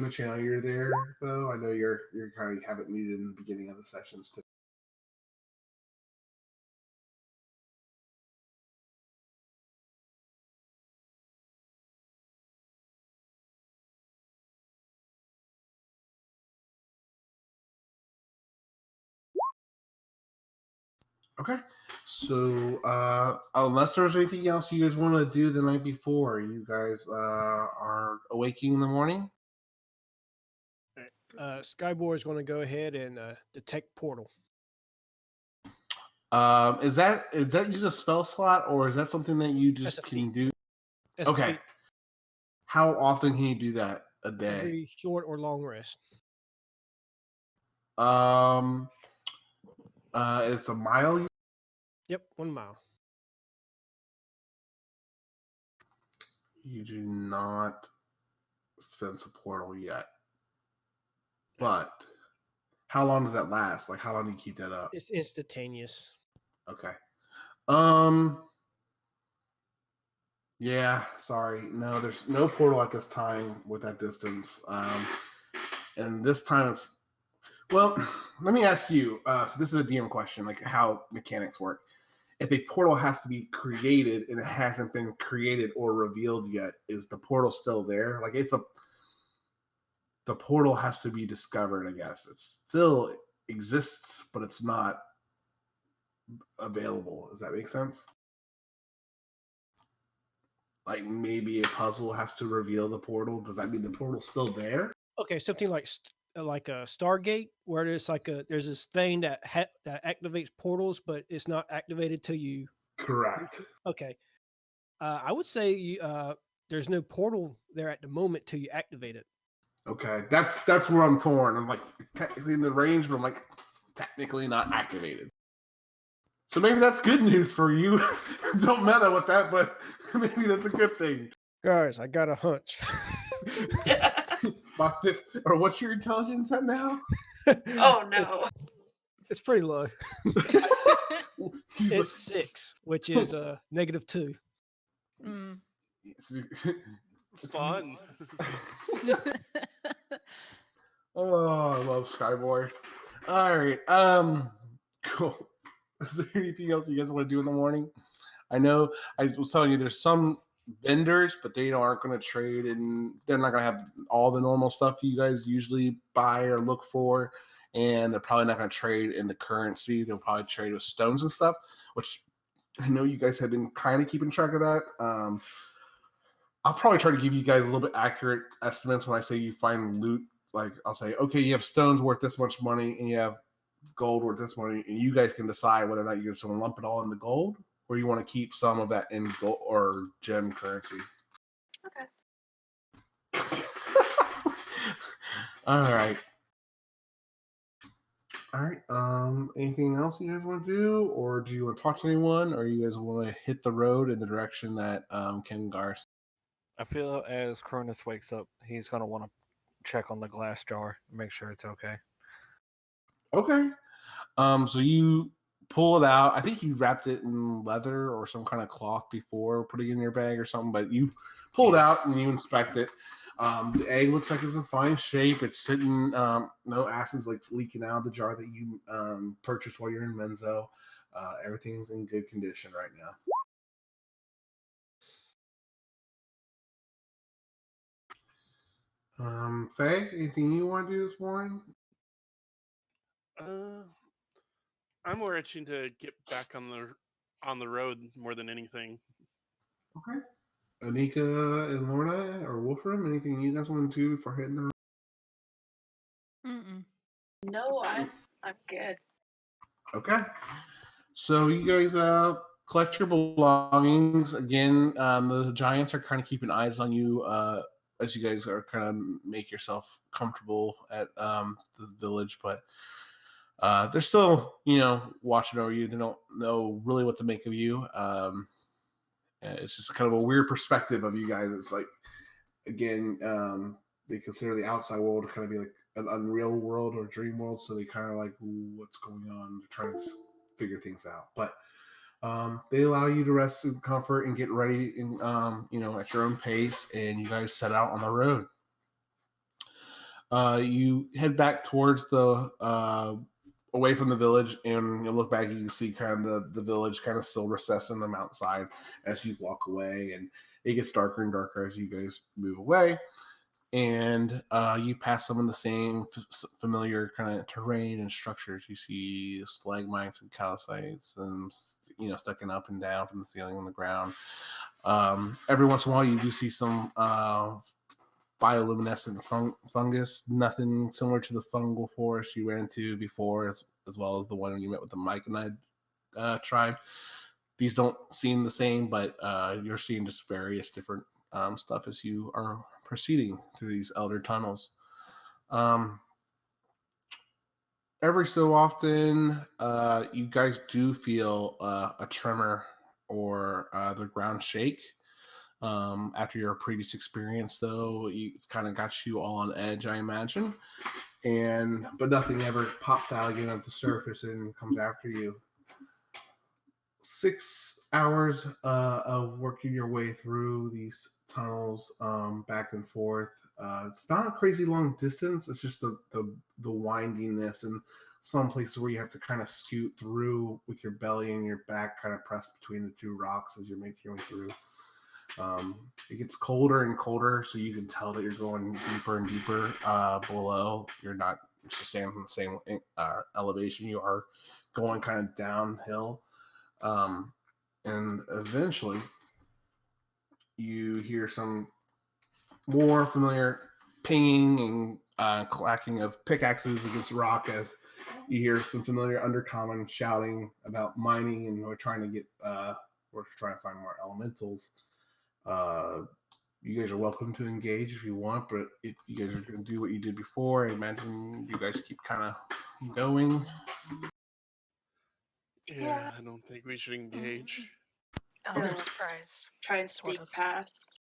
join the channel, you're there though. I know you're kind of haven't muted in the beginning of the sessions. Okay, so unless there's anything else you guys want to do the night before, you guys are awaking in the morning. Skyboy is going to go ahead and detect portal. Is that use a spell slot, or is that something that you just can do? Okay. How often can you do that a day? Every short or long rest. It's a mile. Yep, 1 mile. You do not sense a portal yet. But how long does that last? Like, how long do you keep that up? It's instantaneous. Okay. Yeah, sorry. No, there's no portal at this time with that distance. And this time it's... Well, let me ask you. So this is a DM question, like how mechanics work. If a portal has to be created and it hasn't been created or revealed yet, is the portal still there? Like the portal has to be discovered, I guess. It still exists, but it's not available. Does that make sense? Like maybe a puzzle has to reveal the portal. Does that mean the portal's still there? Okay, something like a Stargate, where there's there's this thing that activates portals, but it's not activated till you. Correct. Okay, I would say there's no portal there at the moment till you activate it. Okay, that's where I'm torn. I'm like technically in the range, but I'm like technically not activated. So maybe that's good news for you. Don't matter with that, but maybe that's a good thing. Guys, I got a hunch. Or what's your intelligence at now? Oh no. It's pretty low. It's 6, which is -2. Mm. Fun. Oh, I love Skyboy. All right. Cool. Is there anything else you guys want to do in the morning? I know I was telling you there's some vendors, but they aren't going to trade, and they're not going to have all the normal stuff you guys usually buy or look for, and they're probably not going to trade in the currency. They'll probably trade with stones and stuff, which I know you guys have been kind of keeping track of that. I'll probably try to give you guys a little bit accurate estimates when I say you find loot. Like I'll say, okay, you have stones worth this much money, and you have gold worth this money, and you guys can decide whether or not you're just going to lump it all in the gold, or you want to keep some of that in gold or gem currency. Okay. All right. Anything else you guys want to do, or do you want to talk to anyone, or you guys want to hit the road in the direction that Kengar? I feel as Chronis wakes up, he's going to want to check on the glass jar and make sure it's okay. Okay. So you pull it out. I think you wrapped it in leather or some kind of cloth before putting it in your bag or something, but you pull it out and you inspect it. The egg looks like it's in fine shape. It's sitting, no acid's like leaking out of the jar that you purchased while you're in Menzo. Everything's in good condition right now. Faye, anything you want to do this morning? I'm more itching to get back on the road more than anything. Okay. Anika and Lorna or Wolfram, anything you guys want to do before hitting the road? No, I'm good. Okay. So you guys collect your belongings. Again, the giants are kind of keeping eyes on you as you guys are kind of make yourself comfortable at the village, but they're still, watching over you. They don't know really what to make of you. It's just kind of a weird perspective of you guys. It's like, again, they consider the outside world to kind of be like an unreal world or dream world. So they kind of like, what's going on? They're trying to figure things out. But they allow you to rest in comfort and get ready, at your own pace. And you guys set out on the road. You head back towards the away from the village, and you look back, you can see kind of the village kind of still recessed in the mountainside as you walk away, and it gets darker and darker as you guys move away. And you pass some of the same familiar kind of terrain and structures. You see stalagmites and calcites, and sticking up and down from the ceiling on the ground. Every once in a while, you do see some bioluminescent fungus. Nothing similar to the fungal forest you ran into before, as well as the one you met with the Myconid tribe. These don't seem the same, but you're seeing just various different stuff as you are proceeding through these elder tunnels. Every so often, you guys do feel a tremor or the ground shake. After your previous experience, though, it kind of got you all on edge, I imagine. But nothing ever pops out again at the surface and comes after you. 6 hours of working your way through these tunnels, back and forth. It's not a crazy long distance. It's just the windiness and some places where you have to kind of scoot through with your belly and your back kind of pressed between the two rocks as you're making your way through. It gets colder and colder, so you can tell that you're going deeper and deeper below. You're not staying on the same elevation. You are going kind of downhill. And eventually, you hear some more familiar pinging and clacking of pickaxes against rock as you hear some familiar undercommon shouting about mining, and we're trying to find more elementals. You guys are welcome to engage if you want, but if you guys are going to do what you did before, I imagine you guys keep kind of going. Yeah, I don't think we should engage. Oh, I'm no. surprised. Try and Sort sneak of. past.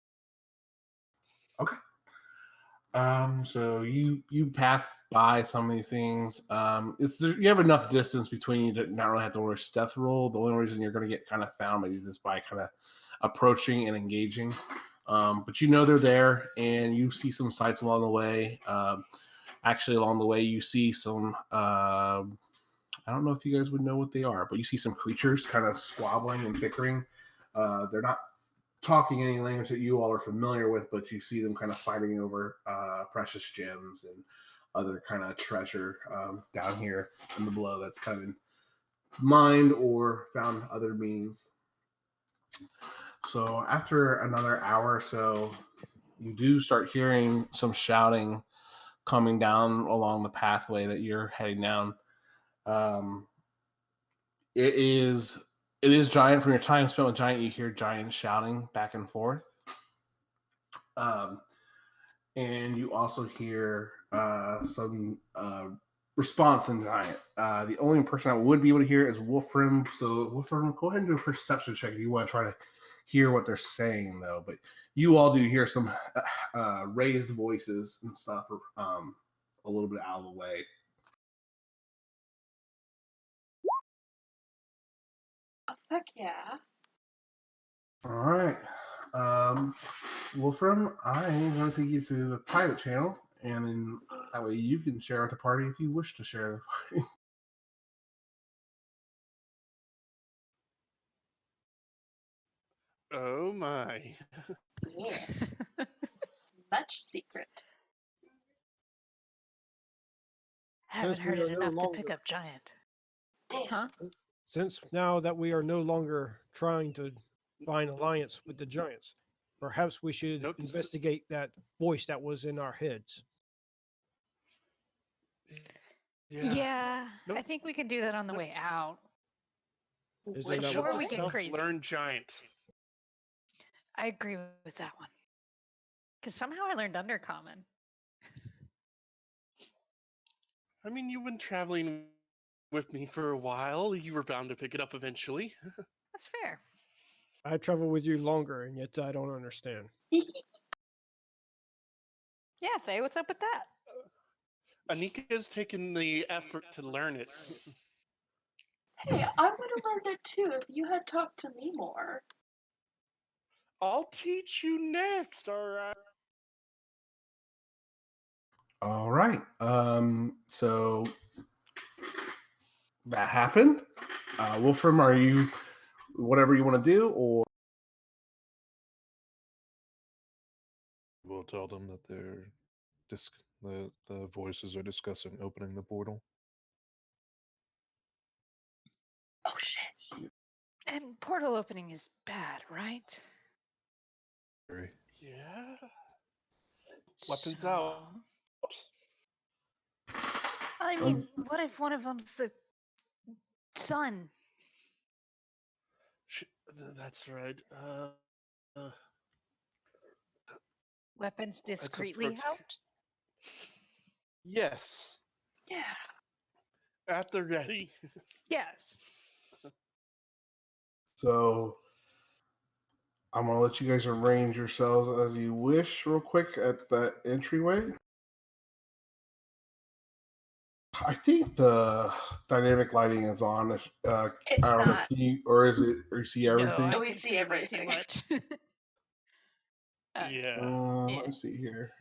Okay. So you pass by some of these things. You have enough distance between you to not really have to worry stealth roll. The only reason you're going to get kind of found by these is by kind of approaching and engaging. But you know they're there, and you see some sights along the way. Actually, along the way, you see some. I don't know if you guys would know what they are, but you see some creatures kind of squabbling and bickering. They're not talking any language that you all are familiar with, but you see them kind of fighting over precious gems and other kind of treasure down here in the below that's kind of mined or found other means. So after another hour or so, you do start hearing some shouting coming down along the pathway that you're heading down. It is Giant. From your time spent with Giant, you hear Giant shouting back and forth. And you also hear some response in Giant. The only person I would be able to hear is Wolfram. So Wolfram, go ahead and do a perception check if you want to try to hear what they're saying, though. But you all do hear some raised voices and stuff a little bit out of the way. Oh, heck yeah. All right. Wolfram, I'm going to take you to the private channel, and then that way you can share with the party if you wish to share with the party. Oh my. Yeah. Much secret. Haven't Since we heard are it no enough to pick longer- up Giant. Damn. Huh? Since now that we are no longer trying to find alliance with the giants, perhaps we should Notes. investigate that voice that was in our heads. Yeah, I Nope. think we can do that on the way out. Isn't that Before what we the get sound- crazy. Learn Giant. I agree with that one. Because somehow I learned Undercommon. I mean, you've been traveling with me for a while. You were bound to pick it up eventually. That's fair. I travel with you longer, and yet I don't understand. Yeah, Faye, what's up with that? Anika's taken the effort to learn it. Hey, I would have learned it too if you had talked to me more. I'll teach you next, alright? All right. So that happened. Wolfram, are you whatever you want to do, or We'll tell them that the voices are discussing opening the portal. Oh shit. And portal opening is bad, right? Very. Yeah. Weapons out. I mean, what if one of them's the sun? That's right. Weapons That's a discreetly out? Yes, Yeah. at the ready. Yes. so I'm gonna let you guys arrange yourselves as you wish, real quick, at that entryway. I think the dynamic lighting is on. If It's I don't know, not. if you, or is it? Or you see everything? No, I We can see see way everything. too much. Yeah. Let me see here.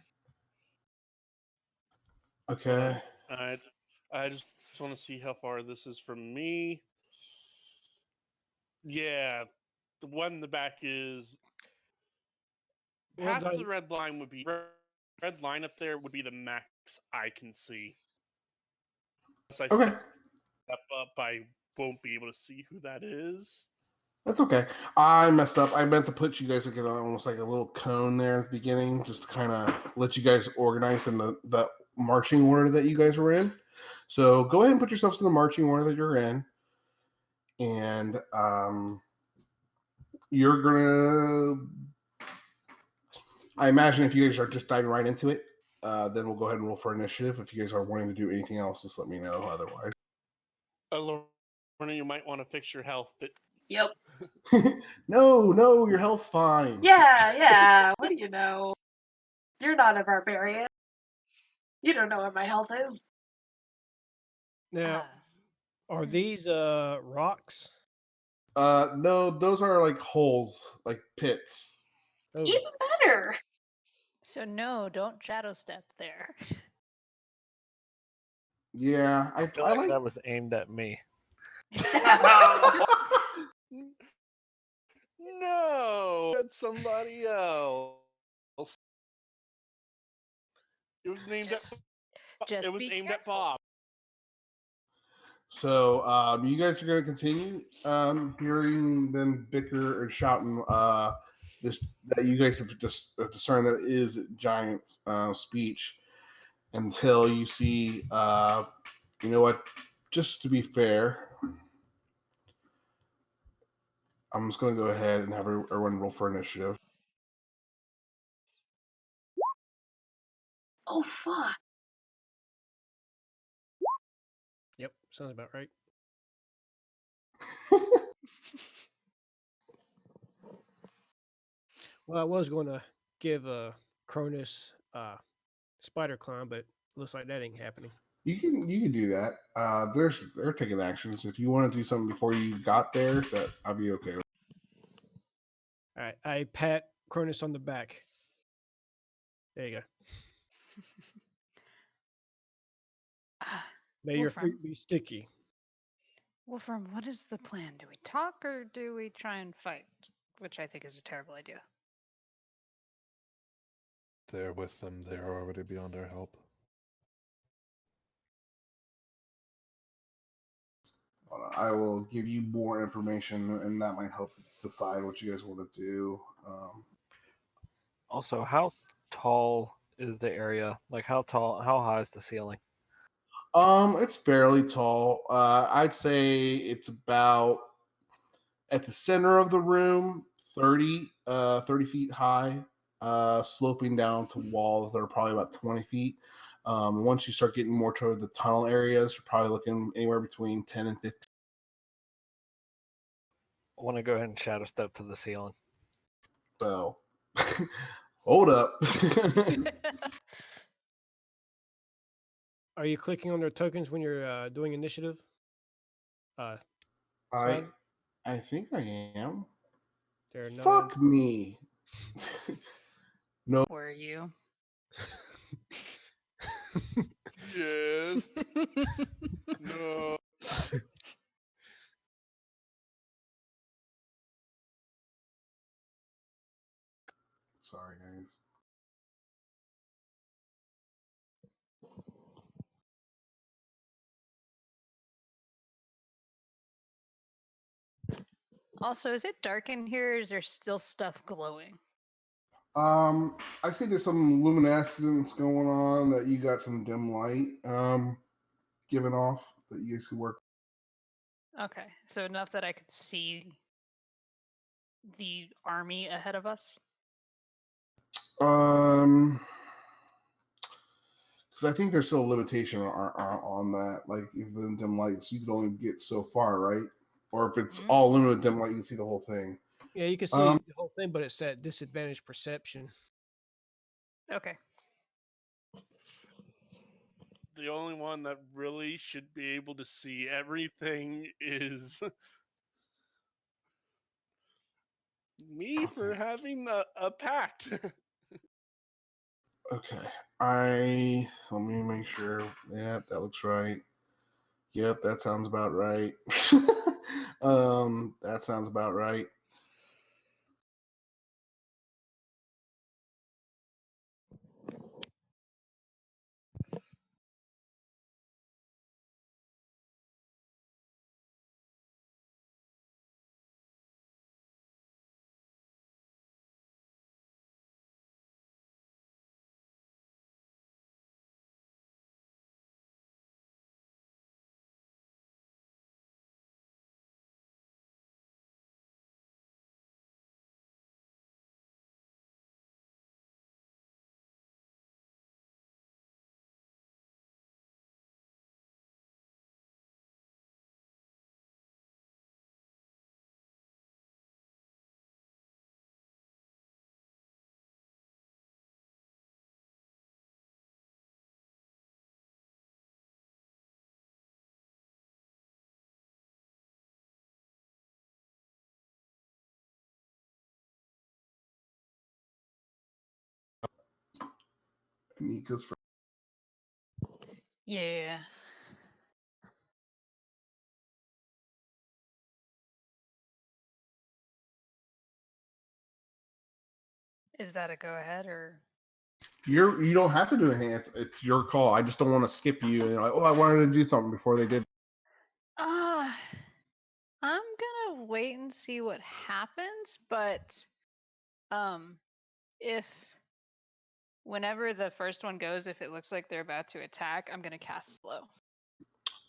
Hold Okay. on. I just want to see how far this is from me. Yeah, the one in the back is Well, past dy- the red line would be red line up there would be the max I can see. Unless I Okay. step up, I won't be able to see who that is. That's okay. I messed up. I meant to put you guys like almost like a little cone there at the beginning, just to kind of let you guys organize in the marching order that you guys were in. So go ahead and put yourselves in the marching order that you're in, and you're gonna. I imagine if you guys are just diving right into it, then we'll go ahead and roll for initiative. If you guys are wanting to do anything else, just let me know. Otherwise, Lorna, you might want to fix your health. Yep. no, your health's fine. Yeah. What do you know? You're not a barbarian. You don't know what my health is. now are these rocks? No, those are like holes, like pits. Oh, Even better. So no, don't shadow step there. Yeah, I feel I like like. that was aimed at me. No, that's somebody else. It was named Just It was be aimed at careful. Bob. So you guys are going to continue hearing them bicker and shouting this that you guys have just discerned that is giant speech until you see. You know what? Just to be fair, I'm just going to go ahead and have everyone roll for initiative. Oh fuck. yep, sounds about right. Well, I was going to give Cronus spider climb, but looks like that ain't happening. You can do that. They're taking actions. If you want to do something before you got there, that I'll be okay with. All right, I pat Cronus on the back. There you go. May your Wolfram. feet be sticky. Wolfram, what is the plan? Do we talk or do we try and fight? Which I think is a terrible idea. They're with them. They're already beyond our help. I will give you more information, and that might help decide what you guys want to do. Also, how tall is the area? Like, how high is the ceiling? It's fairly tall. I'd say it's about at the center of the room, 30 feet high, sloping down to walls that are probably about 20 feet. Once you start getting more toward the tunnel areas, you're probably looking anywhere between 10 and 15. I want to go ahead and shadow step to the ceiling. So, hold up. Are you clicking on their tokens when you're doing initiative? I think I am. They're not. Fuck me. No. Were you? Yes. No. Sorry, guys. Also, is it dark in here? Or is there still stuff glowing? I see there's some luminescence going on that you got some dim light giving off that you guys can work. Okay, so enough that I could see the army ahead of us. Because I think there's still a limitation on that. Like even dim lights, you can only get so far, right? Or if it's all limited dim light, you can see the whole thing. Yeah, you can see the whole thing, but it's at disadvantage perception. Okay. The only one that really should be able to see everything is me for having a pact. Okay, let me make sure. Yep, that looks right. Yep, that sounds about right. That sounds about right. Nika's for Yeah. Is that a go ahead or? you don't have to do anything. It's your call. I just don't want to skip you and like, oh, I wanted to do something before they did. I'm gonna wait and see what happens, but if whenever the first one goes, if it looks like they're about to attack, I'm gonna cast slow.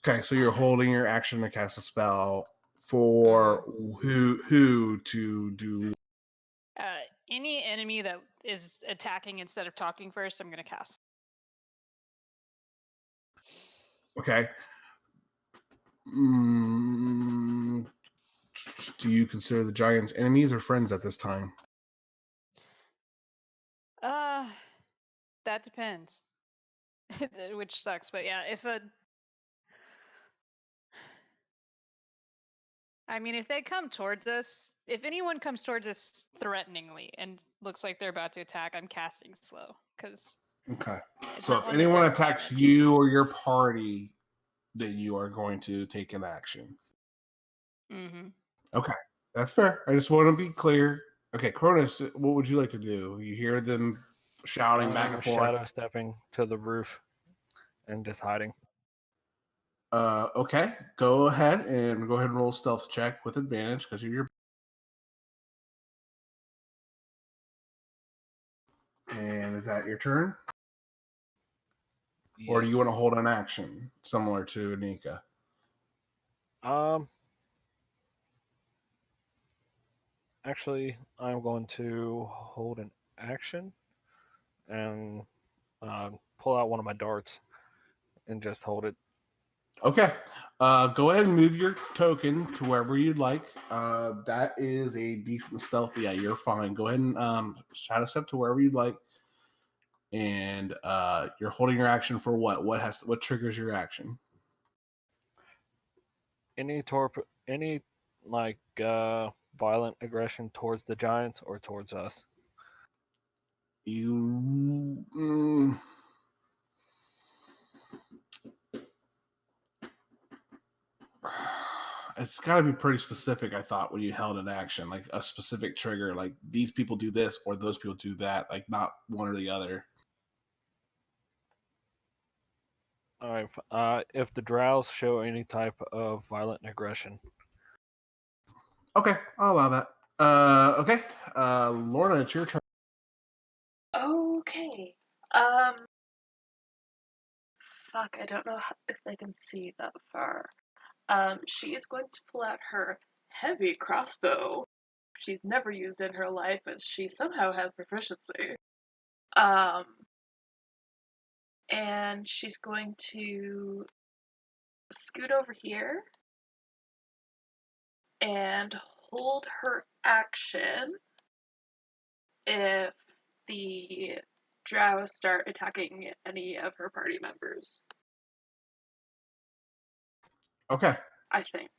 Okay, so you're holding your action to cast a spell for who to do. Any enemy that is attacking instead of talking first, I'm gonna cast. Okay. Do you consider the giants enemies or friends at this time? That depends. Which sucks, but yeah, if they come towards us, if anyone comes towards us threateningly and looks like they're about to attack, I'm casting slow because. Okay. It's So not if one that anyone does attacks damage. you or your party, then you are going to take an action. Mm-hmm. Okay, that's fair. I just want to be clear. Okay, Chronis, what would you like to do? You hear them shouting back and forth. Shadow stepping to the roof and just hiding. Okay, go ahead and roll stealth check with advantage because you're. And is that your turn? Yes. Or do you want to hold an action similar to Nika? Actually, I'm going to hold an action and pull out one of my darts and just hold it. Okay. Go ahead and move your token to wherever you'd like. That is a decent stealth. Yeah, you're fine. Go ahead and shadow step to wherever you'd like. And you're holding your action for what? What triggers your action? Any violent aggression towards the giants or towards us? You it's got to be pretty specific. I thought when you held an action, like a specific trigger, like these people do this or those people do that, like not one or the other. All right. If the drows show any type of violent aggression. Okay, I'll allow that. Okay, Lorna, it's your turn. Okay. Fuck, I don't know if they can see that far. She is going to pull out her heavy crossbow. She's never used in her life, but she somehow has proficiency. And she's going to scoot over here and hold her action if the drow start attacking any of her party members. Okay. I think.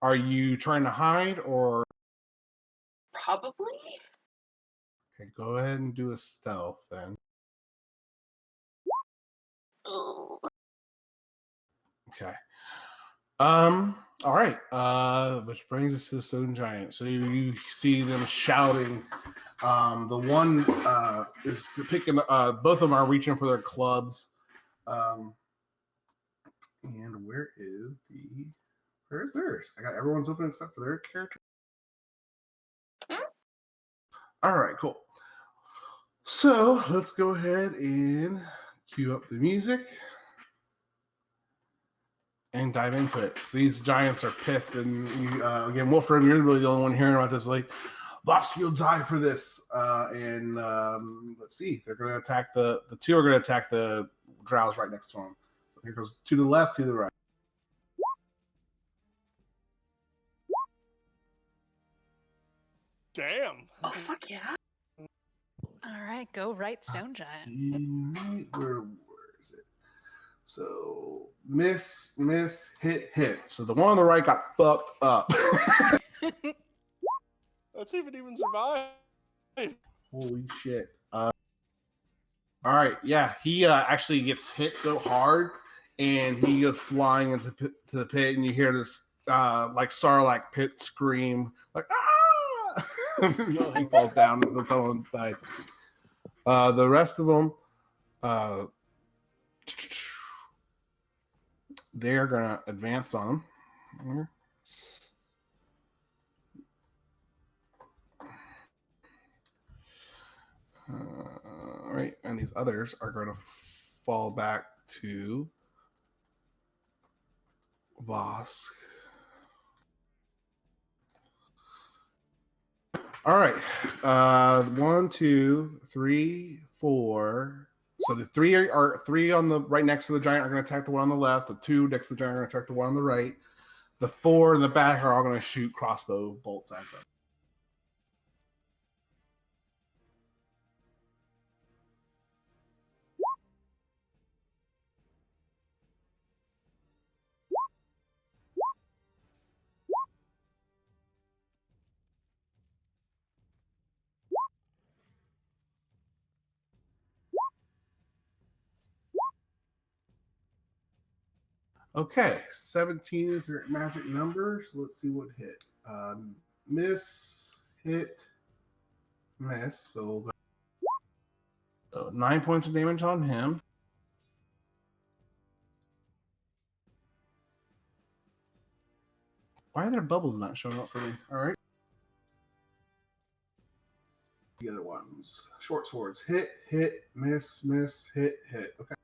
Are you trying to hide or? Probably? Okay, go ahead and do a stealth then. Ugh. Okay. All right. Which brings us to the stone giant. So you see them shouting. The one is picking. Both of them are reaching for their clubs. And where's theirs? I got everyone's open except for their character. All right, cool. So let's go ahead and cue up the music and dive into it. So these giants are pissed, and again, Wolfram, you're really the only one hearing about this. Like, Vox, you'll die for this. And let's see, they're going to attack the two are going to attack the drows right next to them. So here goes to the left, to the right. Damn. Oh, fuck yeah. All right, go right, stone giant. Right, where is it? So miss, hit. So the one on the right got fucked up. Let's see if it even survives. Holy shit. All right, yeah, he actually gets hit so hard, and he goes flying into the pit, and you hear this like Sarlacc pit scream, like ah! He falls down, and someone dies. The rest of them, they're gonna advance on him. All right, and these others are going to fall back to Vosk. All right, 1, 2, 3, 4. So the three on the right next to the giant are going to attack the one on the left. The two next to the giant are going to attack the one on the right. The 4 in the back are all going to shoot crossbow bolts at them. Okay, 17 is their magic number. So let's see what hit. Miss, hit, miss. So 9 points of damage on him. Why are there bubbles not showing up for me? All right. The other ones. Short swords. Hit, miss, hit. Okay.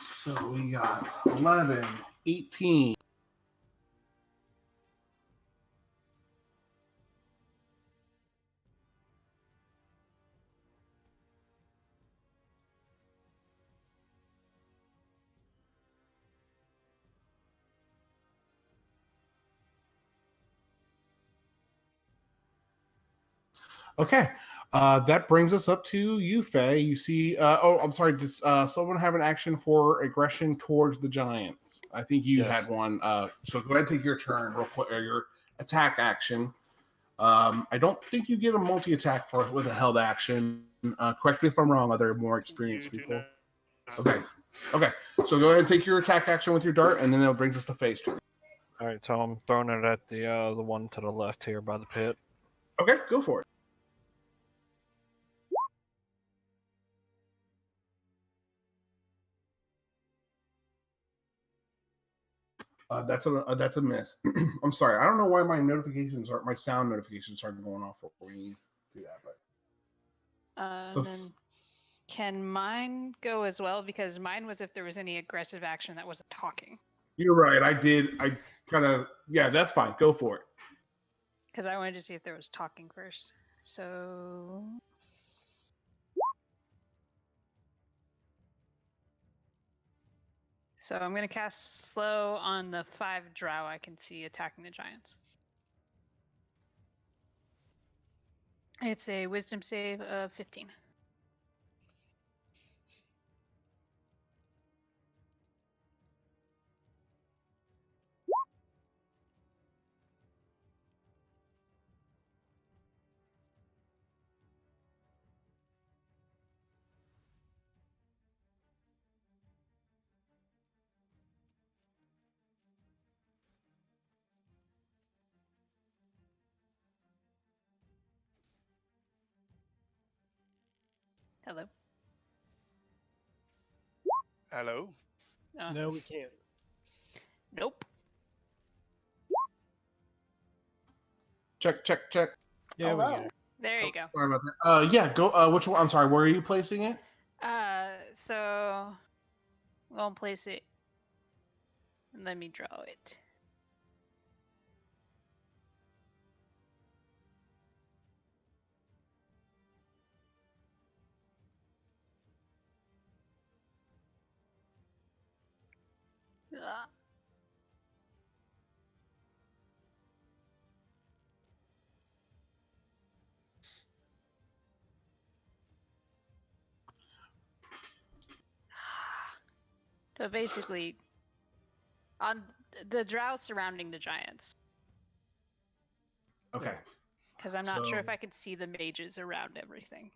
So we got 11, 18. Okay. That brings us up to you, Faye. You see, I'm sorry. Does someone have an action for aggression towards the giants? I think you Yes. had one. So go ahead and take your turn real quick, or your attack action. I don't think you get a multi-attack with a held action. Correct me if I'm wrong, other more experienced You do people. Okay. Okay. So go ahead and take your attack action with your dart, and then that brings us to Faye's turn. All right, so I'm throwing it at the one to the left here by the pit. Okay, go for it. That's a miss. I'm sorry. I don't know why my sound notifications aren't going off when you do that, but so And then can mine go as well? Because mine was if there was any aggressive action that wasn't talking. you're right. I kind of that's fine. Go for it. Because I wanted to see if there was talking first. So I'm going to cast slow on the 5 drow I can see attacking the giants. It's a wisdom save of 15. Hello. Hello. No, we can't. Nope. Check. There we Hello. go. There you go. Sorry about that. Yeah. Go. Which one? I'm sorry. Where are you placing it? So I'm going to place it and let me draw it. Ah. So basically, on the drow surrounding the giants. Okay. Because I'm not sure if So- I could see the mages around everything.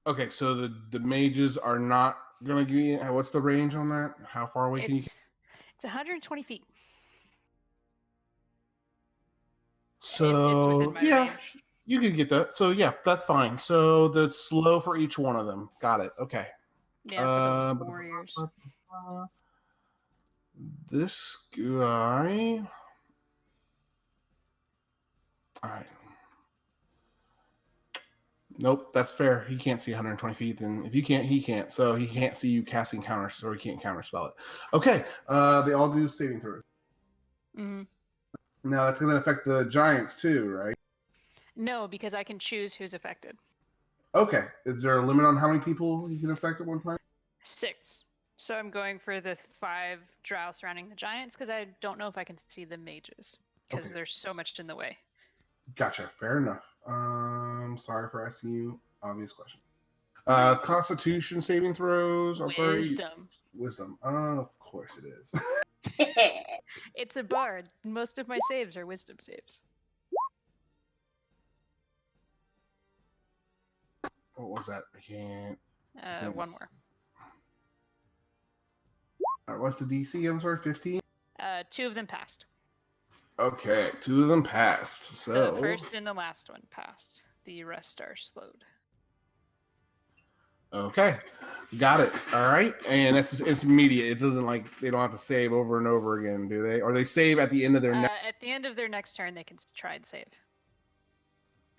Okay. So the mages are not gonna give you. What's the range on that? How far away can you? It's 120 feet. So It's within my range. you could get that. So yeah, that's fine. So the slow for each one of them. Got it. Okay. Yeah, for the warriors. This guy. All right. Nope, that's fair. He can't see 120 feet. Then if you can't, he can't. So he can't see you casting counters, or he can't counterspell it. Okay. They all do saving throws. Mm-hmm. Now that's going to affect the giants too, right? No, because I can choose who's affected. Okay. Is there a limit on how many people you can affect at one time? 6. So I'm going for the 5 drow surrounding the giants because I don't know if I can see the mages because Okay. there's so much in the way. Gotcha. Fair enough. Sorry for asking you obvious question. Constitution saving throws. I'm sorry. Wisdom. Of course it is. It's a bard. Most of my saves are wisdom saves. What was that? I can't. One more. What's the DC? I'm sorry, 15? 2 of them passed. Okay, 2 of them passed. So The first and the last one passed. The rest are slowed. okay, got it. All right, and it's immediate. It doesn't they don't have to save over and over again, do they? Or they save at the end of their next. At the end of their next turn, they can try and save.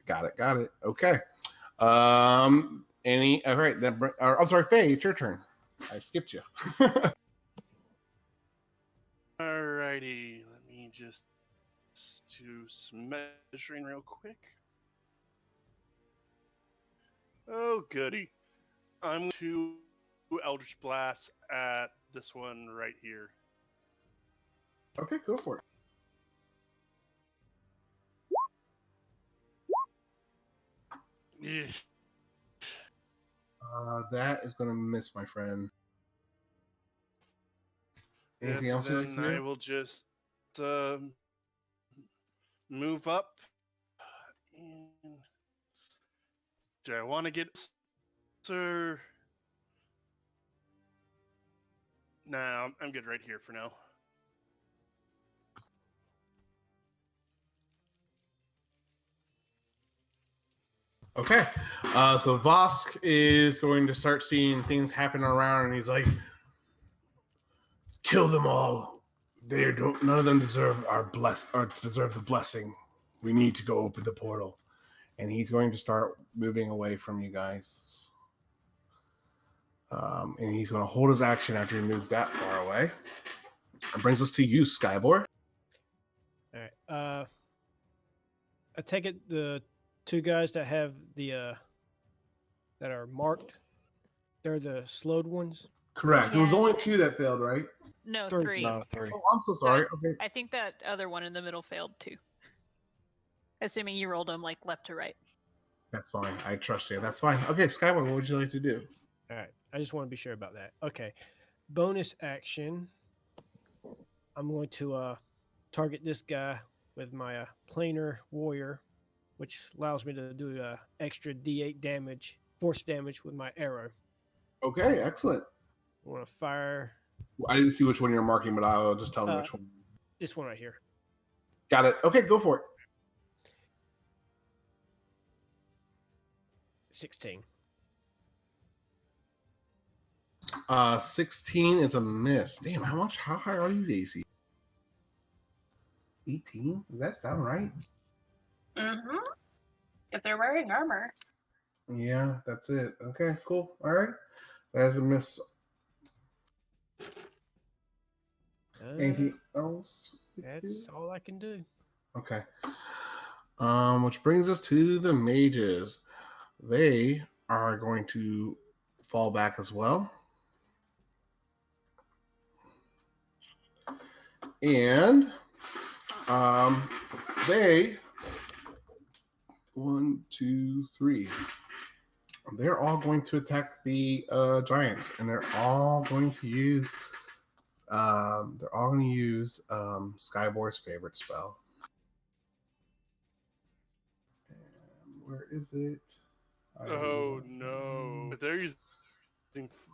Got it. Okay. Any? All right. I'm sorry, Faye. It's your turn. I skipped you. Alrighty, let me just do some measuring real quick. Oh, goody. I'm going to Eldritch Blast at this one right here. Okay, go for it. Yeah. That is going to miss, my friend. Anything else you like Then to do? I will just move up. And do I want to get Sir? No, I'm good right here for now. Okay. So Vosk is going to start seeing things happen around, and he's like, "Kill them all. They don't. None of them deserve our blessed or deserve the blessing. We need to go open the portal." And he's going to start moving away from you guys. And he's going to hold his action after he moves that far away. That brings us to you, Skybor. All right. I take it the two guys that have the that are marked, they're the slowed ones. Correct. There was Yeah. only 2 that failed, right? No, Three. 3. No, 3. Oh, I'm so sorry. Okay. I think that other one in the middle failed too. Assuming you rolled them like left to right. That's fine. I trust you. That's fine. Okay, Skybor, what would you like to do? All right. I just want to be sure about that. Okay. Bonus action. I'm going to target this guy with my planar warrior, which allows me to do extra D8 damage, force damage with my arrow. Okay, excellent. I want to fire I didn't see which one you're marking, but I'll just tell me which one. this one right here. Got it. Okay, go for it. 16. 16 is a miss. Damn, how high are these AC? 18? Does that sound right? Mm-hmm. If they're wearing armor. Yeah, that's it. Okay, cool. All right. That's a miss. Anything else? That's all I can do. Okay. Which brings us to the mages. They are going to fall back as well. And they 1, 2, 3. They're all going to attack the giants, and they're all going to use Skybor's favorite spell. And where is it? Oh no! But they're using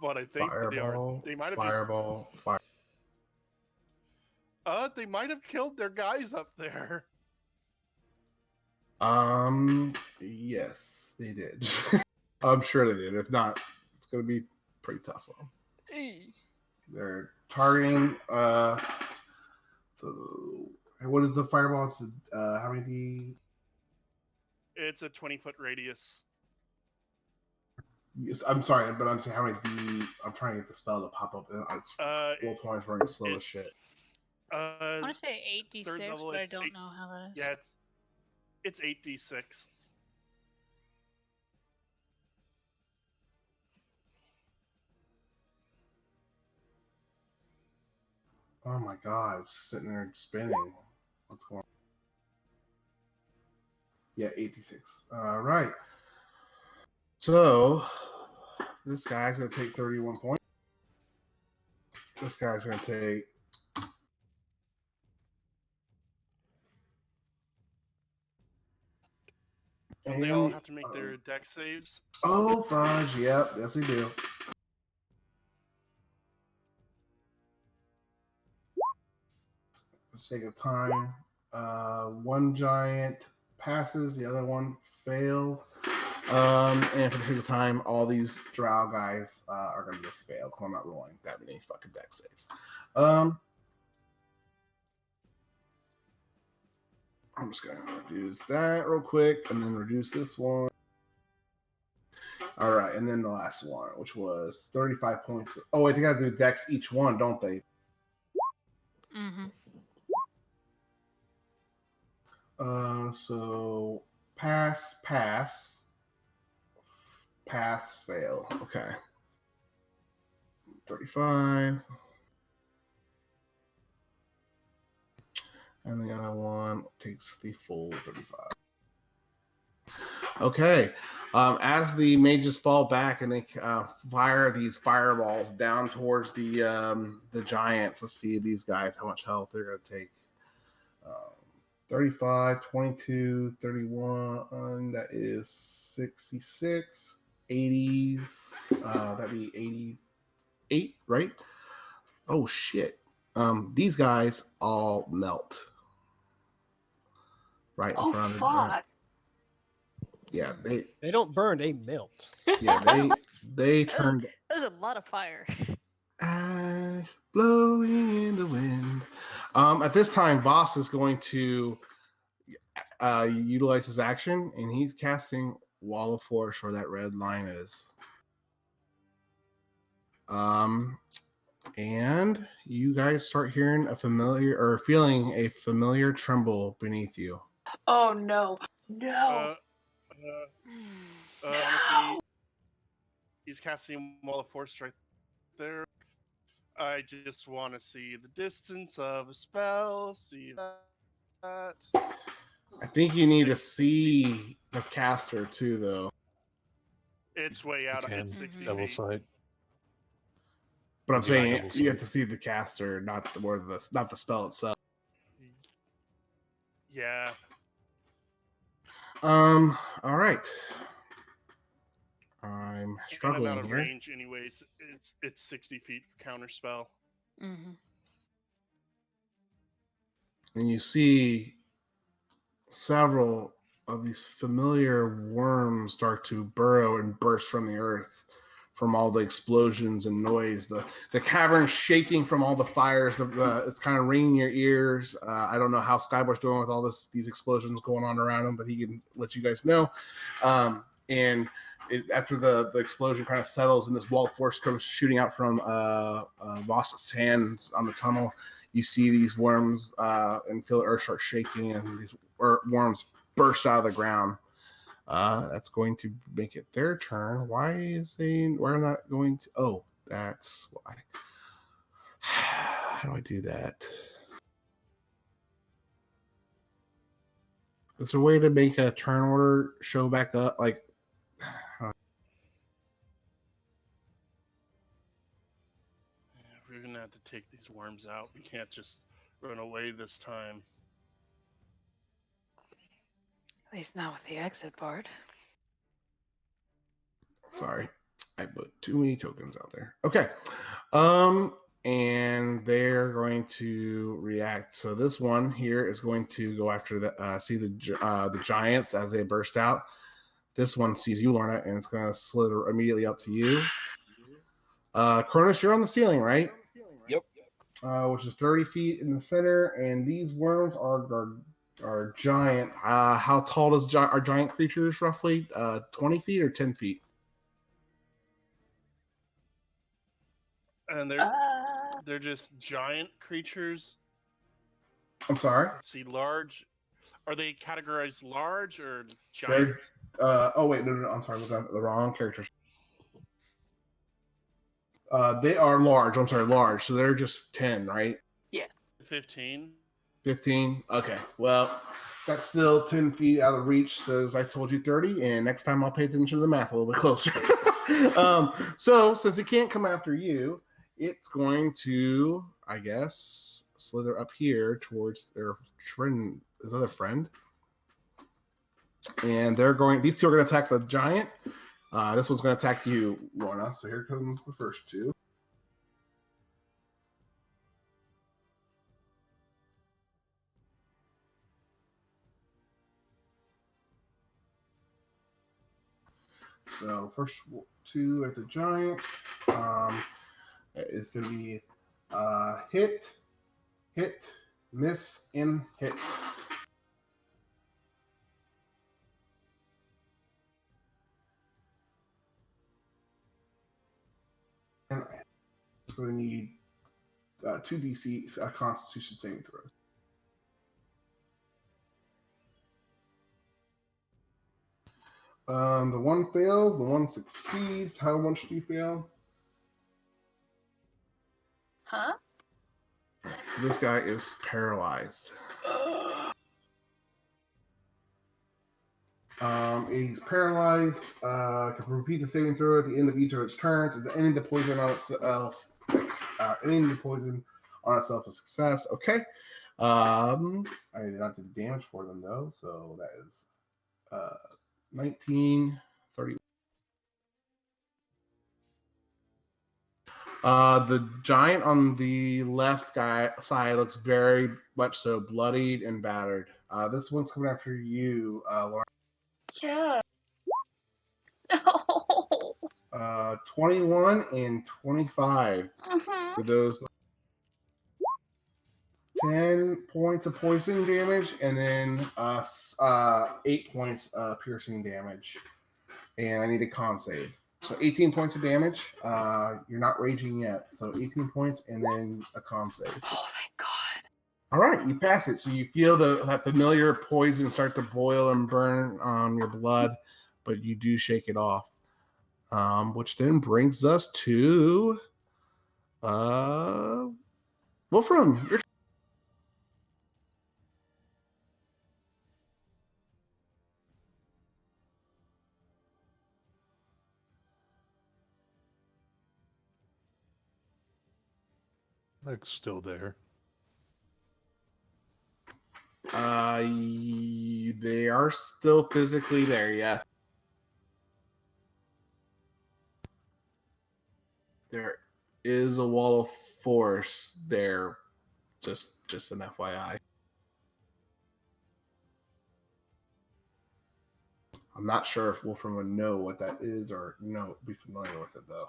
what I think they are. Fireball. They might have Fireball. Fire. They might have killed their guys up there. Yes, they did. I'm sure they did. If not, it's going to be pretty tough for them. They're targeting. So what is the fireball? It's how many? It's a 20-foot radius. Yes, I'm sorry, but I'm saying how many D. I'm trying to get the spell to pop up. It's roll 20 running slow as shit. I want to say 8d6, third level, but I it's don't 8 know how that is. Yeah, it's 8d6. Oh my god, it's sitting there spinning. What's going on? Yeah, 86. All right. So this guy's going to take 31 points. This guy's going to take. Don't they all have to make their dex saves? Oh, fudge. Yep. Yes, they do. For the sake of time, one giant passes, the other one fails. And for the sake of time, all these drow guys are going to just fail because I'm not rolling that many fucking dex saves. I'm just going to reduce that real quick and then reduce this one. All right, and then the last one, which was 35 points. Oh, wait, they got to do dex each one, don't they? Mm-hmm. So pass, fail. Okay. 35. And the other one takes the full 35. Okay. As the mages fall back and they fire these fireballs down towards the giants, let's see these guys, how much health they're going to take. 35, 22, 31, that is 66, 80s, that'd be 88, right? oh shit. These guys all melt right in Oh front of the giant. fuck! Yeah, They don't burn; they melt. they That was, turned that was a lot of fire. ash blowing in the wind. At this time, Voss is going to utilize his action, and he's casting Wall of Force where that red line is. And you guys start hearing a familiar or feeling a familiar tremble beneath you. Oh no! No! Honestly, he's casting Wall of Force right there. I just want to see the distance of a spell. See that. I think you need to 60 feet. see the caster too, though. It's way out. Can It's 60 double feet. sight. But I'm Maybe saying double you have sight. to see the caster, not the spell itself. Yeah. All right. I'm And I'm struggling out of here. range, anyways. It's 60 feet counter spell. Mm-hmm. And you see several of these familiar worms start to burrow and burst from the earth from all the explosions and noise. The cavern shaking from all the fires. It's kind of ringing your ears. I don't know how Skyboy's doing with all these explosions going on around him, but he can let you guys know. After the explosion kind of settles and this wall of force comes shooting out from Vosk's hands on the tunnel, you see these worms and feel the earth start shaking, and these worms burst out of the ground. That's going to make it their turn. Why we're not going to? Oh, that's why. How do I do that? Is there a way to make a turn order show back up? Like, We're gonna have to take these worms out. We can't just run away this time. At least not with the exit part. sorry, I put too many tokens out there. Okay. And they're going to react. So this one here is going to go after the giants as they burst out. This one sees you, Lorna, and it's going to slither immediately up to you. Chronis, you're on the ceiling, right? Yep. Which is 30 feet in the center, and these worms are giant. How tall are giant creatures roughly? 20 feet or 10 feet? And they're just giant creatures. I'm sorry. Let's see, large. Are they categorized large or They're, giant? oh wait, no. I'm sorry, look at the wrong characters. They are large. I'm sorry, large. So they're just 10, right? Yeah. 15. 15. Okay. Well, that's still 10 feet out of reach. Says I told you 30, and next time I'll pay attention to the math a little bit closer. So since it can't come after you, it's going to, I guess, slither up here towards their friend, his other friend. And these two are going to attack the giant. This one's going to attack you, Lorna. So here comes the first two. So first two at the giant is going to be hit, miss, and hit. And I'm going to need 2 DC Constitution saving throws. The one fails, the one succeeds. How much do you fail? Huh? So this guy is paralyzed. He's paralyzed. Can repeat the saving throw at the end of each of its turns. Is ending the poison on itself. Ending the poison on itself is success. Okay. I did not do the damage for them though, so that is 19, 30. The giant on the left side looks very much so bloodied and battered. This one's coming after you, Laura. Yeah. No. 21 and 25. Mhm. To those 10 points of poison damage, and then 8 points piercing damage. And I need a con save. So 18 points of damage. You're not raging yet. So 18 points and then a con save. Oh, thank God. All right, you pass it. So you feel that familiar poison start to boil and burn on your blood, but you do shake it off. Which then brings us to Wolfram. Your Like still there. They are still physically there, yes. There is a wall of force there. Just an FYI. I'm not sure if Wolfram would know what that is or be familiar with it though.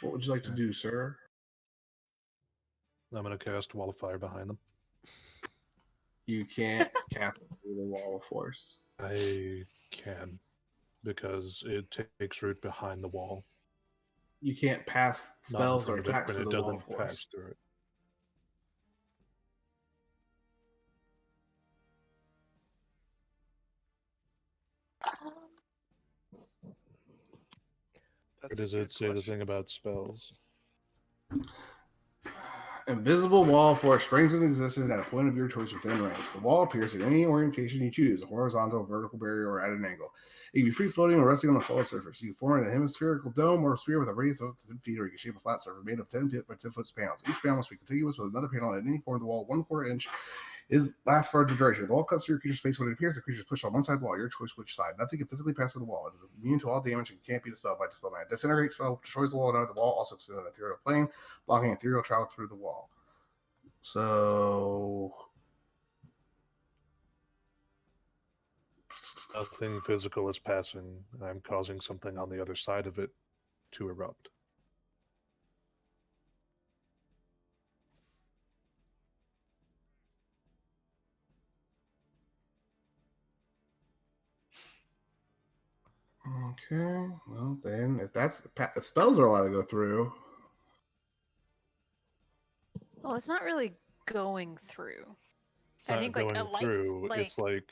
What would you like to do, sir? I'm going to cast Wall of Fire behind them. You can't cast through the wall of force. I can, because it takes root behind the wall. You can't pass Not in spells or front of it, attacks but to it the wall of doesn't force. pass through it. Or That's a does good it say the question. thing about spells? Invisible wall of force springs into existence at a point of your choice within range. The wall appears in any orientation you choose, a horizontal, vertical barrier, or at an angle. It can be free floating or resting on a solid surface. You can form it in a hemispherical dome or a sphere with a radius of 10 feet, or you can shape a flat surface made of 10 feet by 10 foot panels. Each panel must be contiguous with another panel at any point of the wall, 1/4 inch lasts for the duration. The wall cuts through your creature's space when it appears. The creature is pushed on one side of the wall. Your choice which side. Nothing can physically pass through the wall. It is immune to all damage and can't be dispelled by dispel mana. Disintegrate spell destroys the wall. Now the wall also extends on the ethereal plane, blocking ethereal travel through the wall. So Nothing physical is passing. I'm causing something on the other side of it to erupt. okay, well then, if spells are allowed to go through, Well, it's not really going through. It's I not think like going through. It's like,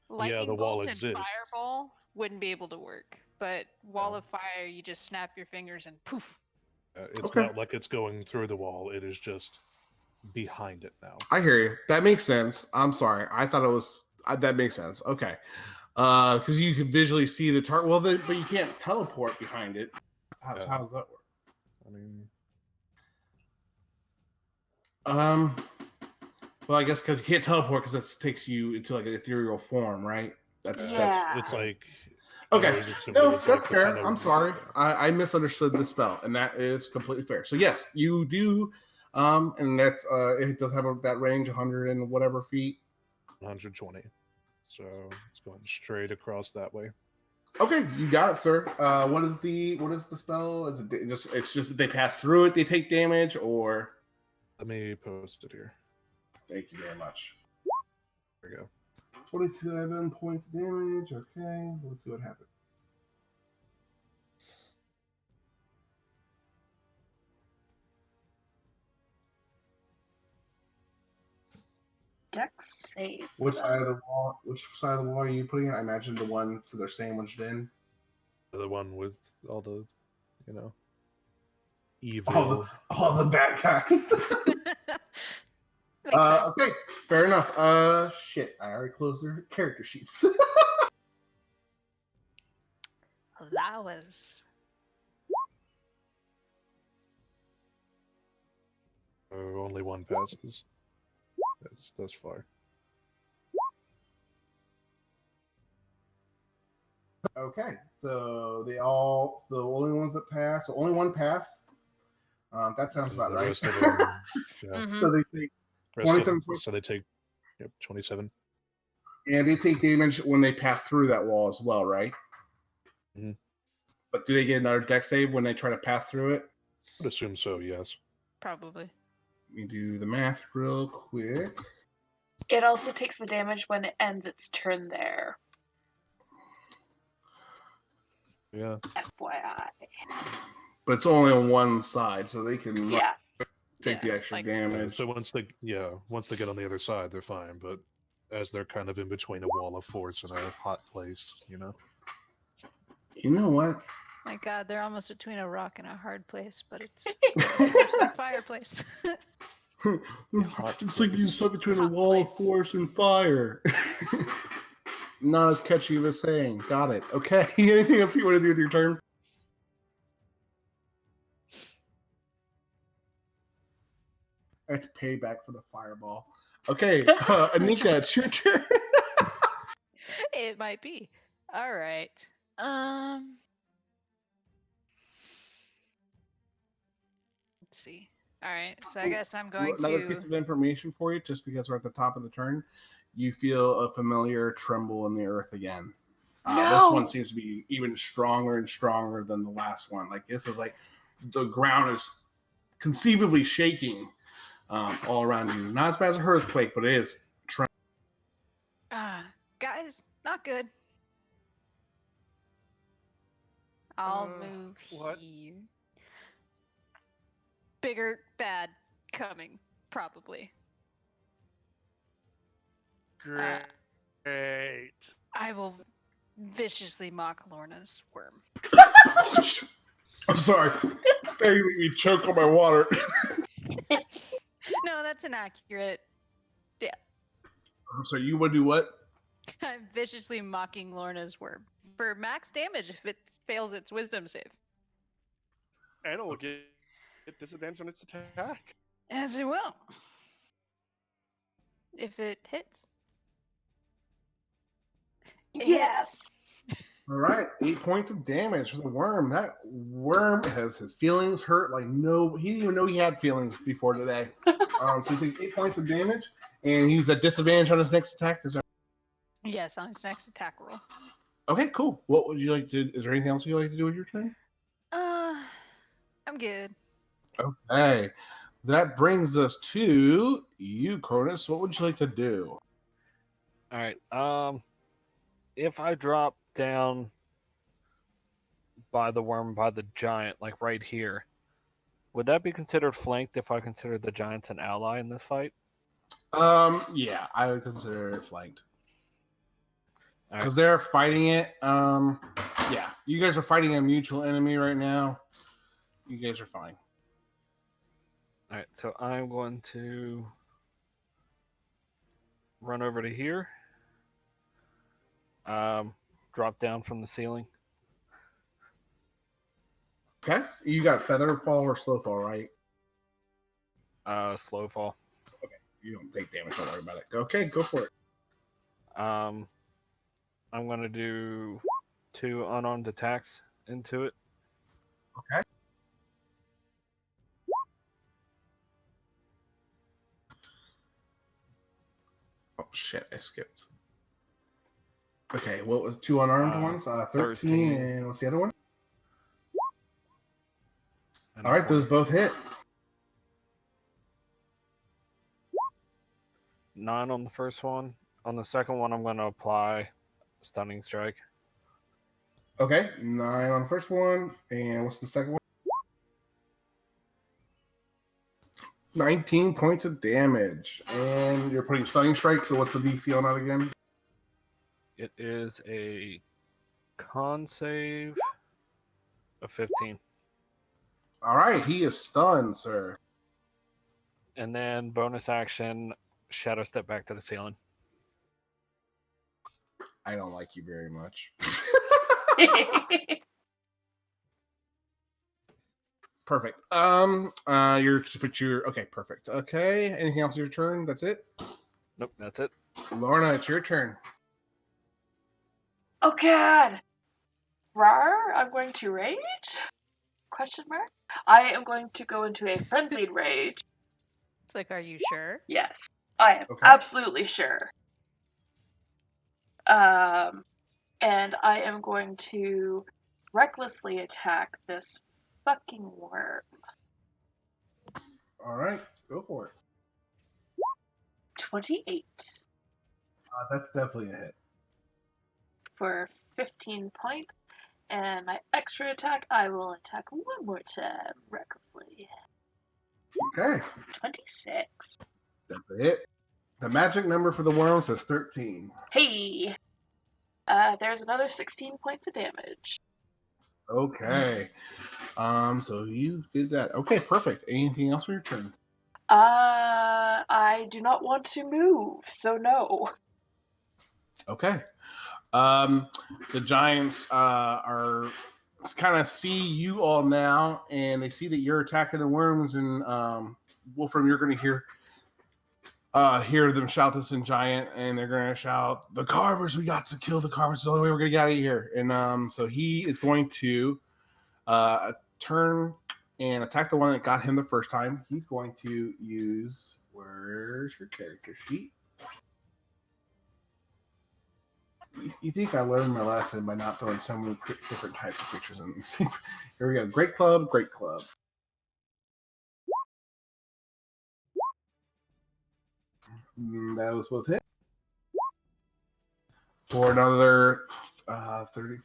lightning the wall bolt and exists. fireball wouldn't be able to work, but wall No. of fire, you just snap your fingers and poof. It's Okay. not like it's going through the wall. It is just behind it now. I hear you. That makes sense. I'm sorry. I thought it was that makes sense. Okay, because you can visually see the target. Well, but you can't teleport behind it. How does that work? I mean, Well, I guess because you can't teleport because that takes you into like an ethereal form, right? That's it's like okay. I always assumed No, it was that's like fair. kind of- I'm sorry. I misunderstood the spell, and that is completely fair. So yes, you do, and that's it does have that range, 100 and whatever feet. 120. So it's going straight across that way. Okay, you got it, sir. What is the spell? Is it it's just that they pass through it, they take damage, or? Let me post it here. Thank you very much. There we go. 27 points of damage. Okay, let's see what happens. Dex save. Which side of the wall? Which side of the wall are you putting it? I imagine the one so they're sandwiched in. The one with all the, evil. All the bad guys. Makes sense. Okay, fair enough. Shit, I already closed their character sheets. That was Only one passes. That's far. Okay, so the only ones that pass. So only one passed. That sounds about The right. rest of them, yeah. Mhm. So they take Rest of 27 them, points, so they take 27. and they take damage when they pass through that wall as well, right? Mhm. But do they get another deck save when they try to pass through it? I would assume so, yes. Probably. Let me do the math real quick. It also takes the damage when it ends its turn there. Yeah. FYI. But it's only on one side, so they can Yeah. take the Yeah, extra like- damage. So once they get on the other side, they're fine. But as they're kind of in between a wall of force and a hot place, you know. You know what? My God, they're almost between a rock and a hard place, but it's worse than fireplace. Hot It's like being place. stuck between a Hot wall of place. force and fire. Not as catchy of a saying. Got it. Okay. Anything else you want to do with your turn? That's payback for the fireball. Okay, Anika, it's your turn. It might be. All right. Let's see. All right. So I guess I'm going Another to. piece of information for you, just because we're at the top of the turn. You feel a familiar tremble in the earth again. This one No! seems to be even stronger and stronger than the last one. Like this is like the ground is conceivably shaking all around you. Not as bad as an earthquake, but it is. Guys, not good. I'll move what? here. Bigger, bad, coming, probably. Great. I will viciously mock Lorna's worm. I'm sorry. They made me choke on my water. No, that's inaccurate. So you would do what? I'm viciously mocking Lorna's worm for max damage if it fails its wisdom save. And it will get disadvantage on its attack. As it will. If it hits. It Yes! All right, 8 points of damage for the worm. That worm has his feelings hurt like no. He didn't even know he had feelings before today. So he takes 8 points of damage, and he's at disadvantage on his next attack. Is that Yes, on his next attack roll. okay? Cool. What would you like to? Is there anything else you'd like to do with your turn? I'm good. Okay, that brings us to you, Chronis. What would you like to do? All right. If I drop down by the worm, by the giant, like right here, would that be considered flanked if I consider the giants an ally in this fight? Yeah, I would consider it flanked All right. because they're fighting it. Yeah, you guys are fighting a mutual enemy right now. You guys are fine. All right. So I'm going to run over to here. Drop down from the ceiling. Okay, you got feather fall or slow fall, right? Slow fall. You don't take damage. Don't worry about it. Okay, go for it. I'm going to do 2 unarmed attacks into it. Okay. Oh shit! I skipped. Okay, what was 2 unarmed ones? 13, and what's the other one? And All right, 20. those both hit. 9 on the first one. On the second one, I'm going to apply stunning strike. Okay, 9 on the first one, and what's the second one? 19 points of damage, and you're putting stunning strike. So what's the DC on that again? It is a con save of 15. All right, he is stunned, sir. And then bonus action, shadow step back to the ceiling. I don't like you very much. Perfect. Okay, perfect. Okay, anything else on your turn? That's it? Nope, that's it. Lorna, it's your turn. Oh god! Rar, I'm going to rage? Question mark? I am going to go into a frenzied rage. It's like, are you sure? Yes, I am Okay. absolutely sure. And I am going to recklessly attack this fucking worm. All right, go for it. 28 That's definitely a hit. for 15 points. And my extra attack, I will attack one more time recklessly. Okay, 26. that's a hit. The magic number for the worms is 13. Hey! There's another 16 points of damage. Okay. So you did that. Okay, perfect. Anything else for your turn? I do not want to move, so no. Okay. The giants are kind of see you all now, and they see that you're attacking the worms. And Wolfram, you're going to hear them shout this in giant, and they're going to shout, "The carvers! We got to kill the carvers. It's the only way we're going to get out of here." And so he is going to turn and attack the one that got him the first time. He's going to use. Where's your character sheet? You think I learned my lesson by not throwing so many different types of pictures in this? Here we go. Great club, great club. That was both hit. For another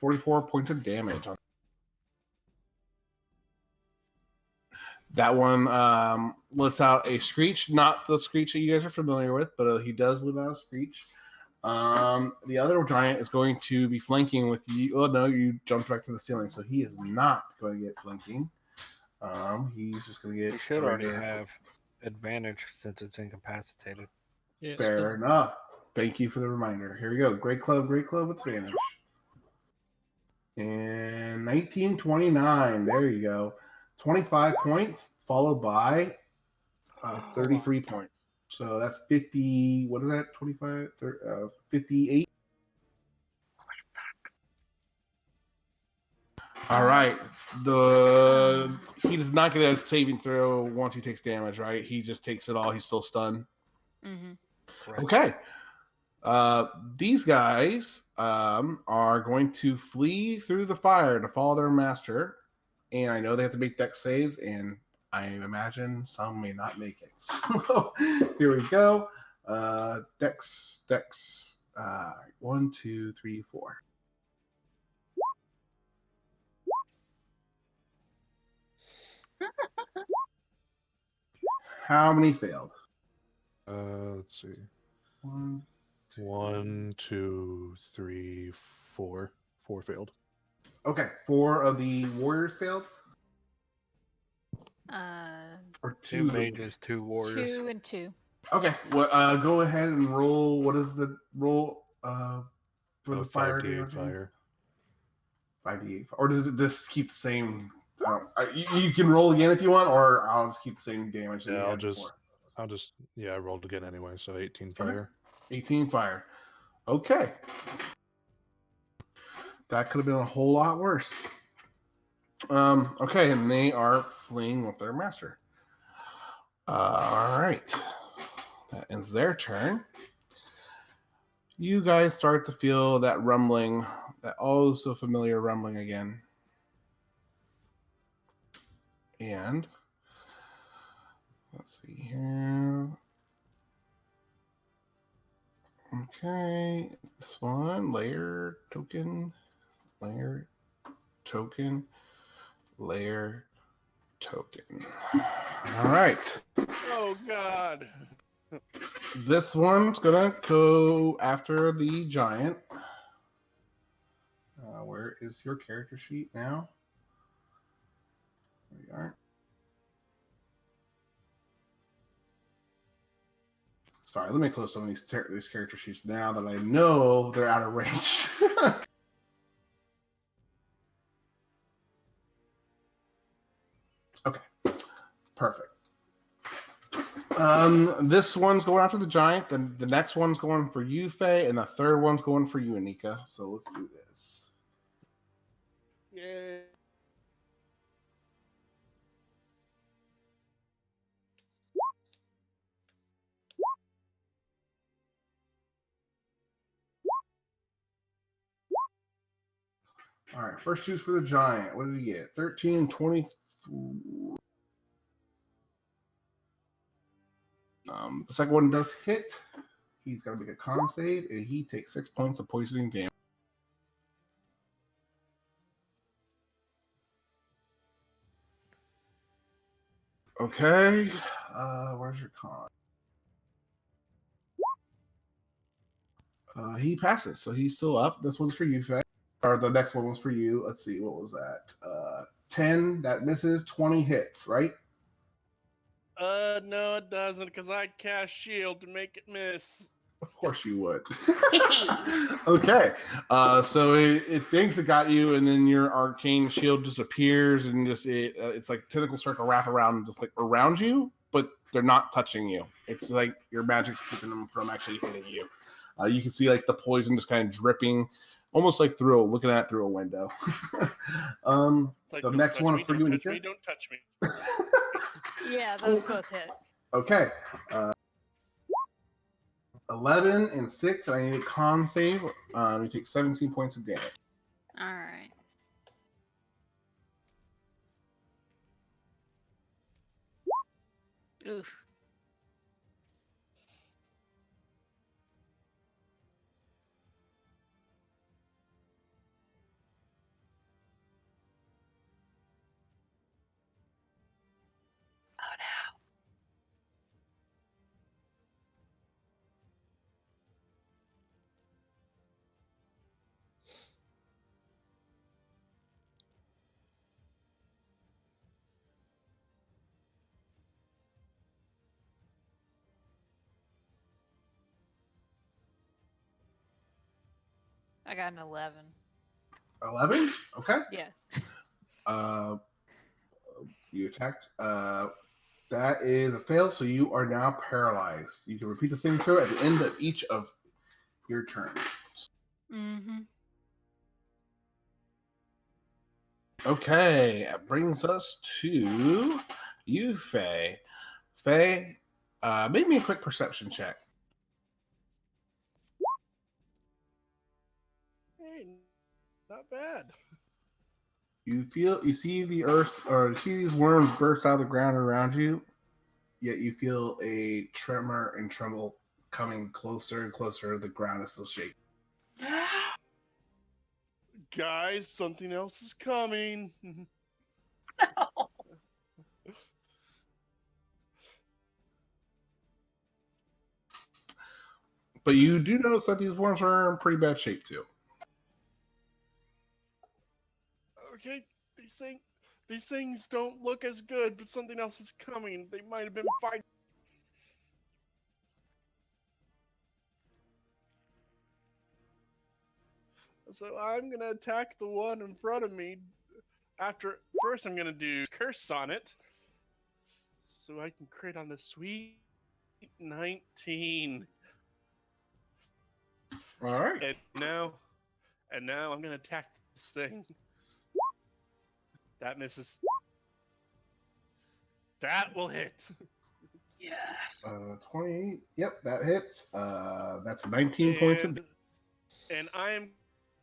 44 points of damage. That one lets out a screech. Not the screech that you guys are familiar with, but he does let out a screech. The other giant is going to be flanking with you. Oh no, you jumped back to the ceiling, so he is not going to get flanking. He's just going to get. He should already have advantage since it's incapacitated. Yeah, Fair enough. Thank you for the reminder. Here we go. Great club with advantage. And 1929. There you go. 25 points followed by 33 points. So that's 50. What is that? 25, 58. All right. He does not get a saving throw once he takes damage, right? He just takes it all. He's still stunned. Mm-hmm. Okay. These guys are going to flee through the fire to follow their master. And I know they have to make dex saves, and I imagine some may not make it. So here we go. Dex. 1, 2, 3, 4. How many failed? Let's see. 1, 2. 1, 2, 3, 4. 4 failed. Okay, 4 of the warriors failed? Or 2 mages, 2 warriors. 2 and 2. Okay, well, go ahead and roll. What is the roll for the fire? 5d8 fire. 5d8. Or does this keep the same? You can roll again if you want, or I'll just keep the same damage. That Yeah, you I'll had just, before. I rolled again anyway, so 18 fire. 18 fire. Okay. That could have been a whole lot worse. Okay, and they are fleeing with their master. All right. That ends their turn. You guys start to feel that rumbling, that oh so familiar rumbling again. And let's see here. Okay, this one, layer token. All right. Oh God. This one's gonna go after the giant. Where is your character sheet now? There you are. Sorry, let me close some of these character sheets now that I know they're out of range. Okay, perfect. This one's going after the giant. Then the next one's going for you, Faye, and the third one's going for you, Anika. So let's do this. Yay. All right, first two's for the giant. What did he get? 13, 23. The second one does hit. He's got to make a con save, and he takes 6 points of poisoning damage. Okay, where's your con? He passes, so he's still up. This one's for you, Faye. Or the next one was for you. Let's see, what was that? 10, that misses. 20 hits, right? No, it doesn't, because I cast shield to make it miss. Of course you would. Okay, so it thinks it got you, and then your arcane shield disappears, and just it's like tentacles start to wrap around, just like around you, but they're not touching you. It's like your magic's keeping them from actually hitting you. You can see like the poison just kind of dripping, almost like looking at it through a window. Like, The next one is for you, Anika. Anika. Don't touch me. Yeah, those both hit. Okay. 11 and 6, and I need a con save. You take 17 points of damage. All right. Oof. I got an 11. 11? Okay. Yeah. You attacked. That is a fail, so you are now paralyzed. You can repeat the same throw at the end of each of your turns. Mm-hmm. Okay, that brings us to you, Faye. Faye, make me a quick perception check. Hey, not bad. You see the earth, or you see these worms burst out of the ground around you, yet you feel a tremor and tremble coming closer and closer. The ground is still shaking. Guys, something else is coming. No. But you do notice that these worms are in pretty bad shape too. Okay, these things don't look as good, but something else is coming. They might have been fighting. So I'm gonna attack the one in front of me. First I'm gonna do curse on it, so I can crit on the sweet 19. All right. And now I'm gonna attack this thing. That misses. That will hit. Yes. 28. Yep, that hits. That's 19 points of damage. And I am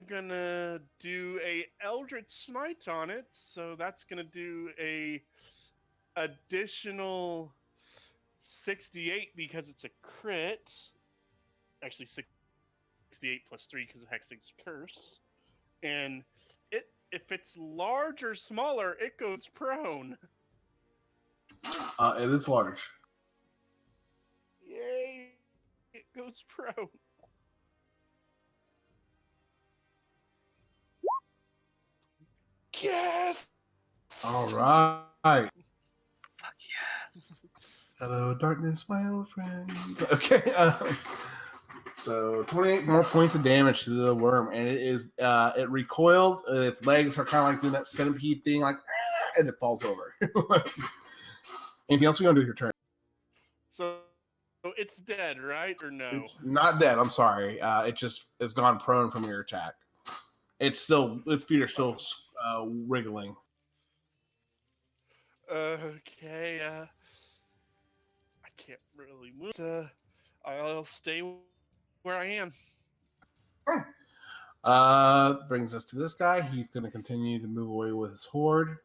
gonna do a Eldritch Smite on it, so that's gonna do a additional 68 because it's a crit. Actually, 68 plus 3 because of Hextag's Curse. And if it's large or smaller, it goes prone. It is large. Yay! It goes prone. Yes! All right. Fuck yes. Hello, darkness, my old friend. Okay. So 28 more points of damage to the worm, and it recoils. Its legs are kind of like doing that centipede thing, like, and it falls over. Anything else we want to do with your turn? So it's dead, right? Or no? It's not dead. I'm sorry. It just has gone prone from your attack. Its feet are still wriggling. Okay. I can't really move. I'll stay where I am. Brings us to this guy. He's going to continue to move away with his horde,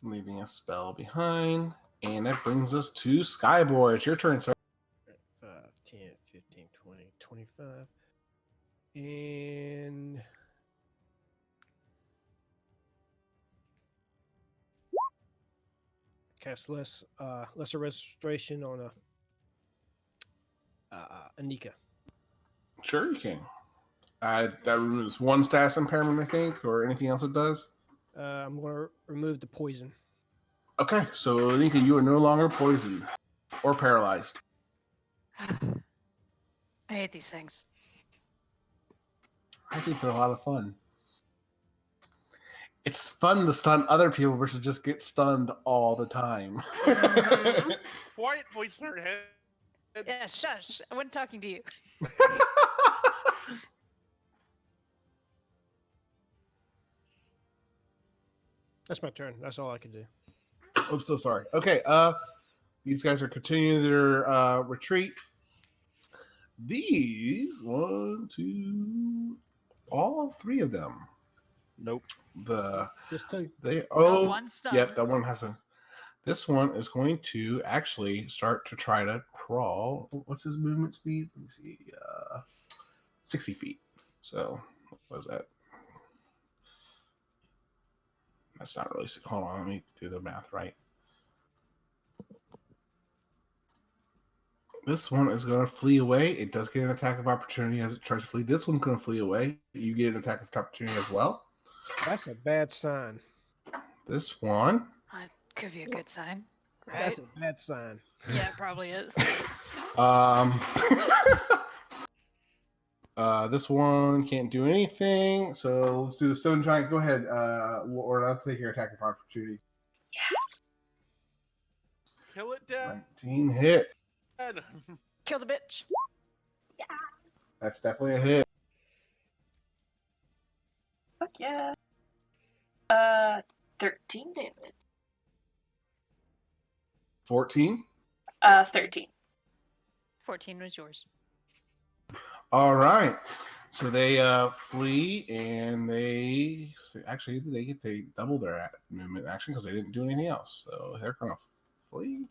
leaving a spell behind. And that brings us to Skyboy. It's your turn, sir. 5, 10, 15, 20, 25. And cast lesser restoration on Anika. Sure, you can. That removes one status impairment, I think, or anything else it does. I'm going to remove the poison. Okay, so Anika, you are no longer poisoned or paralyzed. I hate these things. I think they're a lot of fun. It's fun to stun other people versus just get stunned all the time. Quiet voice in our heads. Yeah, shush. I wasn't talking to you. That's my turn. That's all I can do. I'm so sorry. Okay, these guys are continuing their retreat. These, 1, 2, all 3 of them. Nope. Just two. One stun. Yep, that one has a. This one is going to actually start to try to crawl. What's his movement speed? Let me see. 60 feet. So what was that? That's not really. Hold on, let me do the math right. This one is going to flee away. It does get an attack of opportunity as it tries to flee. This one's going to flee away. You get an attack of opportunity as well. That's a bad sign. This one. Could be a good sign. Right? That's a bad sign. Yeah, it probably is. This one can't do anything. So let's do the stone giant. Go ahead. Or I'll take your attack of opportunity. Yes. Kill it dead. 19 hits. Kill the bitch. That's definitely a hit. Fuck yeah. 13 damage. 14. 13. 14 was yours. All right. So they flee and they double their movement action because they didn't do anything else. So they're gonna flee.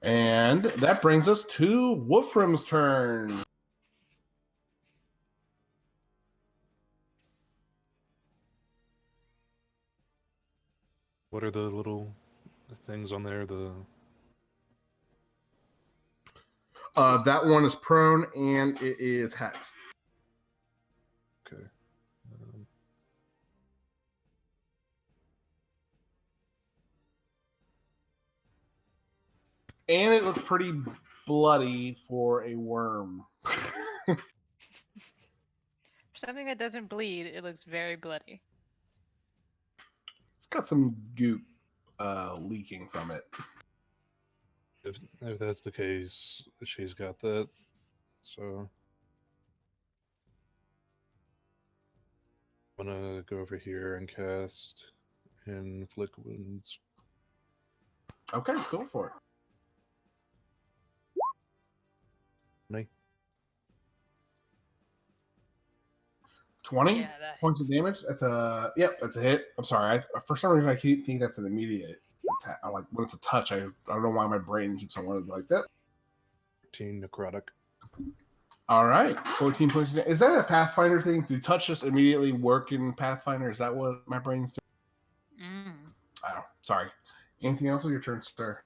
And that brings us to Wolfram's turn. What are the little things on there? That one is prone and it is hexed. Okay. And it looks pretty bloody for a worm. For something that doesn't bleed, it looks very bloody. It's got some goop leaking from it. If that's the case, she's got that. So I'm gonna go over here and cast Inflict Wounds. Okay, go for it. Me. 20 Yeah, that points hits. of damage. That's a that's a hit. I'm sorry. For some reason, I keep thinking that's an immediate attack. I like when it's a touch. I don't know why my brain keeps on wanting to be like that. 13 necrotic. All right, 14 points of damage. Is that a Pathfinder thing? Do touch just immediately work in Pathfinder? Is that what my brain's doing? I don't know. Sorry. Anything else on your turn, sir?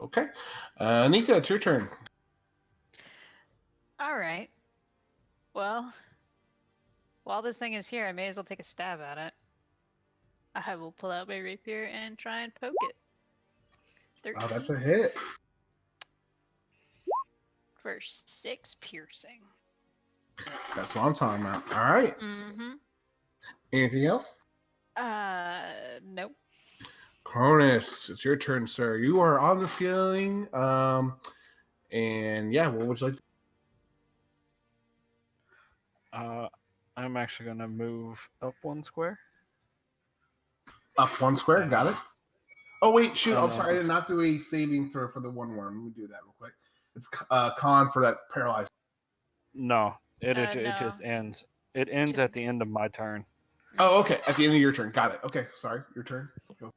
Okay. Nika, it's your turn. All right. Well, while this thing is here, I may as well take a stab at it. I will pull out my rapier and try and poke it. 13. Oh, that's a hit. for 6 piercing. That's what I'm talking about. All right. Mm-hmm. Anything else? Nope. Chronis, it's your turn, sir. You are on the ceiling. And yeah, what would you like to I'm actually going to move up 1 square. up 1 square? Got it. Oh wait, shoot! I'm And sorry, I did not do a saving throw for the one worm. Let me do that real quick. It's con for that paralyzed. No, it No. just ends. It ends Just- at the end of my turn. Oh, okay. At the end of your turn. Got it. Okay, sorry. Your turn. Go.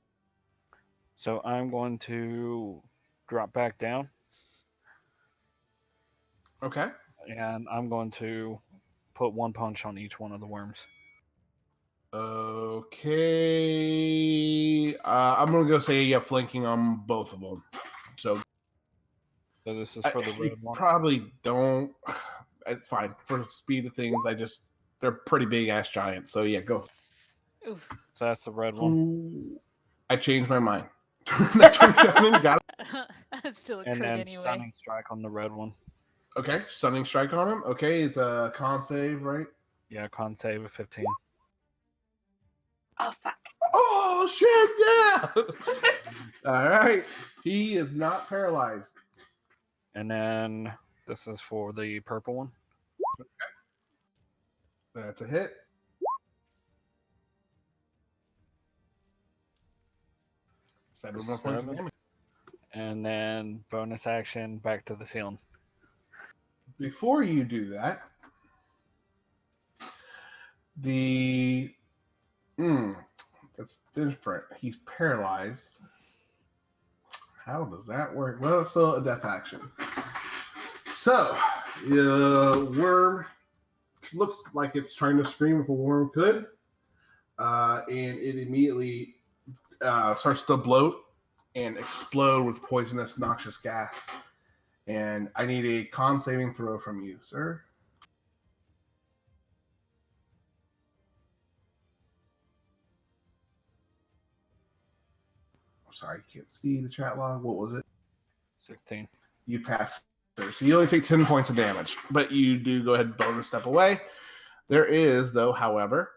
So I'm going to drop back down, Okay. and I'm going to put 1 punch on each one of the worms. Okay. I'm gonna go say flanking on both of them. So So this is for the you red one. probably don't. It's fine for the speed of things. They're pretty big ass giants. So yeah, go. Oof. So that's the red one. Ooh, I changed my mind. That 27 got it. That's still a And crit then anyway. stunning strike on the red one. Okay, stunning strike on him. Okay, it's a con save, right? Yeah, con save of 15. Oh, fuck. Oh shit! Yeah. All right, he is not paralyzed. And then this is for the purple one. That's a hit. Seven more points of 7. damage. And then bonus action back to the ceiling. Before you do that, that's different. He's paralyzed. How does that work? Well, it's still a death action. So, the worm looks like it's trying to scream if a worm could, and it immediately starts to bloat and explode with poisonous, noxious gas. And I need a con saving throw from you, sir. I'm sorry, I can't see the chat log. What was it? 16. You pass, sir. So you only take 10 points of damage, but you do go ahead and bonus step away. There is, though, however,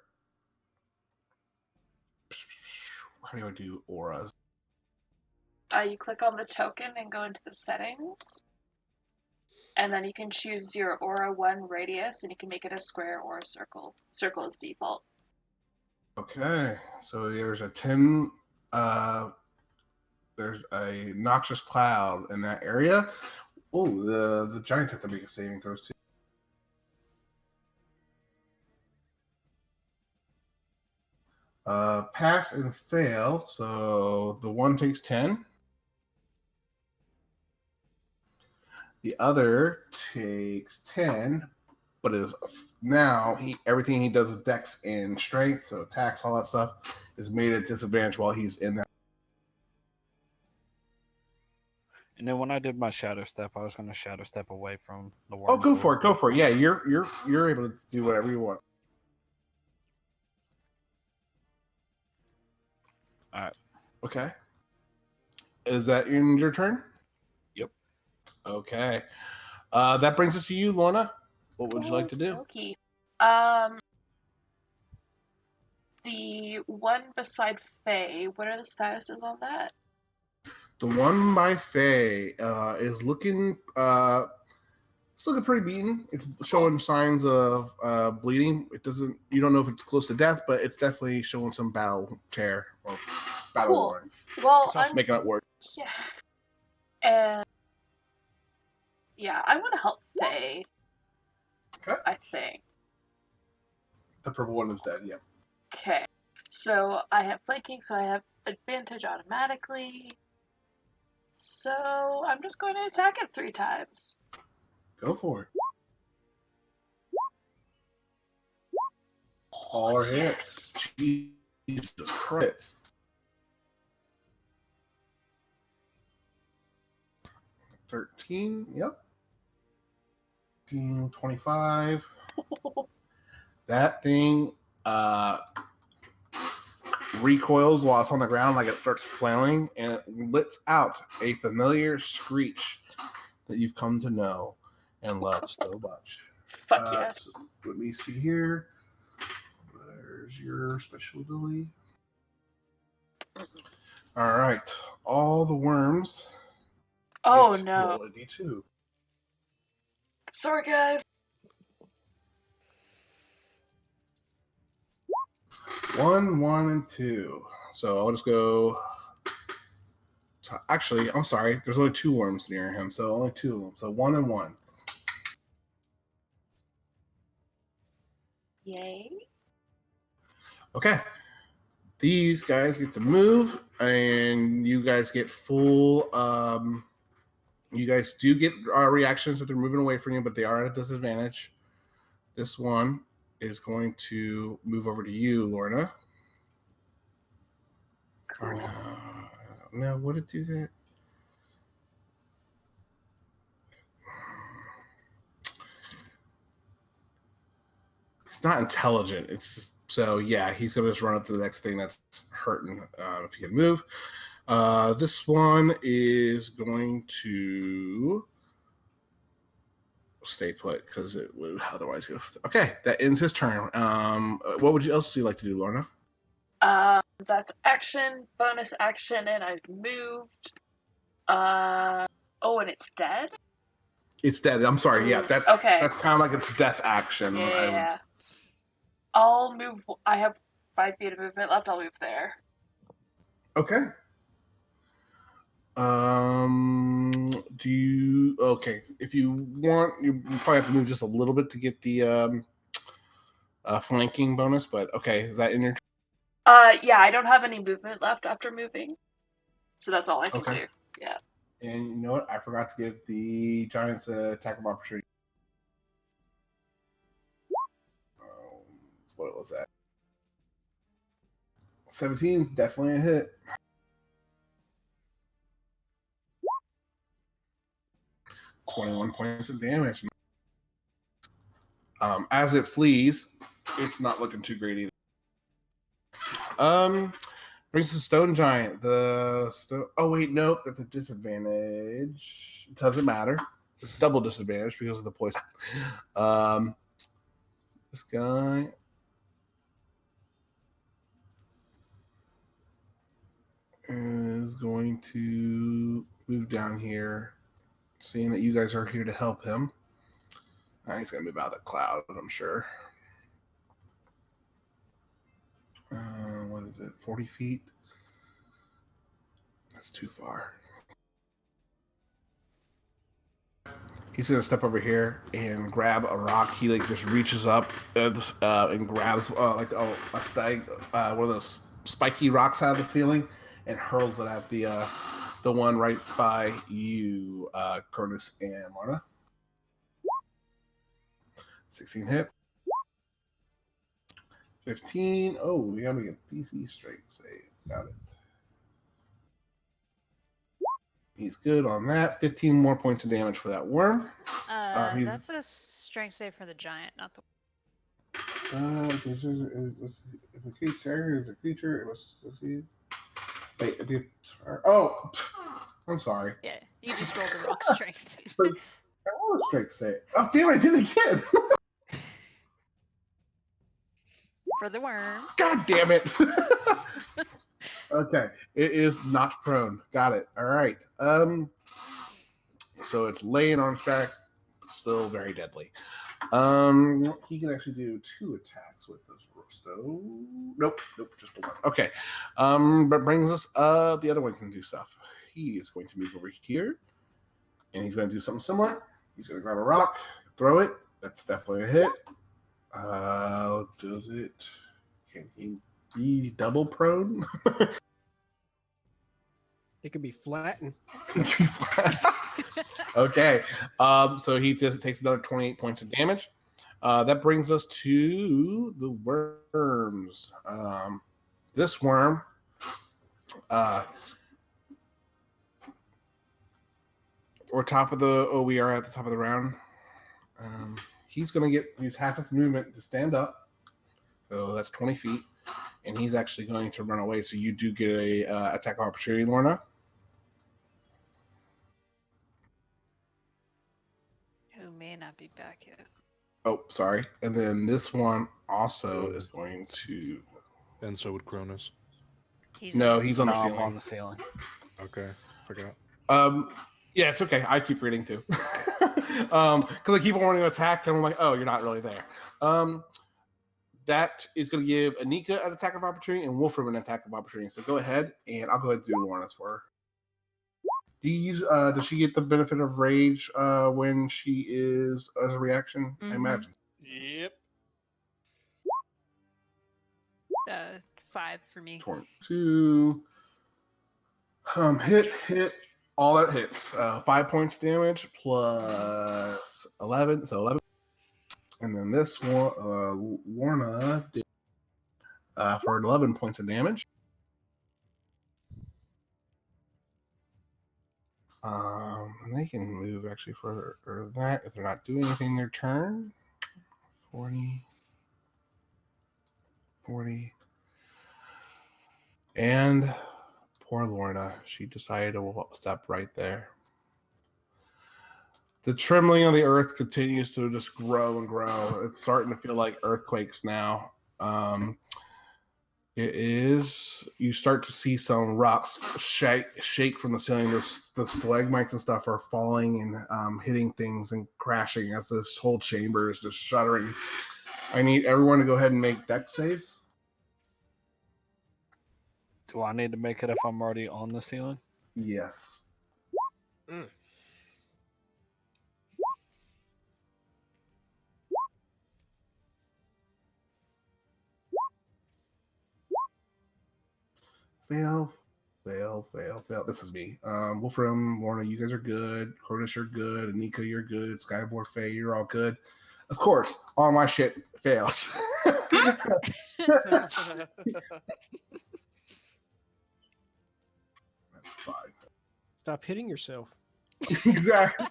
how do I do auras? You click on the token and go into the settings. And then you can choose your aura 1 radius, and you can make it a square or a circle. Circle is default. Okay, so there's a 10. There's a noxious cloud in that area. Oh, the giants have to make a saving throws too. Pass and fail. So the one takes 10. The other takes 10, but is now everything he does with dex and strength, so attacks, all that stuff, is made at disadvantage while he's in that. And then when I did my shadow step, I was going to shadow step away from the worms. Oh, go for it, go for it. Yeah, you're able to do whatever you want. All right. Okay. Is that in your turn? Yep. Okay. That brings us to you, Lorna. What would you like to do? Okay. The one beside Faye, what are the statuses on that? The one by Faye is looking it's looking pretty beaten. It's showing signs of bleeding. You don't know if it's close to death, but it's definitely showing some battle tear or battle Cool. worn. Well, It's also making it work. Yeah. And yeah, I want to help Faye. Okay. I think. The purple one is dead, yeah. Okay. So I have flanking, so I have advantage automatically. So I'm just going to attack it 3 times. Go for it. All our hits. Jesus Christ. 13, yep. 15, 25. That thing recoils while it's on the ground, like it starts flailing, and it lets out a familiar screech that you've come to know. and love so much. Fuck yeah. So let me see here. Where's your special ability? All right. All the worms. Oh get to no. roll a D2. Sorry, guys. 1, 1, and 2. So I'll just go. Actually, I'm sorry. There's only 2 worms near him, so only 2 of them. So 1 and 1. Yay. Okay. These guys get to move, and you guys get full. You guys do get reactions that they're moving away from you, but they are at a disadvantage. This one is going to move over to you, Lorna. Cool. Or no, would it do that? It's not intelligent. It's just, so yeah, he's gonna just run up to the next thing that's hurting. If he can move, this one is going to stay put because it would otherwise go. Okay, that ends his turn. What would you else like to do, Lorna? That's action, bonus action, and I've moved. Oh, and it's dead? It's dead. I'm sorry. Yeah, that's Okay. That's kind of like its death action. Yeah. I'll move. I have 5 feet of movement left. I'll move there. Okay. Do you? Okay. If you want, you probably have to move just a little bit to get the flanking bonus. But okay, is that in your? Yeah, I don't have any movement left after moving, so that's all I can Okay. do. Yeah. And you know what? I forgot to give the Giants attack of opportunity. What was that? 17 is definitely a hit. $21 points of damage. As it flees, it's not looking too great either. Brings the stone giant. Oh wait, nope, that's a disadvantage. It doesn't matter. It's double disadvantage because of the poison. This guy. Is going to move down here, seeing that you guys are here to help him. He's going to move out of the cloud, I'm sure. What is it, 40 feet? That's too far. He's going to step over here and grab a rock. He just reaches up and grabs like a stag, one of those spiky rocks out of the ceiling, and hurls it at the one right by you, Chronis and Lorna. 16 hit. 15. Oh, we got me a DC straight save. Got it. He's good on that. 15 more points of damage for that worm. That's a strength save for the giant, not the. If a creature is a creature, it was. Wait, oh, I'm sorry. Yeah, you just rolled the rock strength. I want a strength save. Oh, damn! I did it again. For the worm. God damn it. Okay, it is knocked prone. Got it. All right. So it's laying on its back, still very deadly. He can actually do 2 attacks with this Rosto. Nope, just 1. Okay. But brings us the other one can do stuff. He is going to move over here, and he's going to do something similar. He's going to grab a rock, throw it. That's definitely a hit. Does it? Can he be double prone? It could be flattened. Okay. So he just takes another 28 points of damage. That brings us to the worms. This worm, we are at the top of the round. He's going to use half his movement to stand up. So that's 20 feet. And he's actually going to run away. So you do get a attack opportunity, Lorna. Oh man, Oh, sorry. And then this one also is going to. And so would Chronis. He's No, on the he's on the No, I'm ceiling. on the ceiling. Okay, forgot. Yeah, it's okay. I keep reading too. Because I keep wanting to attack, and I'm like, oh, you're not really there. That is going to give Anika an attack of opportunity and Wolfram an attack of opportunity. So go ahead, and I'll go ahead and do Lorna's for her. Do you use? Does she get the benefit of rage when she is as a reaction? I Mhm. imagine. Yep. 5 for me. 22. Hit. All that hits. 5 points damage plus 11, so 11. And then this one, Lorna did for 11 points of damage. And they can move actually further than that if they're not doing anything their turn. 40. And poor Lorna, she decided to step right there. The trembling of the earth continues to just grow and grow. It's starting to feel like earthquakes now. You start to see some rocks shake from the ceiling. The stalagmites and stuff are falling and hitting things and crashing as this whole chamber is just shuddering. I need everyone to go ahead and make deck saves. Do I need to make it if I'm already on the ceiling? Yes. Fail. This is me. Wolfram, Lorna, you guys are good. Chronis, you're good. Anika, you're good. Skyboard, Faye, you're all good. Of course, all my shit fails. That's fine. Stop hitting yourself. Exactly.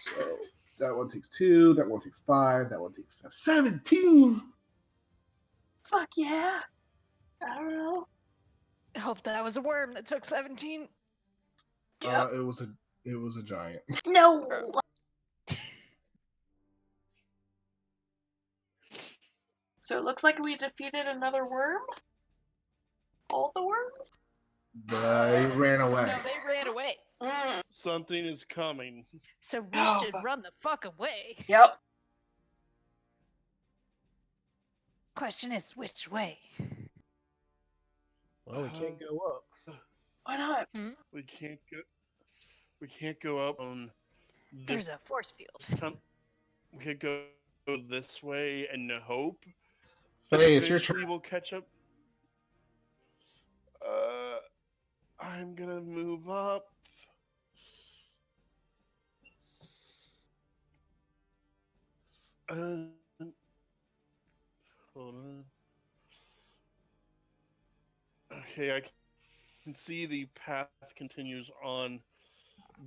So that one takes 2, that one takes 5, that one takes 17. Fuck yeah. I don't know. I hope that was a worm that took 17. Yep. It was a giant. No. So it looks like we defeated another worm? All the worms? They ran away. No, they ran away. Something is coming. So we Oh, should fuck. run the fuck away. Yep. Question is, which way? Well, we can't go up. Why not? We can't go. We can't go up on. There's a force field. We could go this way and hope. Faye, it's your Eventually turn. we'll catch up. I'm gonna move up. Hold on. Okay, I can see the path continues on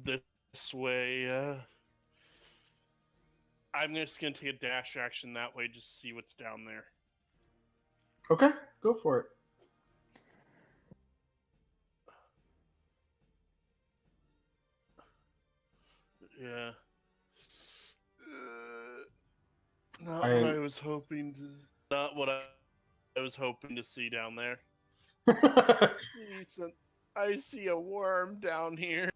this way. I'm just gonna take a dash action that way, just to see what's down there. Okay, go for it. Yeah. Not what I was hoping to. Not what I was hoping to see down there. I see a worm down here.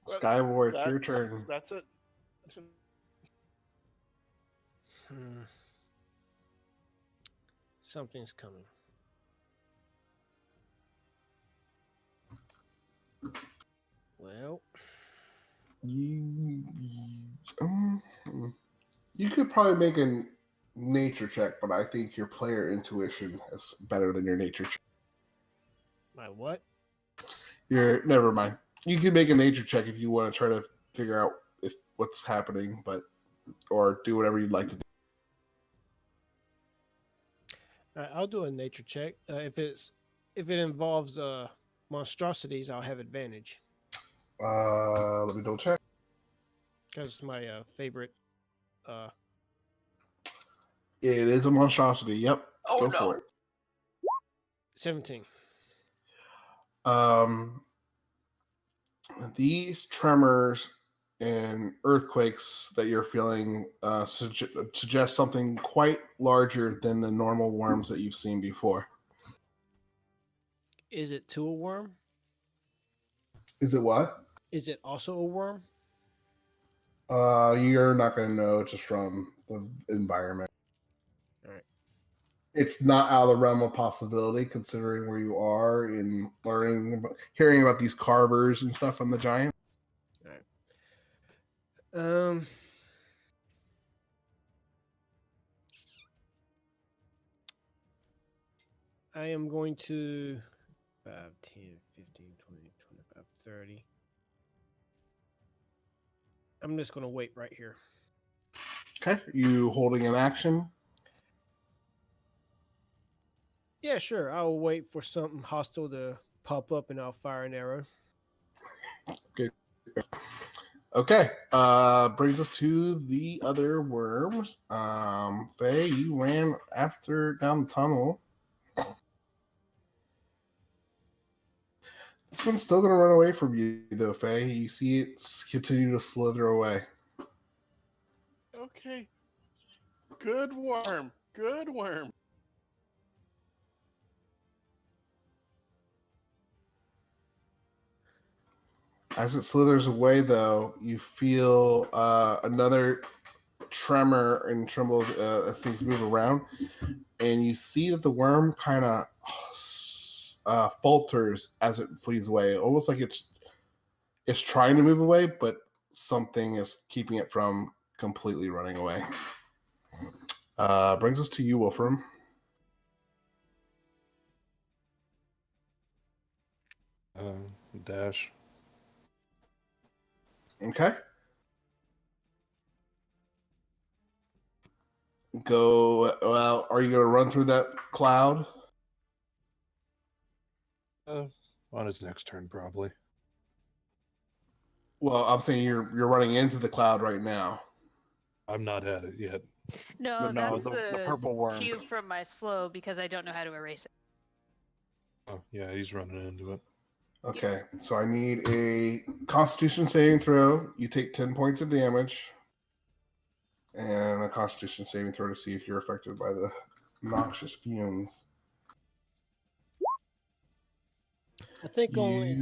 Skyward, your turn. That's it. Something's coming. Well, You could probably make a nature check, but I think your player intuition is better than your nature check. my what? Never mind. You can make a nature check if you want to try to figure out if what's happening, or do whatever you'd like to do. All right, I'll do a nature check. If it involves monstrosities, I'll have advantage Let me double check. because it's my favorite. It is a monstrosity. Yep. Oh, Go for it. 17. These tremors and earthquakes that you're feeling suggest something quite larger than the normal worms that you've seen before. Is it to a worm? Is it what? Is it also a worm? You're not going to know just from the environment. All right. It's not out of the realm of possibility, considering where you are and hearing about these carvers and stuff on the giant. All right. I am going to 5, 10, 15, 20, 25, 30. I'm just going to wait right here. Okay. You holding an action? Yeah, sure. I'll wait for something hostile to pop up and I'll fire an arrow. Okay. Brings us to the other worms. Faye, you ran after down the tunnel. This one's still gonna run away from you, though, Faye. You see it continue to slither away. Okay. Good worm. Good worm. As it slithers away, though, you feel another tremor and tremble as things move around, and you see that the worm kind of falters as it flees away, almost like it's trying to move away, but something is keeping it from completely running away. Brings us to you, Wolfram. Dash. Okay. Go. Well, are you going to run through that cloud? On his next turn, probably. Well, I'm saying you're running into the cloud right now. I'm not at it yet. No, No, that's the purple worm. cue from my slow because I don't know how to erase it. Oh, yeah, he's running into it. Okay, so I need a Constitution saving throw. You take 10 points of damage, and a Constitution saving throw to see if you're affected by the noxious fumes. I think only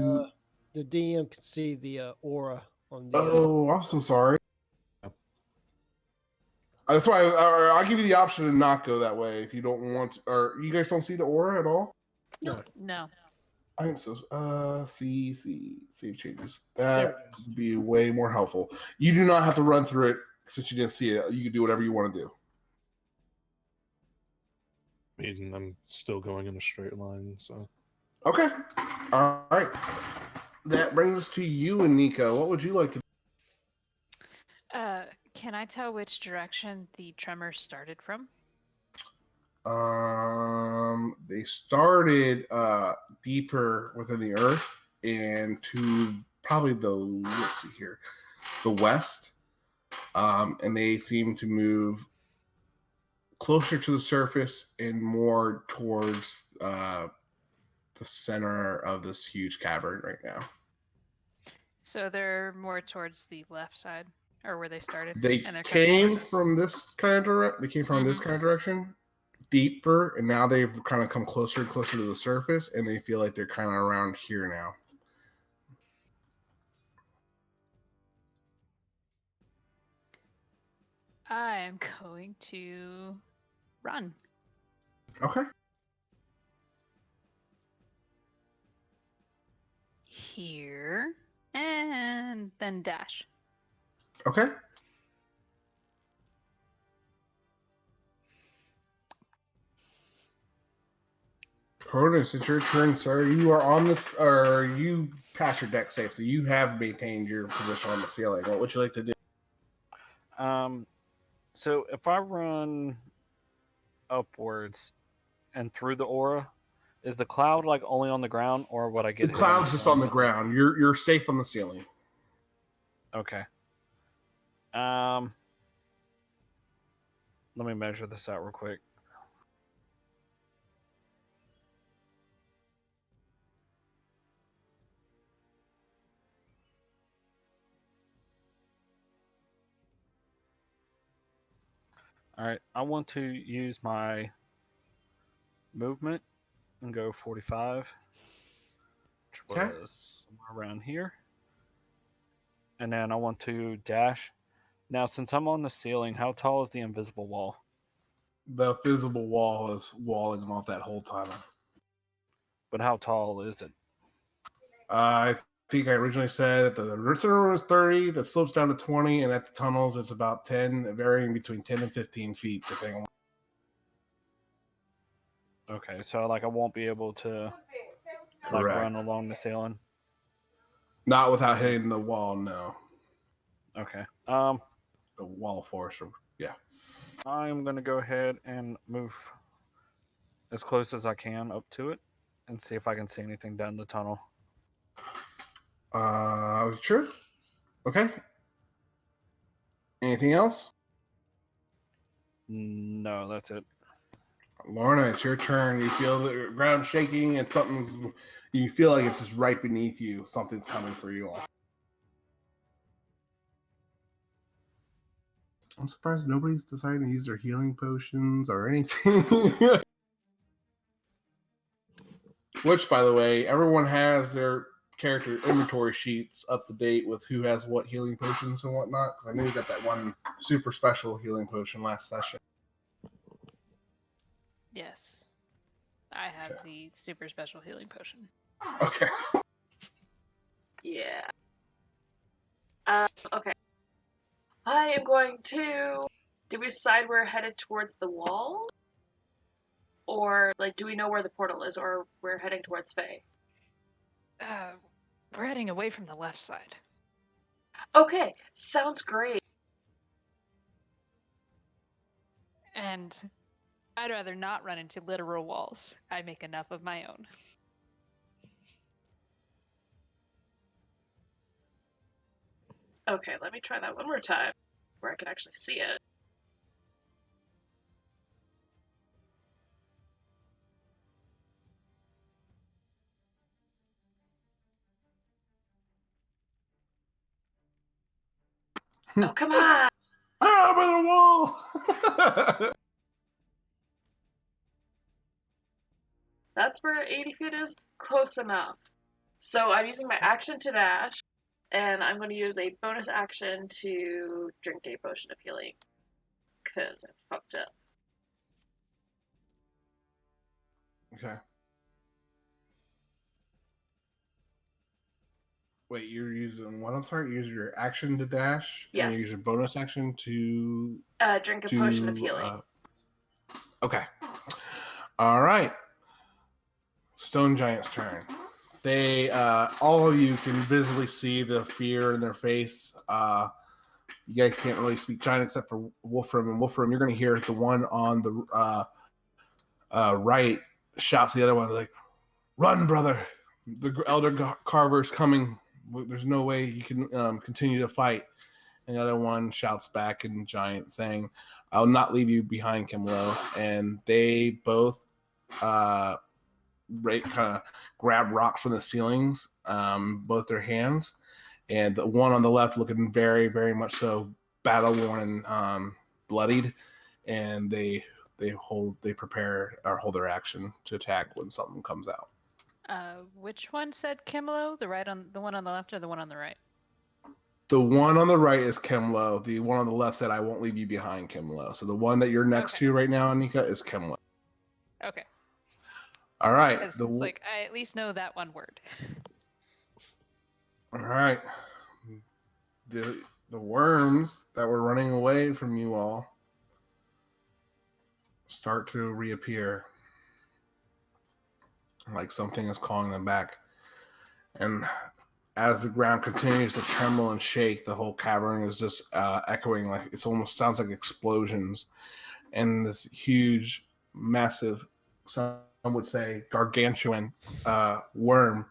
the DM can see the aura on the. Oh, I'm so sorry. That's why I'll give you the option to not go that way if you don't want to, or you guys don't see the aura at all? No. No. I think so. Save changes. There That it would be way more helpful. You do not have to run through it since you didn't see it. You can do whatever you want to do. I mean, I'm still going in a straight line, so. Okay. All right. That brings us to you and Nico. What would you like to do? Can I tell which direction the tremor started from? They started deeper within the earth and to probably let's see here, the west. And they seem to move closer to the surface and more towards the center of this huge cavern right now. So they're more towards the left side, or where they started. They and they're coming came towards us? from this kind of direction. They came from this kind of direction, deeper, and now they've kind of come closer and closer to the surface, and they feel like they're kind of around here now. I am going to run. Okay. Here. And then dash. Okay. Chronis, it's your turn, sir. You are on this, or you passed your deck safe, so you have maintained your position on the ceiling. What would you like to do? So if I run upwards and through the aura, is the cloud like only on the ground, or would I get The hit cloud's just on the ceiling? ground. You're safe on the ceiling. Okay. Let me measure this out real quick. All right, I want to use my movement and go 45, which Okay. was somewhere around here. And then I want to dash. Now, since I'm on the ceiling, how tall is the invisible wall? The visible wall is walling them off that whole tunnel. But how tall is it? I think I originally said that the return was 30, that slopes down to 20, and at the tunnels it's about 10, varying between 10 and 15 feet, depending on. Okay, so like I won't be able to like Correct. run along the ceiling. Not without hitting the wall, no. Okay. The wall force, yeah. I'm gonna go ahead and move as close as I can up to it and see if I can see anything down the tunnel. Sure. Okay. Anything else? No, that's it. Lorna, it's your turn. You feel the ground shaking and you feel like it's just right beneath you. Something's coming for you all. I'm surprised nobody's decided to use their healing potions or anything. Which, by the way, everyone has their character inventory sheets up to date with who has what healing potions and whatnot. Because I know you got that one super special healing potion last session. Yes. I have the super special healing potion. Okay. Yeah. Okay. I am going to. Did we decide we're headed towards the wall? Or, like, do we know where the portal is, or we're heading towards Fae? We're heading away from the left side. Okay, sounds great. And I'd rather not run into literal walls. I make enough of my own. Okay, let me try that one more time, where I can actually see it. Oh, come on! I'm in a wall! That's where 80 feet is? Close enough. So I'm using my action to dash, and I'm going to use a bonus action to drink a potion of healing. Because I'm fucked up. Okay. Wait, you're using what? I'm sorry, you use your action to dash? Yes. And you use your bonus action to drink a potion of healing. Okay. All right. Stone Giant's turn. They all of you can visibly see the fear in their face. You guys can't really speak Giant except for Wolfram. And Wolfram, you're going to hear the one on the right shout to the other one, like, "Run, brother! The Elder Carver's coming. There's no way you can continue to fight." And the other one shouts back in Giant, saying, "I'll not leave you behind, Kimlo." And they both kind of grab rocks from the ceilings, both their hands. And the one on the left looking very, very much so battle worn and bloodied. And they prepare or hold their action to attack when something comes out. Which one said Kimlo? The one on the left or the one on the right? The one on the right is Kimlo. The one on the left said, "I won't leave you behind, Kimlo." So the one that you're next to right now, Anika, is Kimlo. Okay. All right. It's like I at least know that one word. All right. The worms that were running away from you all start to reappear. Like something is calling them back. And as the ground continues to tremble and shake, the whole cavern is just echoing, like it almost sounds like explosions. And this huge, massive, some would say gargantuan worm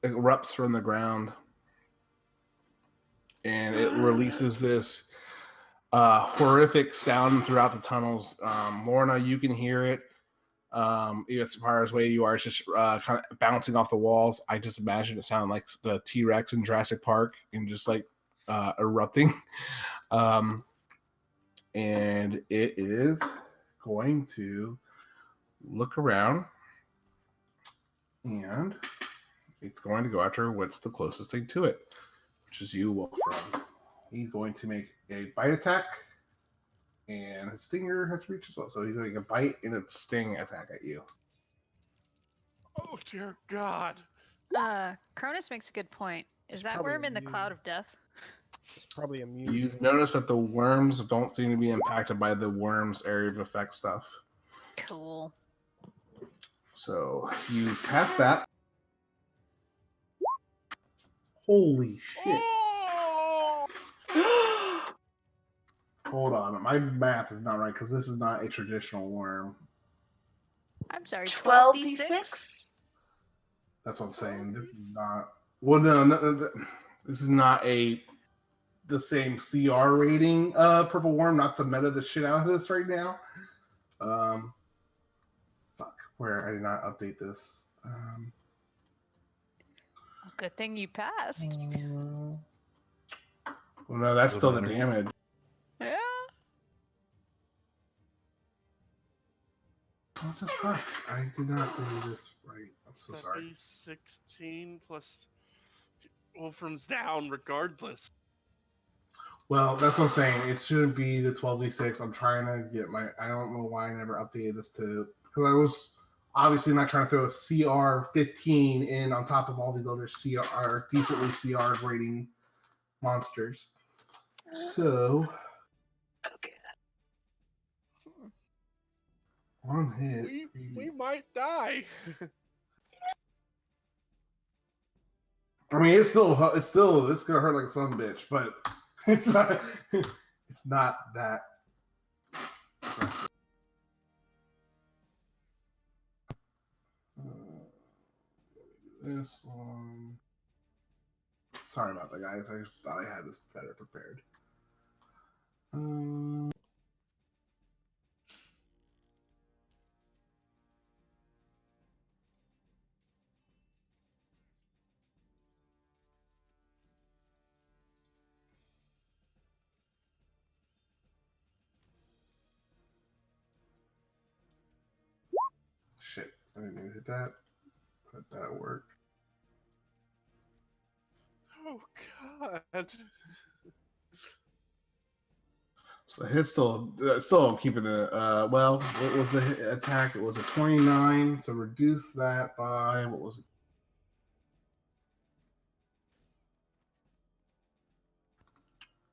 erupts from the ground. And it releases this horrific sound throughout the tunnels. Lorna, you can hear it. As far as where you are, it's just kind of bouncing off the walls. I just imagine it sounded like the T-Rex in Jurassic Park and just like erupting. and it is going to look around, and it's going to go after what's the closest thing to it, which is you, Wolfram. He's going to make a bite attack, and his stinger has reached as well. So he's doing a bite and a sting attack at you. Oh dear God. Chronis makes a good point. Is It's that probably worm in the immune. cloud of death? It's probably immune. You've noticed that the worms don't seem to be impacted by the worm's area of effect stuff. Cool. So you pass that. Holy shit. Oh! Hold on. My math is not right because this is not a traditional worm. I'm sorry. 12d6? 12d6? That's what I'm saying. This is not. Well, no, this is not the same CR rating purple worm. Not to meta the shit out of this right now. Fuck. Where I did not update this. Good thing you passed. Well, no, that's still the Doesn't matter. damage. Yeah. What the fuck? I did not do this right. I'm so That'd sorry. be 16 plus. Wolfram's down regardless. Well, that's what I'm saying. It shouldn't be the 12d6. I'm trying to get my. I don't know why I never updated this to. Because I was obviously not trying to throw a CR 15 in on top of all these other CR, decently CR rating monsters. So, Okay. one hit. We might die. I mean, it's still it's gonna hurt like a son of a bitch, but it's not that. This one. Sorry about that, guys. I just thought I had this better prepared. Shit, I didn't even hit that. Let that work. Oh God. So the hit still I'm keeping the well, what was the hit attack? It was a 29, so reduce that by what was it?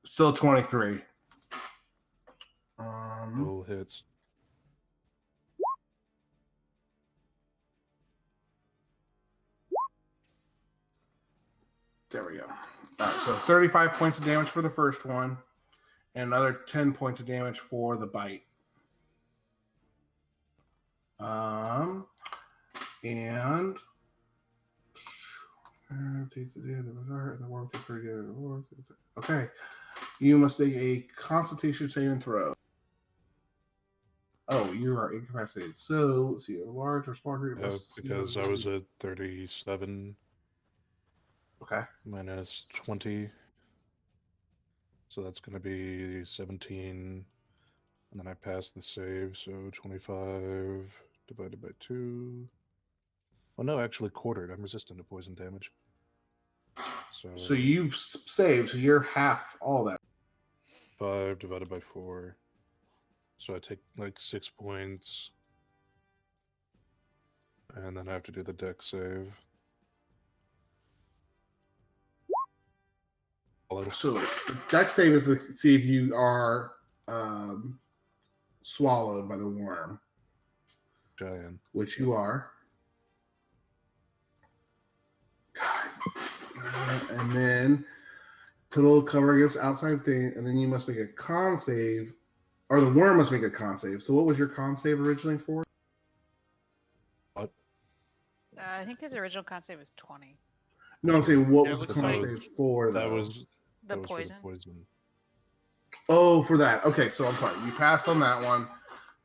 Still 23. Full hits. There we go. All right, so 35 points of damage for the first one, and another 10 points of damage for the bite. And okay, you must make a Constitution saving throw. Oh, you are incapacitated. So let's see, a large or small group. Because I was at 37 Okay. minus 20. So that's going to be 17. And then I passed the save, so 25 divided by 2. Well, no, actually quartered. I'm resistant to poison damage. So you save, so you're half all that. 5 divided by 4. So I take like 6 points. And then I have to do the deck save. So the deck save is to see if you are swallowed by the worm. Giant. Which you are. And then total cover against outside thing, and then you must make a con save, or the worm must make a con save. So what was your con save originally for? What? I think his original con save was 20. No, I'm saying what Yeah, was it the looks con like save for? That Though? was The that was poison. For the poison. Oh, for that. Okay, so I'm sorry. You passed on that one.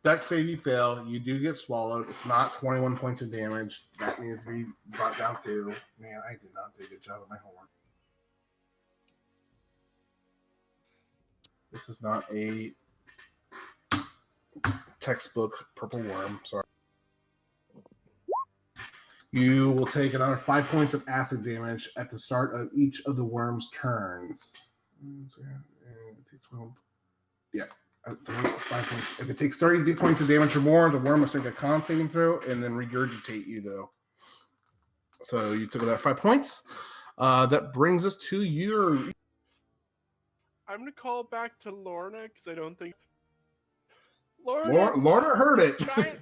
Deck save, you fail. You do get swallowed. It's not 21 points of damage. That needs to be brought down to. Man, I did not do a good job of my homework. This is not a textbook purple worm. Sorry. You will take another 5 points of acid damage at the start of each of the worm's turns. Yeah. 5 points. If it takes 30 points of damage or more, the worm must make a con saving throw and then regurgitate you, though. So you took about 5 points. That brings us to your. I'm gonna call back to Lorna because I don't think Lorna heard it. giant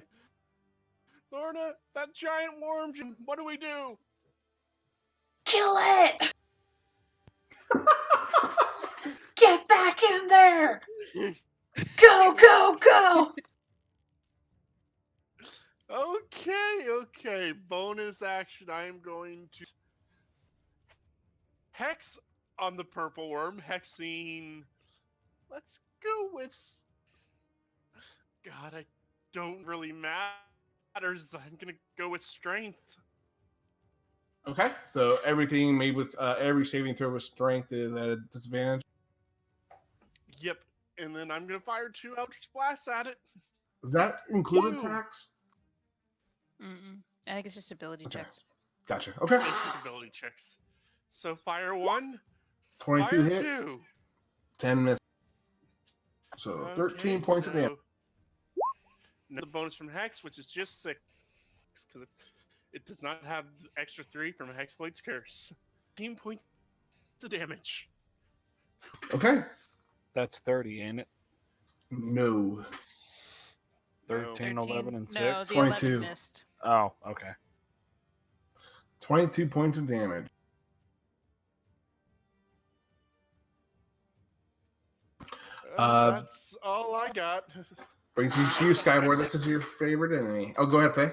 Lorna, that giant worm. What do we do? Kill it! Get back in there! Go, go, go! Okay. Bonus action. I am going to hex on the purple worm. Hexing. Let's go with. God, I don't really matters. I'm gonna go with strength. Okay, so everything made with every saving throw with strength is at a disadvantage. Yep, and then I'm gonna fire 2 Eldritch Blasts at it. Does that include Woo! attacks? Mm-mm. I think it's just ability Okay. checks. Gotcha. Okay. It's just ability checks. So fire 1, 22 fire hits, 2. 10 misses. So 13 points of damage. Now the bonus from Hex, which is just 6, because it does not have the extra 3 from Hexblade's Curse. 15 points of damage. Okay. That's 30, ain't it? No. 13, 11, and 6? No, the 22. 11 missed. Oh, okay. 22 points of damage. That's all I got. Brings you to you, Skyward. This is your favorite enemy. Oh, go ahead, Faye.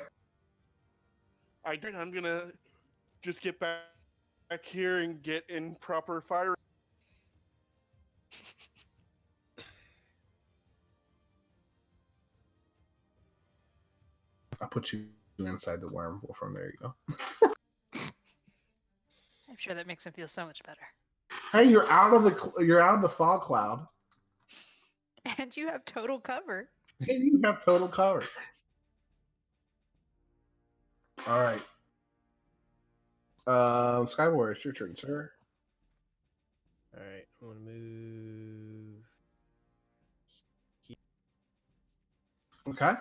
I'm gonna just get back here and get in proper fire. I'll put you inside the worm. Well, from there you go. I'm sure that makes him feel so much better. Hey, you're out of the fog cloud. And you have total cover. Hey, you have total cover. All right. Skyward, it's your turn, sir. All right, I'm gonna move. Okay.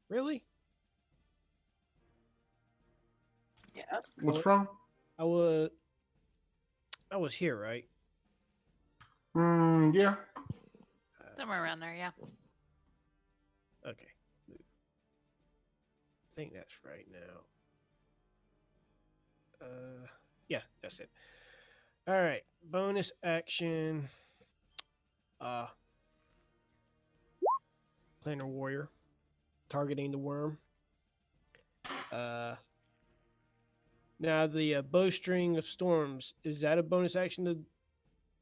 Really? Yes. What's wrong? I was here, right? Yeah. Somewhere around there, yeah. Okay. Move. I think that's right now. Yeah, that's it. All right. Bonus action. Planar warrior, targeting the worm. Now the bowstring of storms, is that a bonus action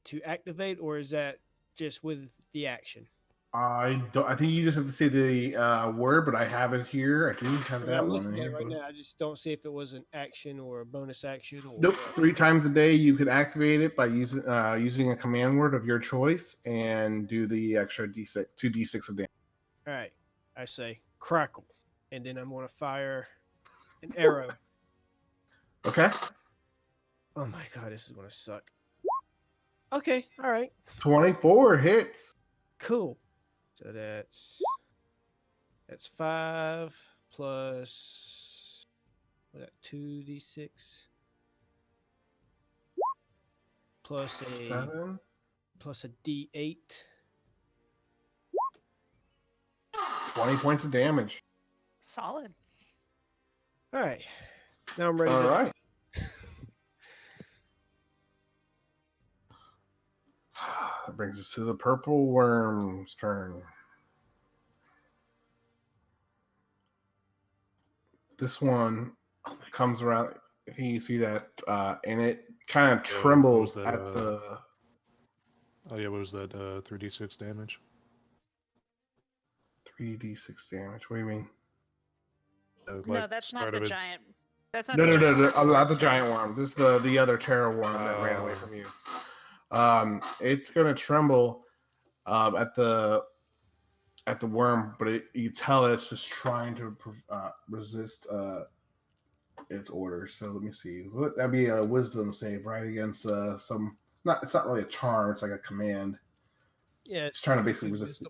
to activate, or is that just with the action? I think you just have to say the word, but I have it here. I do have that I'm one. looking at it right here, now. I just don't see if it was an action or a bonus action. Or Nope. 3 times a day, you could activate it by using a command word of your choice and do the extra d6, 2d6 of damage. All right. I say crackle, and then I'm going to fire an arrow. Okay. Oh my god, this is going to suck. Okay. All right. 24 hits. Cool. So that's 5 plus 2d6 plus a 7. plus a d8. 20 points of damage. Solid. All right. Now I'm ready. All right. That brings us to the purple worm's turn. This one comes around. I think you see that, and it kind of trembles that, at the. Oh yeah, what was that? 3d6 damage. 3d6 damage. What do you mean? No, that's not the giant. That's not No, the no, no, giant. no, purple not worm the thing. giant worm. This is the other terror worm that ran away from you. It's gonna tremble at the worm, but you tell it's just trying to resist its orders. So let me see. That'd be a wisdom save, right? Against some. Not. It's not really a charm. It's like a command. Yeah, It's trying to basically resist.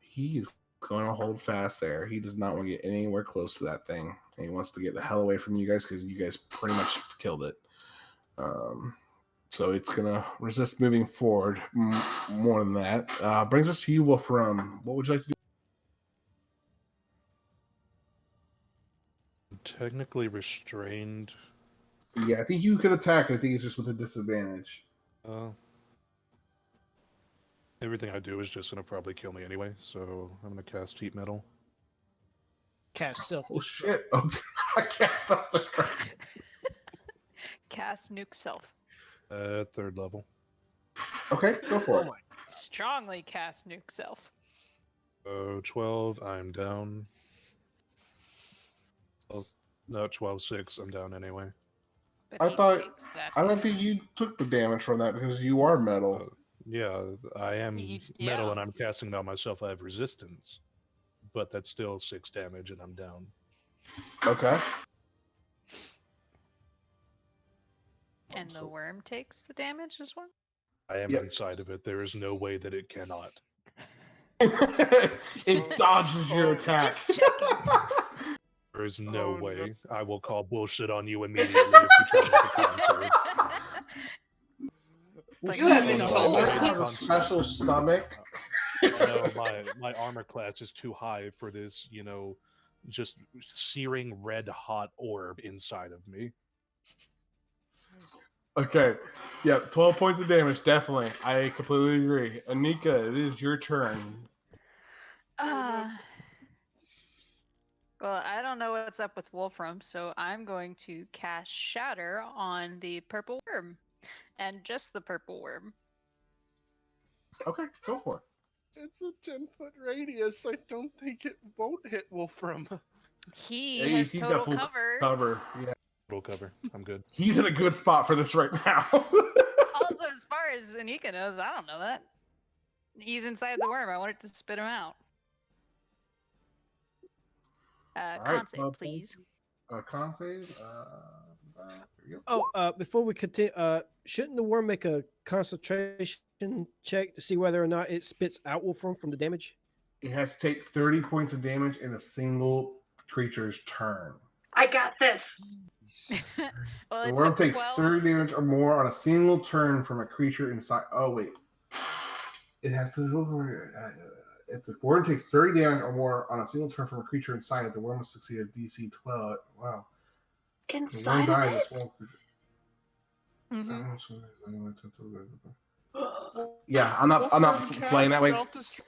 He's going to hold fast there. He does not want to get anywhere close to that thing. And he wants to get the hell away from you guys because you guys pretty much killed it. So it's going to resist moving forward more than that. Brings us to you, Wolfram. What would you like to do? Technically restrained. Yeah, I think you could attack. I think it's just with a disadvantage. Everything I do is just going to probably kill me anyway, so I'm going to cast Heat Metal. cast self. Oh, shit. Okay. I cast self-destruct. Cast nuke self. At 3rd level. Okay, go for it. Strongly cast nuke self. 12, I'm down. Oh, no, 12-6, I'm down anyway. But I he thought- takes that I don't damage. think you took the damage from that because you are metal. Yeah, I am metal yeah. and I'm casting it on myself. I have resistance. But that's still 6 damage and I'm down. Okay. And the worm takes the damage as well? I am Yep. inside of it. There is no way that it cannot. It dodges your attack. Just checking. There is no Oh, way. I will call bullshit on you immediately if you try to make a con save. Like, You have been no, told. I It has a special stomach. No, my armor class is too high for this, just searing red hot orb inside of me. Okay. Yep, 12 points of damage, definitely. I completely agree. Anika, it is your turn. Well, I don't know what's up with Wolfram, so I'm going to cast Shatter on the purple worm. And just the purple worm. Okay, go for it. It's a 10-foot radius. I don't think it won't hit Wolfram. He Yeah, has he's got total full cover. Cover, yeah. Roll cover. I'm good. He's in a good spot for this right now. Also, as far as Anika knows, I don't know that. He's inside the worm. I wanted to spit him out. All Con right, save, please. Con save. There you go. Oh, before we continue, shouldn't the worm make a concentration check to see whether or not it spits out Wolfram from the damage? It has to take 30 points of damage in a single creature's turn. I got this. Well, The it worm took takes 12. 30 damage or more on a single turn from a creature inside. Oh, wait. It has to. If the worm takes 30 damage or more on a single turn from a creature inside it, the worm will succeed at DC 12. Wow. Inside of it? Yeah, I'm not Wolfram playing that cast way. self-destruct.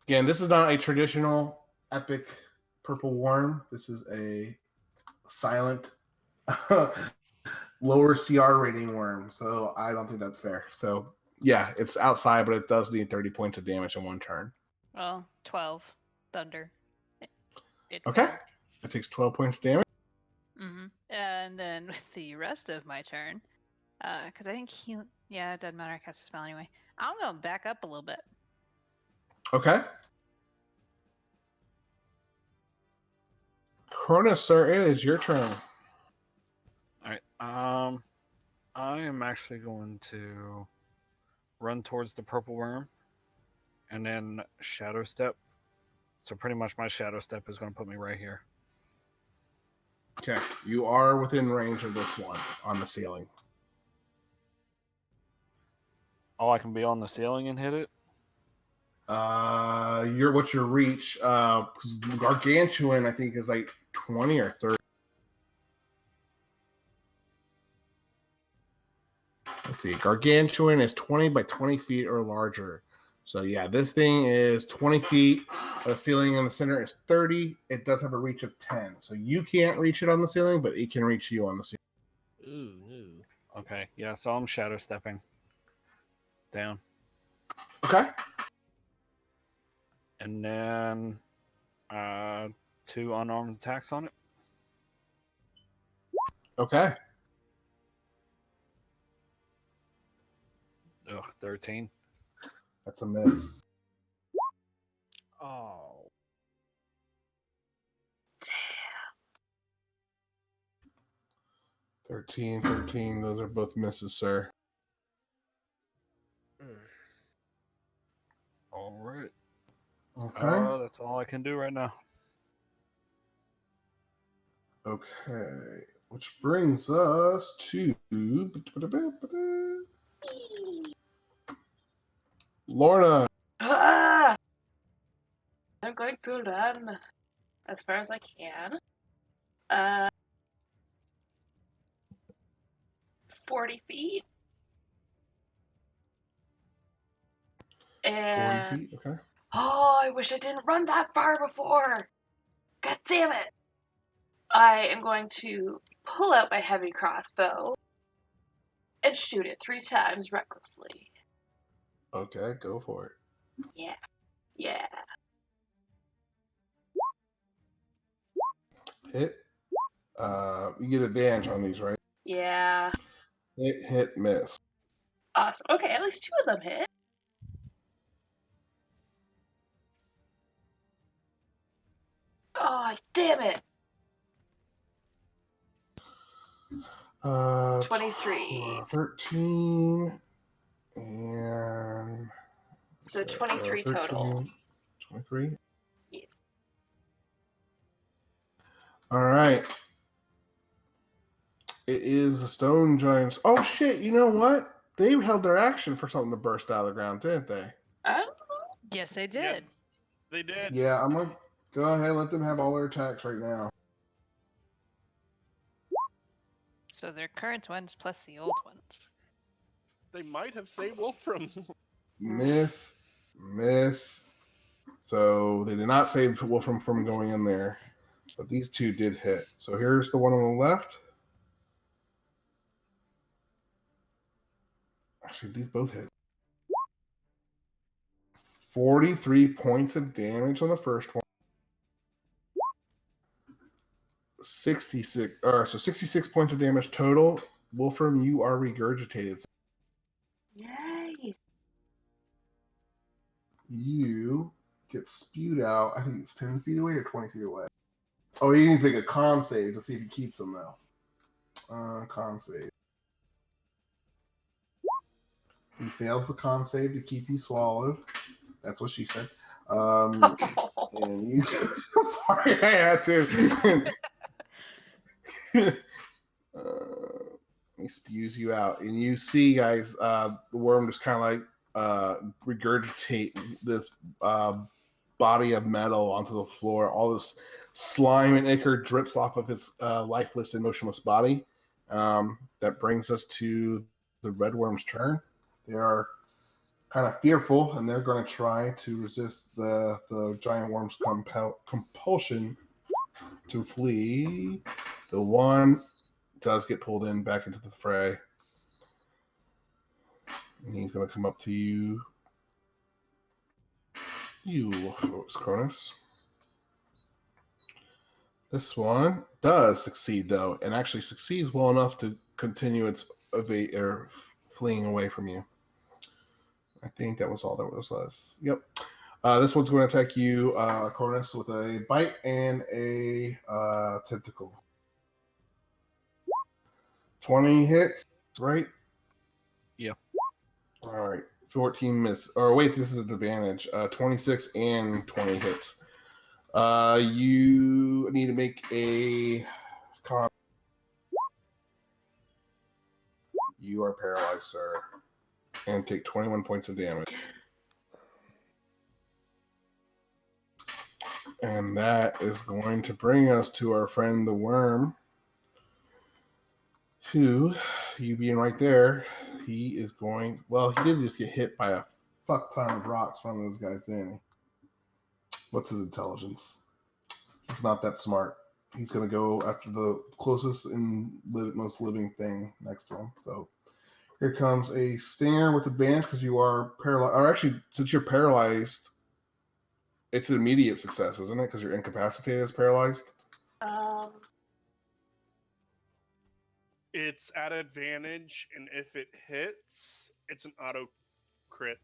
Again, this is not a traditional epic purple worm. This is a silent lower CR rating worm. So I don't think that's fair. So yeah, it's outside, but it does need 30 points of damage in one turn. Well, 12. Thunder. Okay. It takes 12 points of damage. And then with the rest of my turn, because I think it doesn't matter. I cast a spell anyway. I'm going to back up a little bit. Okay. Chronis, sir, it is your turn. All right. I am actually going to run towards the purple worm and then shadow step. So pretty much my shadow step is going to put me right here. Okay. You are within range of this one on the ceiling. Oh, I can be on the ceiling and hit it? What's your reach? Gargantuan, I think, is like 20 or 30. Let's see. Gargantuan is 20 by 20 feet or larger. So yeah, this thing is 20 feet. The ceiling in the center is 30. It does have a reach of 10. So you can't reach it on the ceiling, but it can reach you on the ceiling. Ooh, no. Okay, yeah, so I'm shadow stepping down. Okay. And then 2 unarmed attacks on it. Okay. Ugh, 13. That's a miss. Oh. 13. Those are both misses, sir. Mm. All right. Okay. That's all I can do right now. Okay. Which brings us to Lorna. Ah! I'm going to run as far as I can. 40 feet. 40 And feet. Okay. oh, I wish I didn't run that far before. God damn it. I am going to pull out my heavy crossbow and shoot it 3 times recklessly. Okay, go for it. Yeah. Yeah. Hit. You get advantage on these, right? Yeah. Hit, miss. Awesome. Okay, at least 2 of them hit. Oh, damn it. 23. 13 and So 23 total. 23. Yes. All right. It is the stone giants. Oh shit! You know what? They held their action for something to burst out of the ground, didn't they? Yes, they Yeah, did. they did. Yeah, I'm gonna go ahead and let them have all their attacks right now. So they're current ones plus the old ones. They might have saved Wolfram. Miss. So they did not save Wolfram from going in there, but these 2 did hit. So here's the one on the left. Actually, these both hit. 43 points of damage on the first one. 66 points of damage total. Wolfram, you are regurgitated. Yay. You get spewed out. I think it's 10 feet away or 20 feet away. Oh, you need to make a con save to see if he keeps them, though. Con save. He fails the con save to keep you swallowed. That's what she said. And you. Sorry, I had to. He spews you out, and you see, guys, the worm just kind of like regurgitate this body of metal onto the floor. All this slime and ichor drips off of his lifeless and motionless body. That brings us to the red worm's turn. They are kind of fearful, and they're going to try to resist the giant worm's compulsion to flee. The one does get pulled in back into the fray. And he's going to come up to you. You, Chronis. This one does succeed, though, and actually succeeds well enough to continue its fleeing away from you. I think that was all that was. Yep. This one's going to attack you, Chronis, with a bite and a tentacle. 20 hits, right? Yeah. All right. 14 miss. Or wait, this is an advantage. 26 and 20 hits. You need to make a con. You are paralyzed, sir. And take 21 points of damage. And that is going to bring us to our friend the worm. Who, you being right there, he is going. Well, he did just get hit by a fuck ton of rocks from those guys, didn't he? What's his intelligence? He's not that smart. He's going to go after the closest and most living thing next to him. So here comes a stinger with advantage because you are paralyzed. Or actually, since you're paralyzed, It's an immediate success, isn't it? Because you're incapacitated as paralyzed. It's at advantage, and if it hits, it's an auto crit.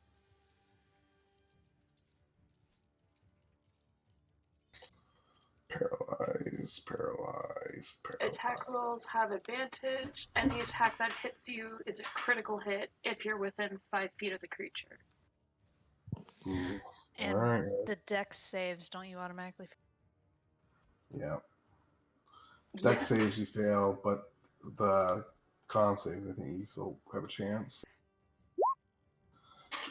Paralyzed. Attack rolls have advantage. Any attack that hits you is a critical hit if you're within 5 feet of the creature. Ooh. And Alright. the dex saves, don't you automatically? Yeah. Dex Yes. saves you fail, but the con saves, I think you still have a chance.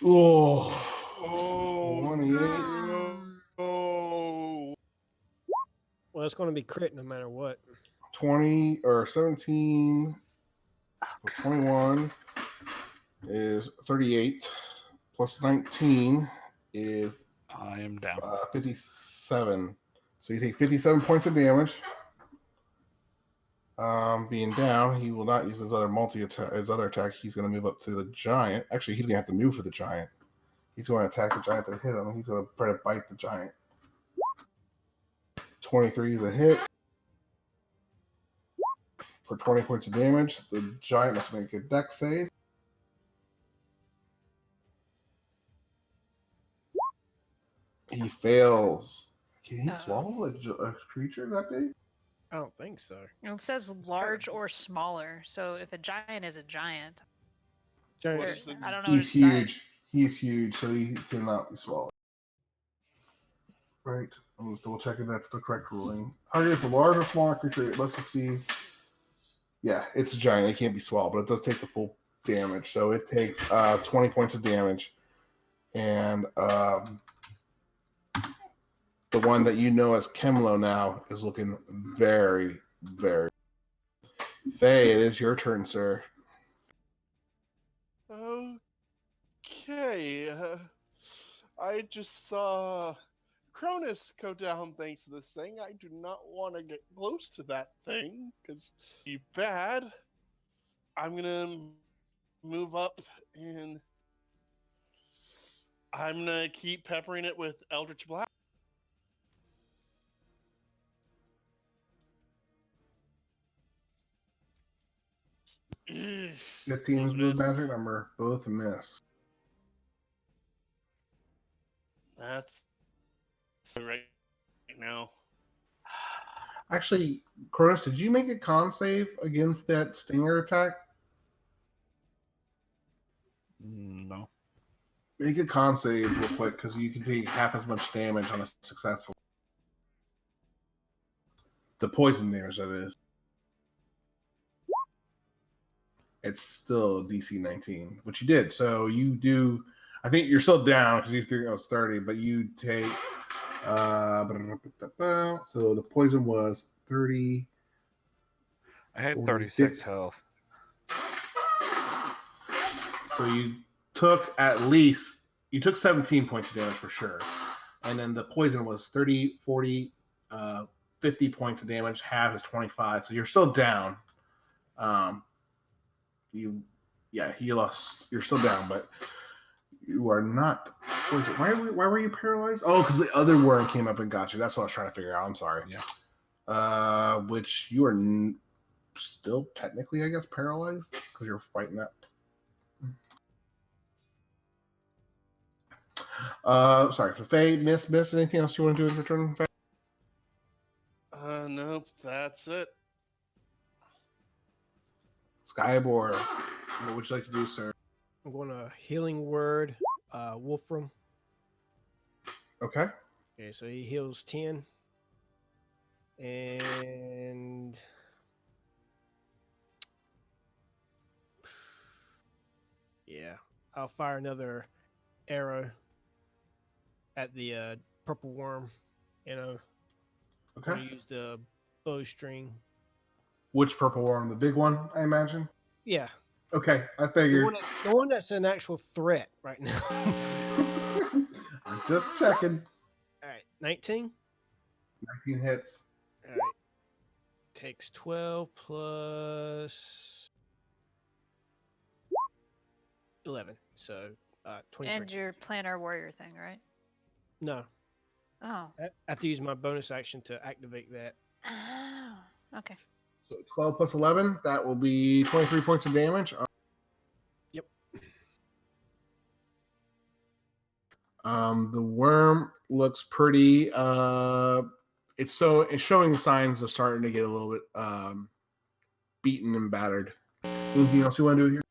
Oh, Oh, 28. no. Well, it's going to be crit no matter what. 20 or 17 plus 21 is 38. Plus 19 is I am down. 57. So you take 57 points of damage. Being down, he will not use his other his other attack. He's going to move up to the giant. Actually, he doesn't have to move for the giant. He's going to attack the giant that hit him. He's going to try to bite the giant. 23 is a hit for 20 points of damage. The giant must make a dex save. He fails. Can he swallow a creature that big? I don't think so. It says large or smaller, so if a giant is a giant, Giant. What's the- I don't know what He's its size. huge. He's huge, so he cannot be swallowed. Right. I'm just double checking that's the correct ruling. Target is a large or smaller creature. Let's see. Yeah, it's a giant. It can't be swallowed, but it does take the full damage. So it takes 20 points of damage. And the one that you know as Kemlo now is looking very, very. Faye, it is your turn, sir. Okay. I just saw Chronis go down thanks to this thing. I do not want to get close to that thing because be bad. I'm gonna move up and I'm gonna keep peppering it with Eldritch Blast. Ugh. 15 is the Miss. magic number. Both miss. That's right now. Actually, Chronis, did you make a con save against that stinger attack? No. Make a con save real quick because you can take half as much damage on a successful. The poison damage, that is. It's still DC 19, which you did. So you do. I think you're still down because you think it was 30, but you take. So the poison was 30. I had 40, 36 50. health. So you took at least. You took 17 points of damage for sure. And then the poison was 30, 40, 50 points of damage. Half is 25. So you're still down. You lost. You're still down, but you are not. Why were you paralyzed? Oh, because the other worm came up and got you. That's what I was trying to figure out. I'm sorry. Yeah. Which you are still technically, I guess, paralyzed because you're fighting that. Sorry for Faye. Miss. Anything else you want to do in return? Faye? Nope, that's it. Skybor, what would you like to do, sir? I'm going to healing word, Wolfram. Okay. Okay, so he heals 10. And yeah, I'll fire another arrow at the purple worm. I'm Okay. going to use the bowstring. Which purple worm? The big one, I imagine. Yeah, Okay, I the figured. one that's an actual threat right now. I'm just checking. All right, 19. 19 hits. All right, takes 12 plus 11, so 23. And your planar warrior thing, right? No, Oh. I have to use my bonus action to activate that. Oh. Okay. So 12 plus 11, that will be 23 points of damage. Yep. The worm looks pretty. It's showing signs of starting to get a little bit beaten and battered. Anything else you want to do here?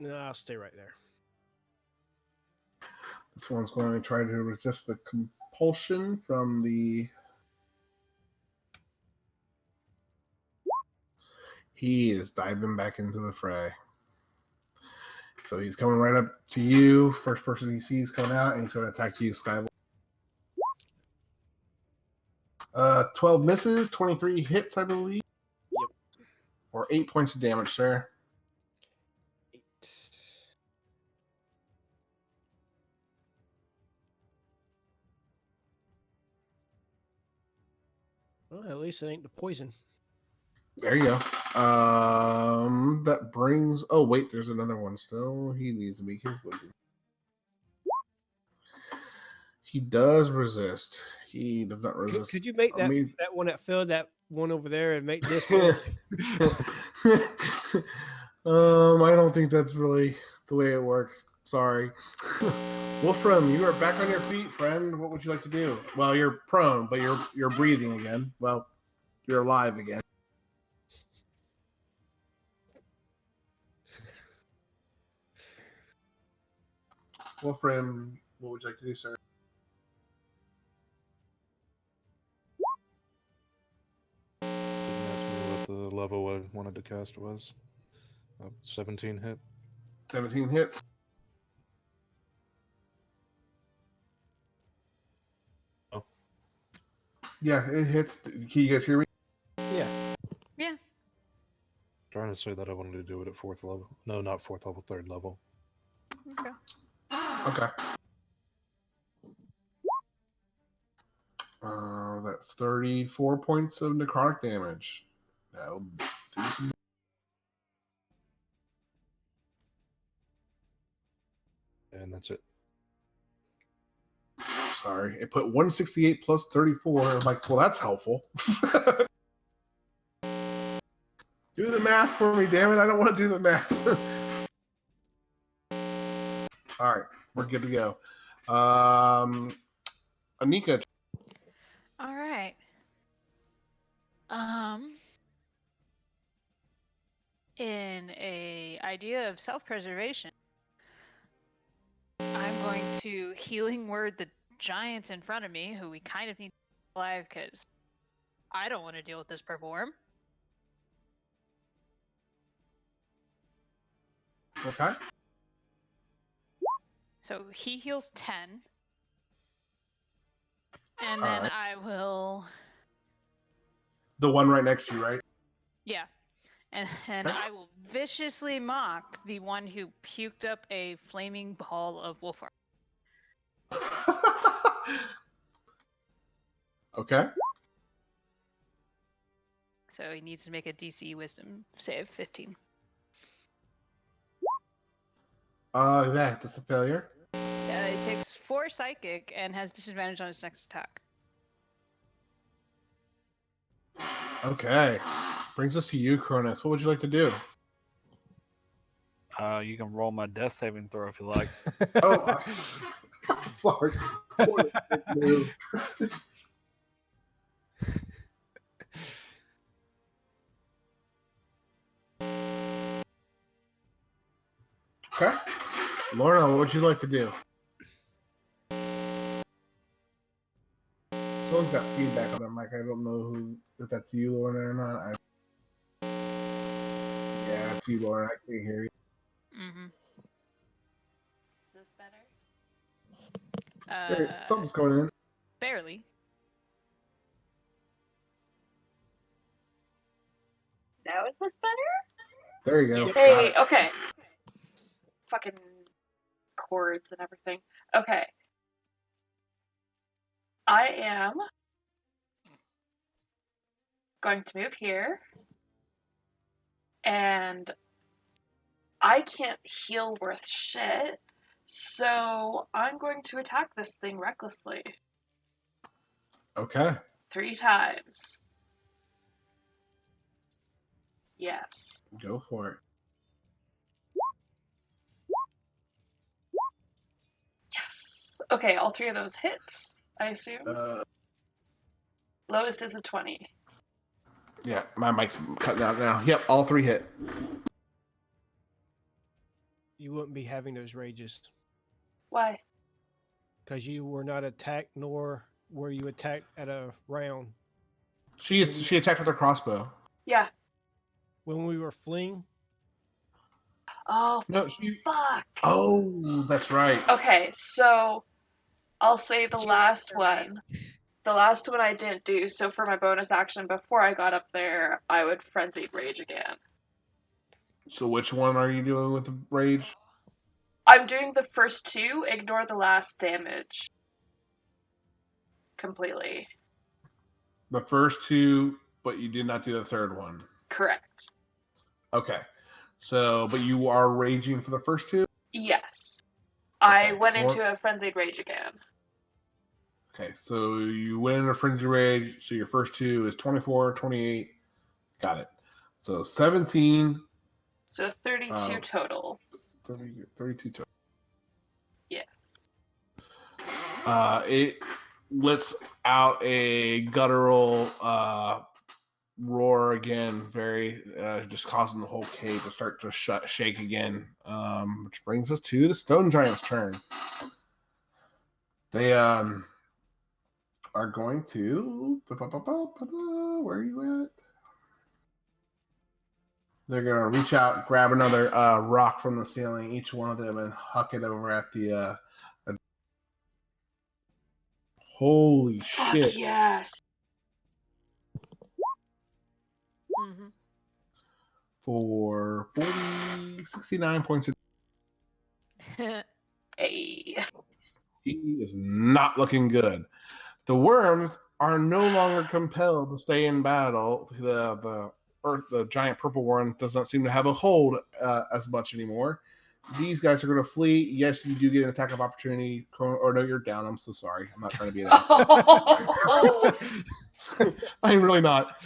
No, I'll stay right there. This one's going to try to resist the compulsion from the. He is diving back into the fray. So he's coming right up to you. First person he sees coming out, and he's going to attack you, Skyboy. 12 misses, 23 hits, I believe. Yep. For 8 points of damage, sir. 8. Well, at least it ain't the poison. There you go. That brings. Oh wait, there's another one still. He needs to make his wisdom. He does resist. He does not resist. Could you make that one that fell, that one over there, and make this one? I don't think that's really the way it works. Sorry. Wolfram, you are back on your feet, friend. What would you like to do? Well, you're prone, but you're breathing again. Well, you're alive again. Wolfram, what would you like to do, sir? Didn't ask me what the level I wanted to cast was. 17 hit. 17 hits. Oh. Yeah, it hits. Can you guys hear me? Yeah. Yeah. Trying to say that I wanted to do it at 4th level. No, not 4th level, 3rd level. Okay. Okay. That's 34 points of necrotic damage. That'll do some. And that's it. Sorry, it put 168 plus 34. I'm like, well, that's helpful. Do the math for me, damn it. I don't want to do the math. All right, we're good to go. Anika. All right. In a idea of self-preservation, I'm going to healing word the giant in front of me, who we kind of need alive because I don't want to deal with this purple worm. Okay. So he heals 10. And All then right. I will... The one right next to you, right? Yeah. And Okay. I will viciously mock the one who puked up a flaming ball of wolf arm. Okay. So he needs to make a DC wisdom save 15. That's a failure. It takes 4 psychic and has disadvantage on his next attack. Okay. Brings us to you, Chronis. What would you like to do? You can roll my death saving throw if you like. Oh, sorry. Okay. Lorna, what would you like to do? Someone's got feedback on their mic. I don't know if that's you, Lorna, or not. Yeah, it's you, Lorna. I can't hear you. Mm-hmm. Is this better? Hey, something's going in. Faerly. Now is this better? There you go. Got Hey, it. okay. Fucking chords and everything. Okay. I am going to move here. and I can't heal worth shit, so I'm going to attack this thing recklessly. Okay. 3 times. Yes. Go for it. Yes. Okay, all 3 of those hit, I assume. Lowest is a 20. Yeah, my mic's cutting out now. Yep, all 3 hit. You wouldn't be having those rages Why? because you were not attacked, nor were you attacked at a round. She attacked with her crossbow. Yeah. When we were fleeing, Oh, No, fuck. Oh, that's right. Okay, so I'll say the Did you last survive? one. The last one I didn't do, so for my bonus action before I got up there, I would Frenzied Rage again. So which one are you doing with the rage? I'm doing the first 2, ignore the last damage. Completely. The first 2, but you did not do the third one. Correct. Okay. So, but you are raging for the first 2? Yes. I Okay, went four- into a Frenzied Rage again. Okay, so you went into frenzy rage. So your first 2 is 24, 28. Got it. So 17. So 32 total. 32 total. Yes. It lets out a guttural roar again, very just causing the whole cave to start to shake again. Which brings us to the stone giant's turn. They are going to where are you at? They're gonna reach out, grab another rock from the ceiling, each one of them, and huck it over at the holy Fuck shit. yes. Mm-hmm. For 69 points. Hey. He is not looking good. The worms are no longer compelled to stay in battle. The giant purple worm does not seem to have a hold as much anymore. These guys are going to flee. Yes, you do get an attack of opportunity. Or no, you're down. I'm so sorry. I'm not trying to be an asshole. I'm really not.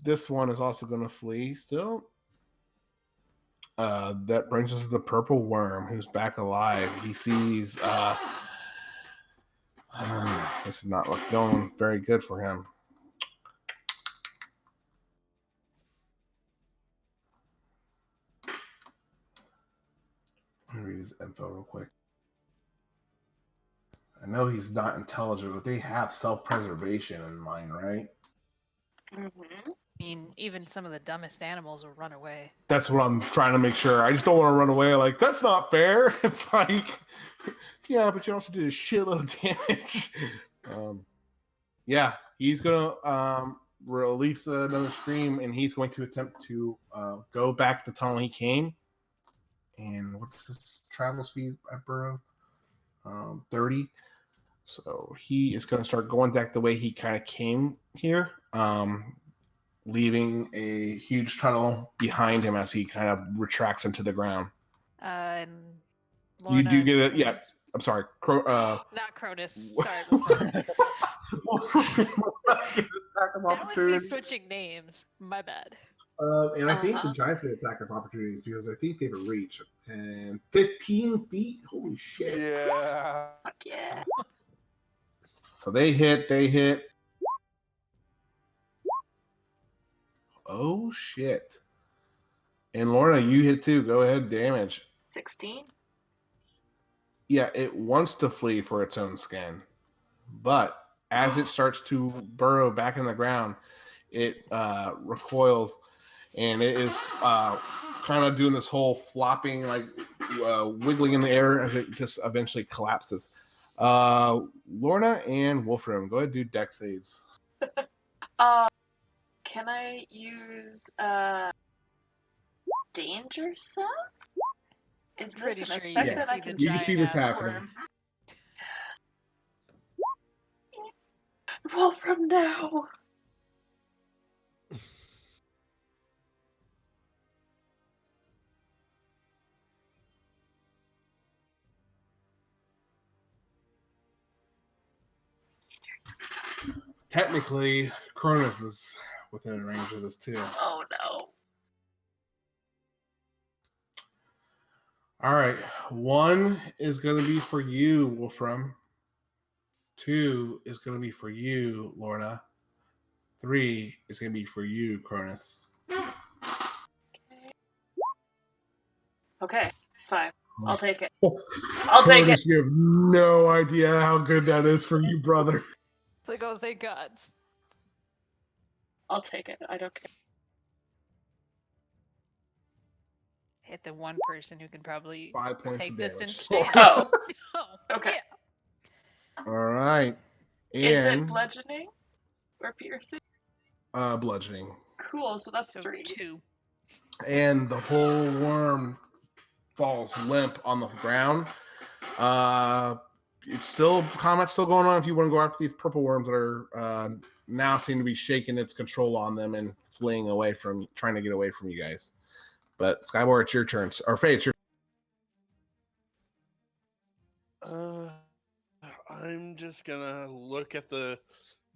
This one is also going to flee still. That brings us to the purple worm, who's back alive. He sees this is not going very good for him. Let me read his info real quick. I know he's not intelligent, but they have self-preservation in mind, right? Mm-hmm. I mean, even some of the dumbest animals will run away. That's what I'm trying to make sure. I just don't want to run away like, that's not fair. It's like, yeah, but you also did a shitload of damage. Yeah, he's going to release another scream, and he's going to attempt to go back the tunnel he came. And what's his travel speed at Burrow? 30. So he is going to start going back the way he kind of came here, leaving a huge tunnel behind him as he kind of retracts into the ground. And You do Lorna get and it. Yeah, Chronis. I'm sorry. Not Chronis. Sorry. That was me switching names. My bad. And I think the Giants get attack of opportunities because I think they have a reach of 10, 15 feet. Holy shit. Yeah. Fuck yeah. So they hit. Oh shit. And Lorna, you hit too. Go ahead, damage. 16? Yeah, it wants to flee for its own skin. But as it starts to burrow back in the ground, it recoils, and it is kind of doing this whole flopping, like wiggling in the air as it just eventually collapses. Lorna and Wolfram, go ahead and do dex saves. Can I use danger sense? Is this Pretty an sure effect you that I can can see You the can see see? this giant-ass happening. worm. Wolfram now. technically, Chronis is within range of this too. Oh no. All right. 1 is going to be for you, Wolfram. 2 is going to be for you, Lorna. 3 is going to be for you, Chronis. Okay, it's fine. I'll take it. I'll take it. Chronis, you have no idea how good that is for you, brother. It's like, oh, thank God. I'll take it. I don't care. Hit the one person who can probably 5 points take of this damage. and stand. Oh, Oh, okay. yeah. All right. Is it And bludgeoning or piercing? bludgeoning. Cool. So that's So 3. 2. And the whole worm falls limp on the ground. It's still combat's still going on if you want to go after these purple worms that are now seem to be shaking its control on them and fleeing away from trying to get away from you guys. But Skyward, it's your turn. Or Faye, it's your I'm just gonna look at the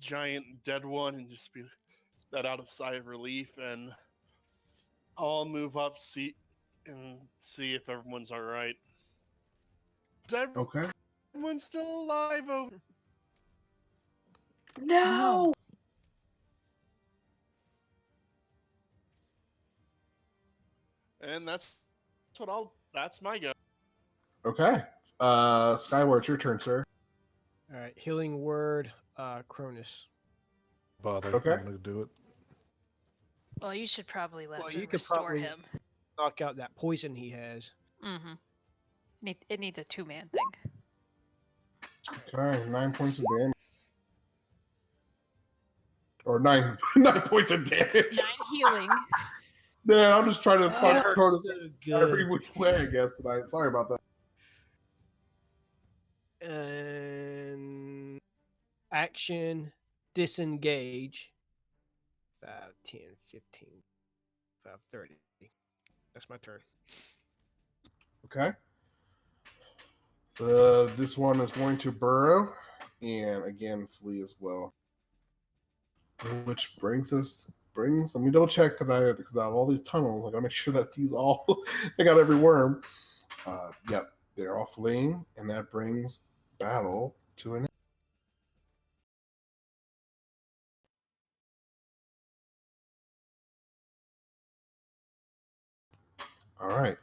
giant dead one and just be let out a sigh of relief, and I'll move up, see if everyone's all right. Is okay. everyone still alive over? No. And that's my go. Okay. Skyward, it's your turn, sir. All right, healing word, Cronus. Bother. Okay. I'm gonna do it. Well, you should probably you could restore probably- him. Knock out that poison he has. Mm-hmm. It needs a 2-man thing. Okay, 9 points of damage. Or 9 points of damage. 9 healing. Yeah, I'm just trying to fuck hurts Cronus so every good. which way, I guess, tonight. Sorry about that. And action, disengage. 5, 10, 15, 5, 30. That's my turn. Okay. This one is going to burrow and again flee as well. Which brings let me double check that because I have all these tunnels. I gotta make sure that these all they got every worm. Yep, they're all fleeing, and that brings battle to an end. All right.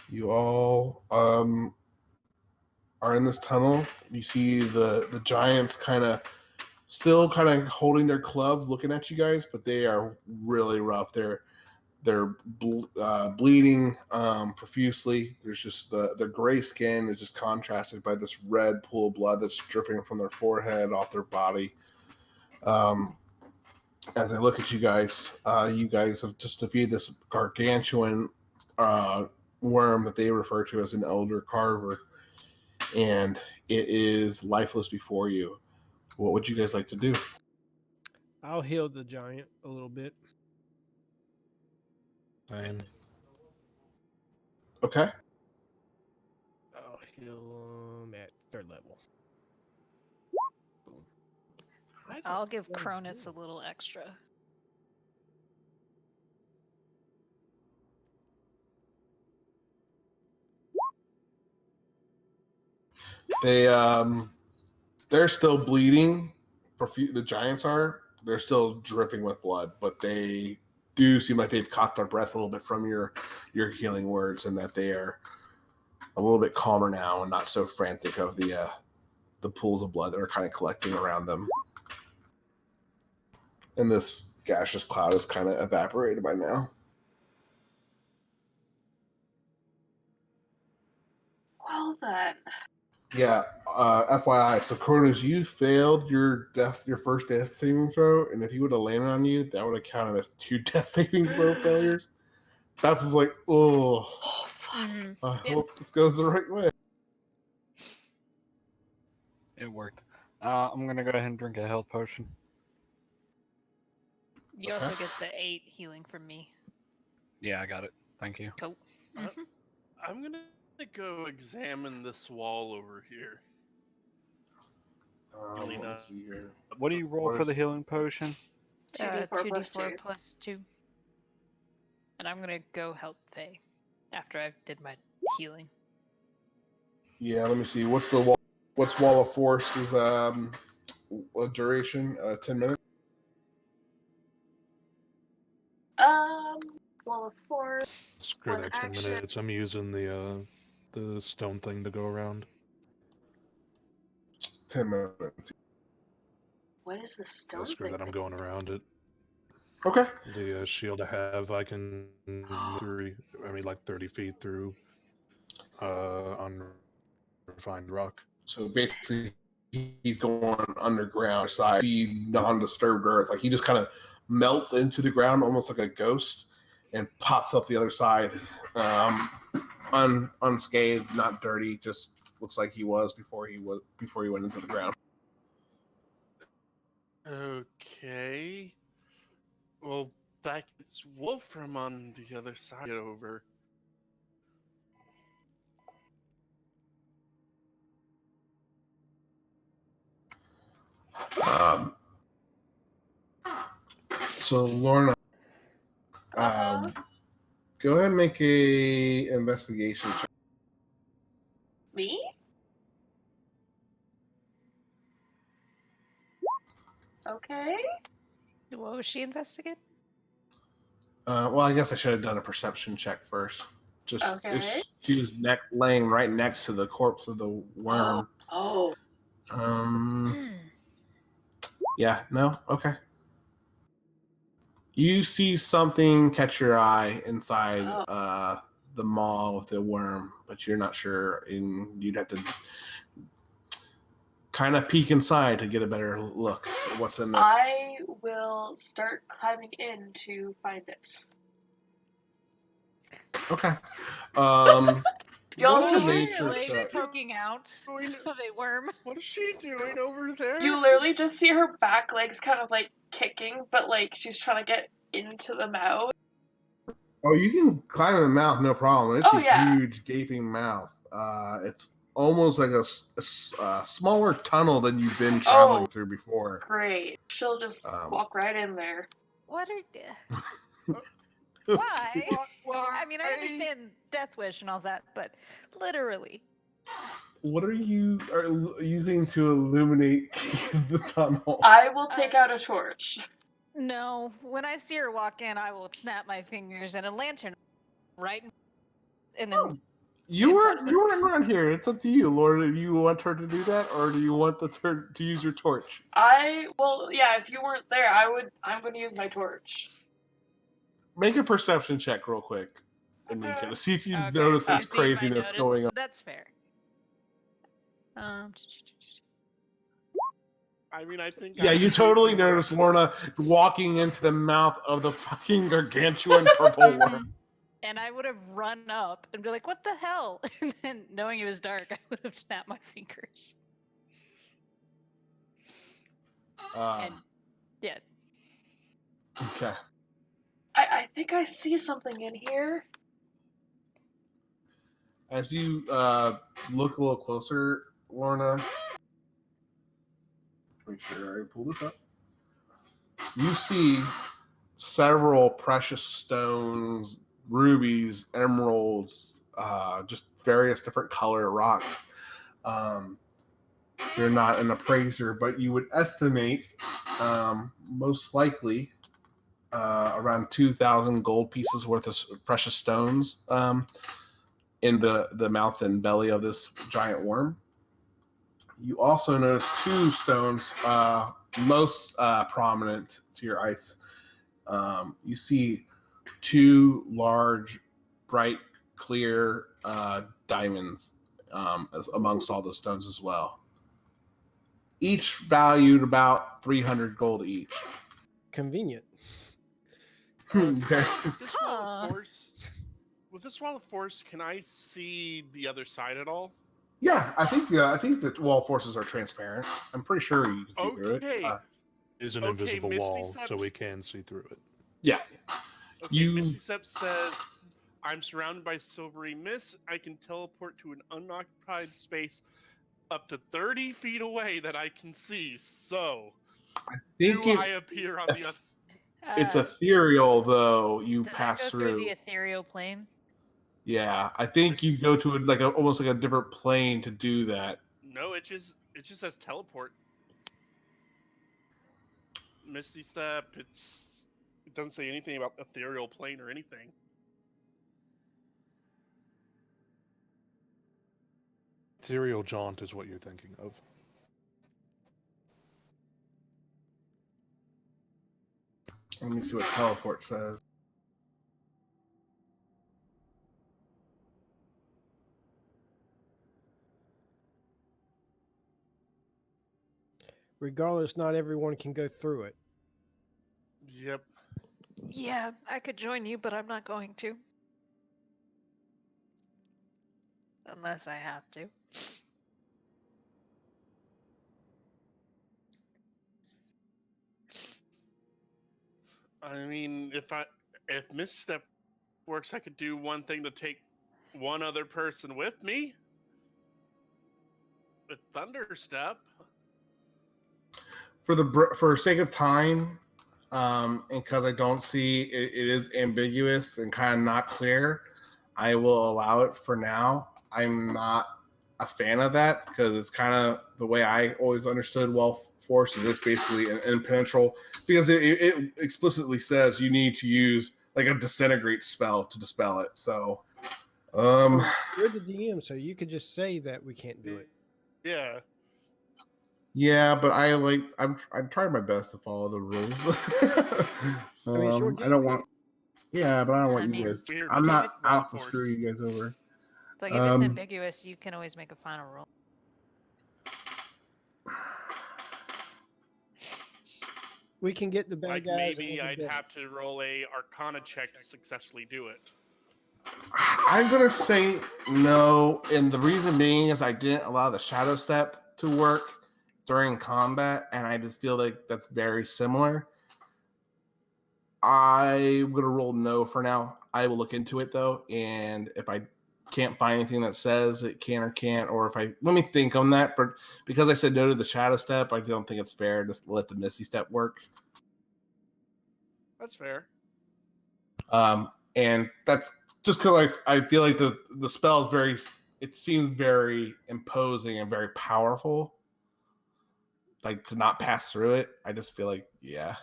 You all are in this tunnel. You see the giants still kind of holding their clubs, looking at you guys, but they are really rough. They're bleeding profusely. There's just their gray skin is just contrasted by this red pool of blood that's dripping from their forehead off their body. As I look at you guys have just defeated this gargantuan worm that they refer to as an elder carver, and it is lifeless before you. What would you guys like to do? I'll heal the giant a little bit. Same. Okay. I'll heal him at 3rd level. Boom. I'll give Cronus a little extra. They're still bleeding. The giants are. They're still dripping with blood, but they do seem like they've caught their breath a little bit from your healing words, and that they are a little bit calmer now and not so frantic of the pools of blood that are kind of collecting around them. And this gaseous cloud is kind of evaporated by now. Well then. Yeah, FYI. So Cronus, you failed your first death saving throw, and if he would have landed on you, that would have counted as 2 death saving throw failures. That's just like, oh, Oh fuck. Mm-hmm. I Yep. hope this goes the right way. It worked. I'm gonna go ahead and drink a health potion. You also get the 8 healing from me. Yeah, I got it. Thank you. Cool. Mhm. I'm gonna go examine this wall over here. Really Let me not. see here. What do you roll What for the is- healing potion? 2d4 plus 2. 2d4 plus 2. And I'm gonna go help Faye after I did my healing. Yeah, let me see. What's Wall of Force's duration? 10 minutes. Wall of Force. Screw One that 10 action. minutes. I'm using the stone thing to go around. 10 minutes. What is the stone Screw thing? that. I'm going around it. Okay. The shield I have, I can move like 30 feet through unrefined rock. So basically, he's going underground side, see non-disturbed earth. Like he just kind of melts into the ground, almost like a ghost, and pops up the other side, unscathed, not dirty. Just looks like he was before he went into the ground. Okay. Well, that gets Wolfram on the other side over. So Lorna, Uh-huh. go ahead and make a investigation check. Me? Okay. What was she investigating? Well, I guess I should have done a perception check first. Just Okay. if she was laying right next to the corpse of the worm. Oh. Yeah, no, okay. You see something catch your eye inside the maw with the worm, but you're not sure, and you'd have to kind of peek inside to get a better look at what's in there. I will start climbing in to find it. Okay. Y'all What just nature Literally check. poking out of a worm. What is she doing over there? you literally just see her back legs kind of like kicking, but like she's trying to get into the mouth. Oh, you can climb in the mouth, no problem. It's Oh, a yeah. huge gaping mouth. It's almost like a smaller tunnel than you've been traveling Oh. through before. Great. She'll just walk right in there. What are why? Why? I mean, I understand Death Wish and all that, but literally. What are you using to illuminate the tunnel? I will take out a torch. No, when I see her walk in, I will snap my fingers and a lantern right and then You in weren't front of her. around here. It's up to you, Laura. Do you want her to do that, or do you want to use your torch? If you weren't there, I'm going to use my torch. Make a perception check real quick, and you Okay. can see if you Okay, notice so this see if I craziness notice. going on. That's fair. I mean, I think. Yeah, I you would totally do noticed that. Lorna walking into the mouth of the fucking gargantuan purple worm. And I would have run up and be like, "What the hell?" And then, knowing it was dark, I would have snapped my fingers. And yeah, Okay. I think I see something in here. As you look a little closer, Lorna, make sure I pull this up. You see several precious stones, rubies, emeralds, just various different color rocks. You're not an appraiser, but you would estimate most likely around 2,000 gold pieces worth of precious stones in the mouth and belly of this giant worm. You also notice two stones, most prominent to your eyes. You see two large, bright, clear diamonds amongst all the stones as well. Each valued about 300 gold each. Convenient. Okay. With this wall of force, can I see the other side at all? Yeah, I think the wall forces are transparent. I'm pretty sure you can see through it. Okay. It's an Okay, invisible Misty wall, Step- so we can see through it. Yeah. Okay, Misty Step says, I'm surrounded by silvery mist. I can teleport to an unoccupied space up to 30 feet away that I can see. So, think do I appear on the other? it's ethereal though. You Does that pass go through the ethereal plane? Yeah, I think you go to almost like a different plane to do that. No, it just says teleport. Misty Step. It doesn't say anything about ethereal plane or anything. Ethereal jaunt is what you're thinking of. Let me see what teleport says. Regardless, not everyone can go through it. Yep. Yeah, I could join you, but I'm not going to. Unless I have to. I mean, if Misstep works, I could do one thing to take one other person with me. With Thunderstep. For sake of time, and because I don't see it is ambiguous and kind of not clear, I will allow it for now. I'm not a fan of that because it's kind of the way I always understood Well Force is just basically an impenetrable, because it explicitly says you need to use like a disintegrate spell to dispel it. So, You're the DM, so you could just say that we can't do it. Yeah. yeah, but I'm trying my best to follow the rules. I mean, it's your I game. don't want. Yeah, but I don't I want mean, you guys. we're I'm not keep it out to Wild screw Force. you guys over. It's like if it's ambiguous, you can always make a final roll. We can get the bad Like guys. maybe and I'd the have to roll a Arcana check to successfully do it. I'm gonna say no, and the reason being is I didn't allow the shadow step to work during combat, and I just feel like that's very similar. I'm gonna roll no for now. I will look into it though, and if I can't find anything that says it can or can't, or if I let me think on that. But because I said no to the shadow step, I don't think it's fair to just let the misty step work. That's fair. And that's just because I feel like the spell is very, it seems very imposing and very powerful. Like to not pass through it, I just feel like, yeah.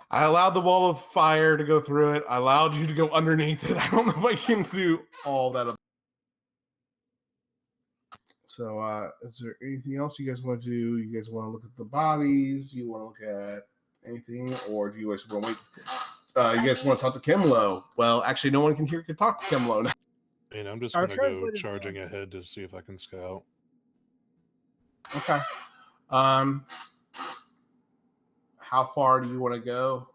I allowed the wall of fire to go through it. I allowed you to go underneath it. I don't know if I can do all that. So, is there anything else you guys want to do? You guys want to look at the bodies? You want to look at anything, or do you guys want to wait? You guys want to talk to Kimlo? Well, actually, no one can talk to Kimlo now. I mean, I'm just Our going to go translator's charging ahead to see if I can scout. Okay. How far do you want to go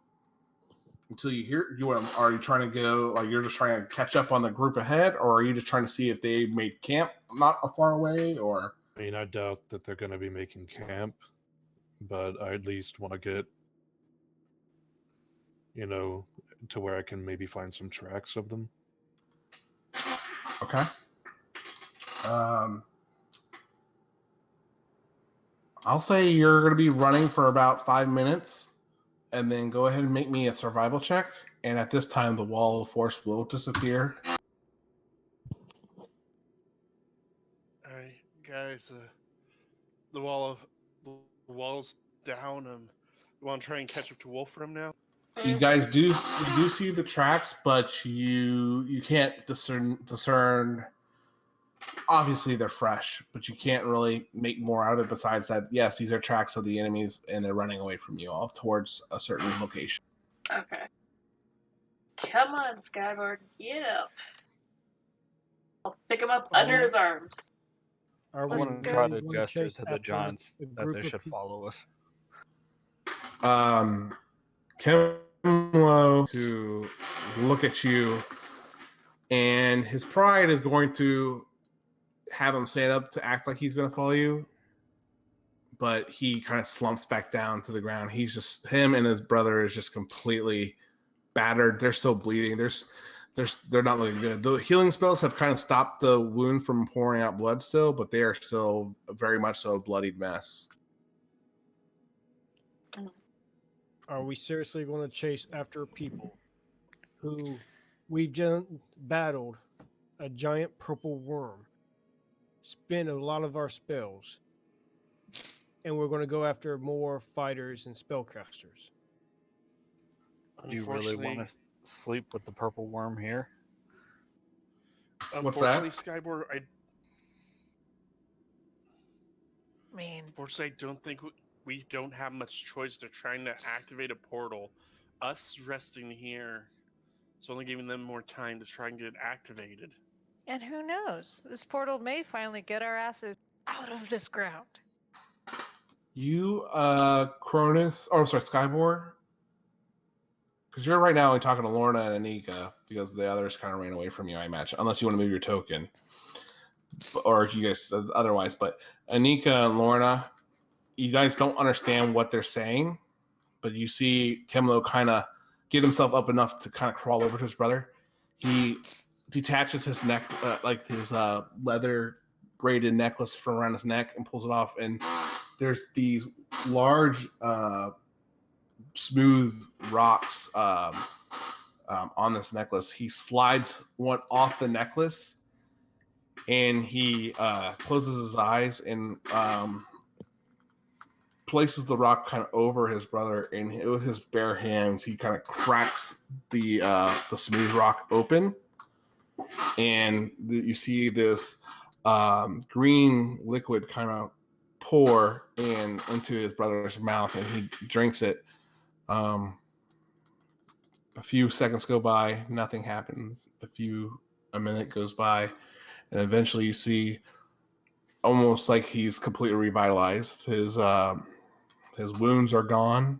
until you hear? Are you trying to go like you're just trying to catch up on the group ahead, or are you just trying to see if they made camp not far away? Or I mean, I doubt that they're going to be making camp, but I at least want to get, to where I can maybe find some tracks of them. okay. I'll say you're going to be running for about 5 minutes, and then go ahead and make me a survival check. And at this time, the wall of force will disappear. All right, guys. The wall's down. You want to try and catch up to Wolfram now? You guys do see the tracks, but you can't discern. Obviously, they're fresh, but you can't really make more out of it besides that. Yes, these are tracks of the enemies, and they're running away from you, off towards a certain location. Okay. Come on, Skyboard, get up. I'll pick him up under his arms. I Let's want to go. try We to wanna gesture chase to the after giants a that group they of should people. follow us. Kimlo to look at you, and his pride is going to have him stand up to act like he's going to follow you, but he kind of slumps back down to the ground. Him and his brother is just completely battered. They're still bleeding. they're not looking good. The healing spells have kind of stopped the wound from pouring out blood still, but they are still very much so a bloodied mess. Are we seriously going to chase after people who we've just battled a giant purple worm, spent a lot of our spells, and we're going to go after more fighters and spellcasters? Do you really want to sleep with the purple worm here? What's that? Unfortunately, Skybor, I mean, unfortunately, I don't think we don't have much choice. They're trying to activate a portal. Us resting here, it's only giving them more time to try and get it activated. and who knows? This portal may finally get our asses out of this ground. You, Chronis, or I'm sorry, Skybor, because you're right now only talking to Lorna and Anika because the others kind of ran away from you, I imagine, unless you want to move your token, or you guys otherwise. But Anika and Lorna, you guys don't understand what they're saying, but you see Kemlo kind of get himself up enough to kind of crawl over to his brother. He detaches his neck, like his leather braided necklace from around his neck, and pulls it off. And there's these large, smooth rocks on this necklace. He slides one off the necklace, and he closes his eyes and places the rock kind of over his brother, and with his bare hands, he kind of cracks the smooth rock open, and you see this green liquid kind of pour into his brother's mouth, and he drinks it. A few seconds go by, nothing happens. A minute goes by, and eventually you see almost like he's completely revitalized. His wounds are gone.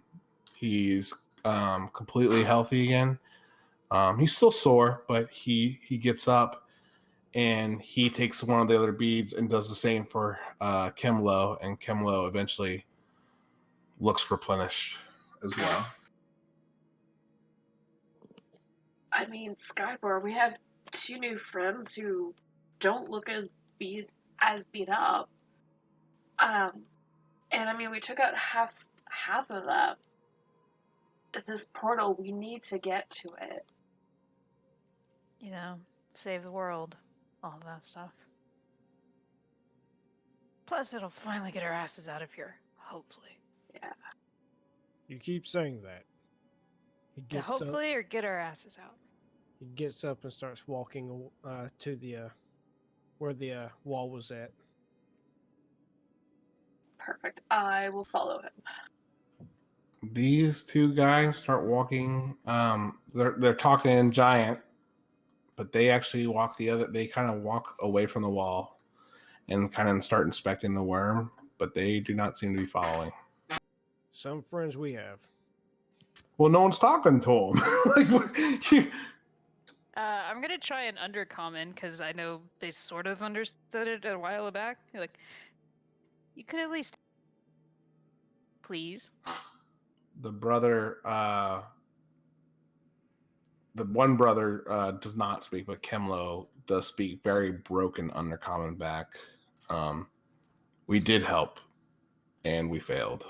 He's completely healthy again. He's still sore, but he gets up and he takes one of the other beads and does the same for Kemlo, and Kemlo eventually looks replenished as well. I mean, Skybor, we have 2 new friends who don't look as beat up. And I mean, we took out half of them. This portal, we need to get to it. You know, save the world, all of that stuff. Plus, it'll finally get our asses out of here, hopefully. Yeah. You keep saying that. He Yeah, gets hopefully, up, or get our asses out. he gets up and starts walking to the where the wall was at. Perfect. I will follow him. These two guys start walking. They're talking in giant, but they actually walk they kind of walk away from the wall and kind of start inspecting the worm, but they do not seem to be following. Some friends we have. Well, no one's talking to them. I'm gonna try an undercommon because I know they sort of understood it a while back. Like, you could at least, please. The one brother does not speak, but Kemlo does speak very broken undercommon back. We did help, and we failed.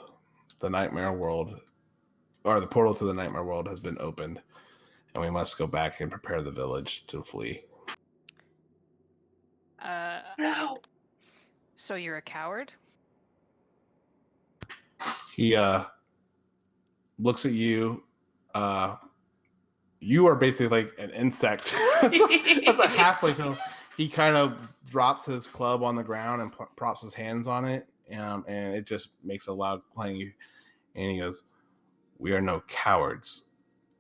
The nightmare world, or the portal to the nightmare world, has been opened, and we must go back and prepare the village to flee. No! So you're a coward? He looks at you. You are basically like an insect. That's a halfway to him. He kind of drops his club on the ground and props his hands on it, and it just makes a loud clang. And he goes, "We are no cowards.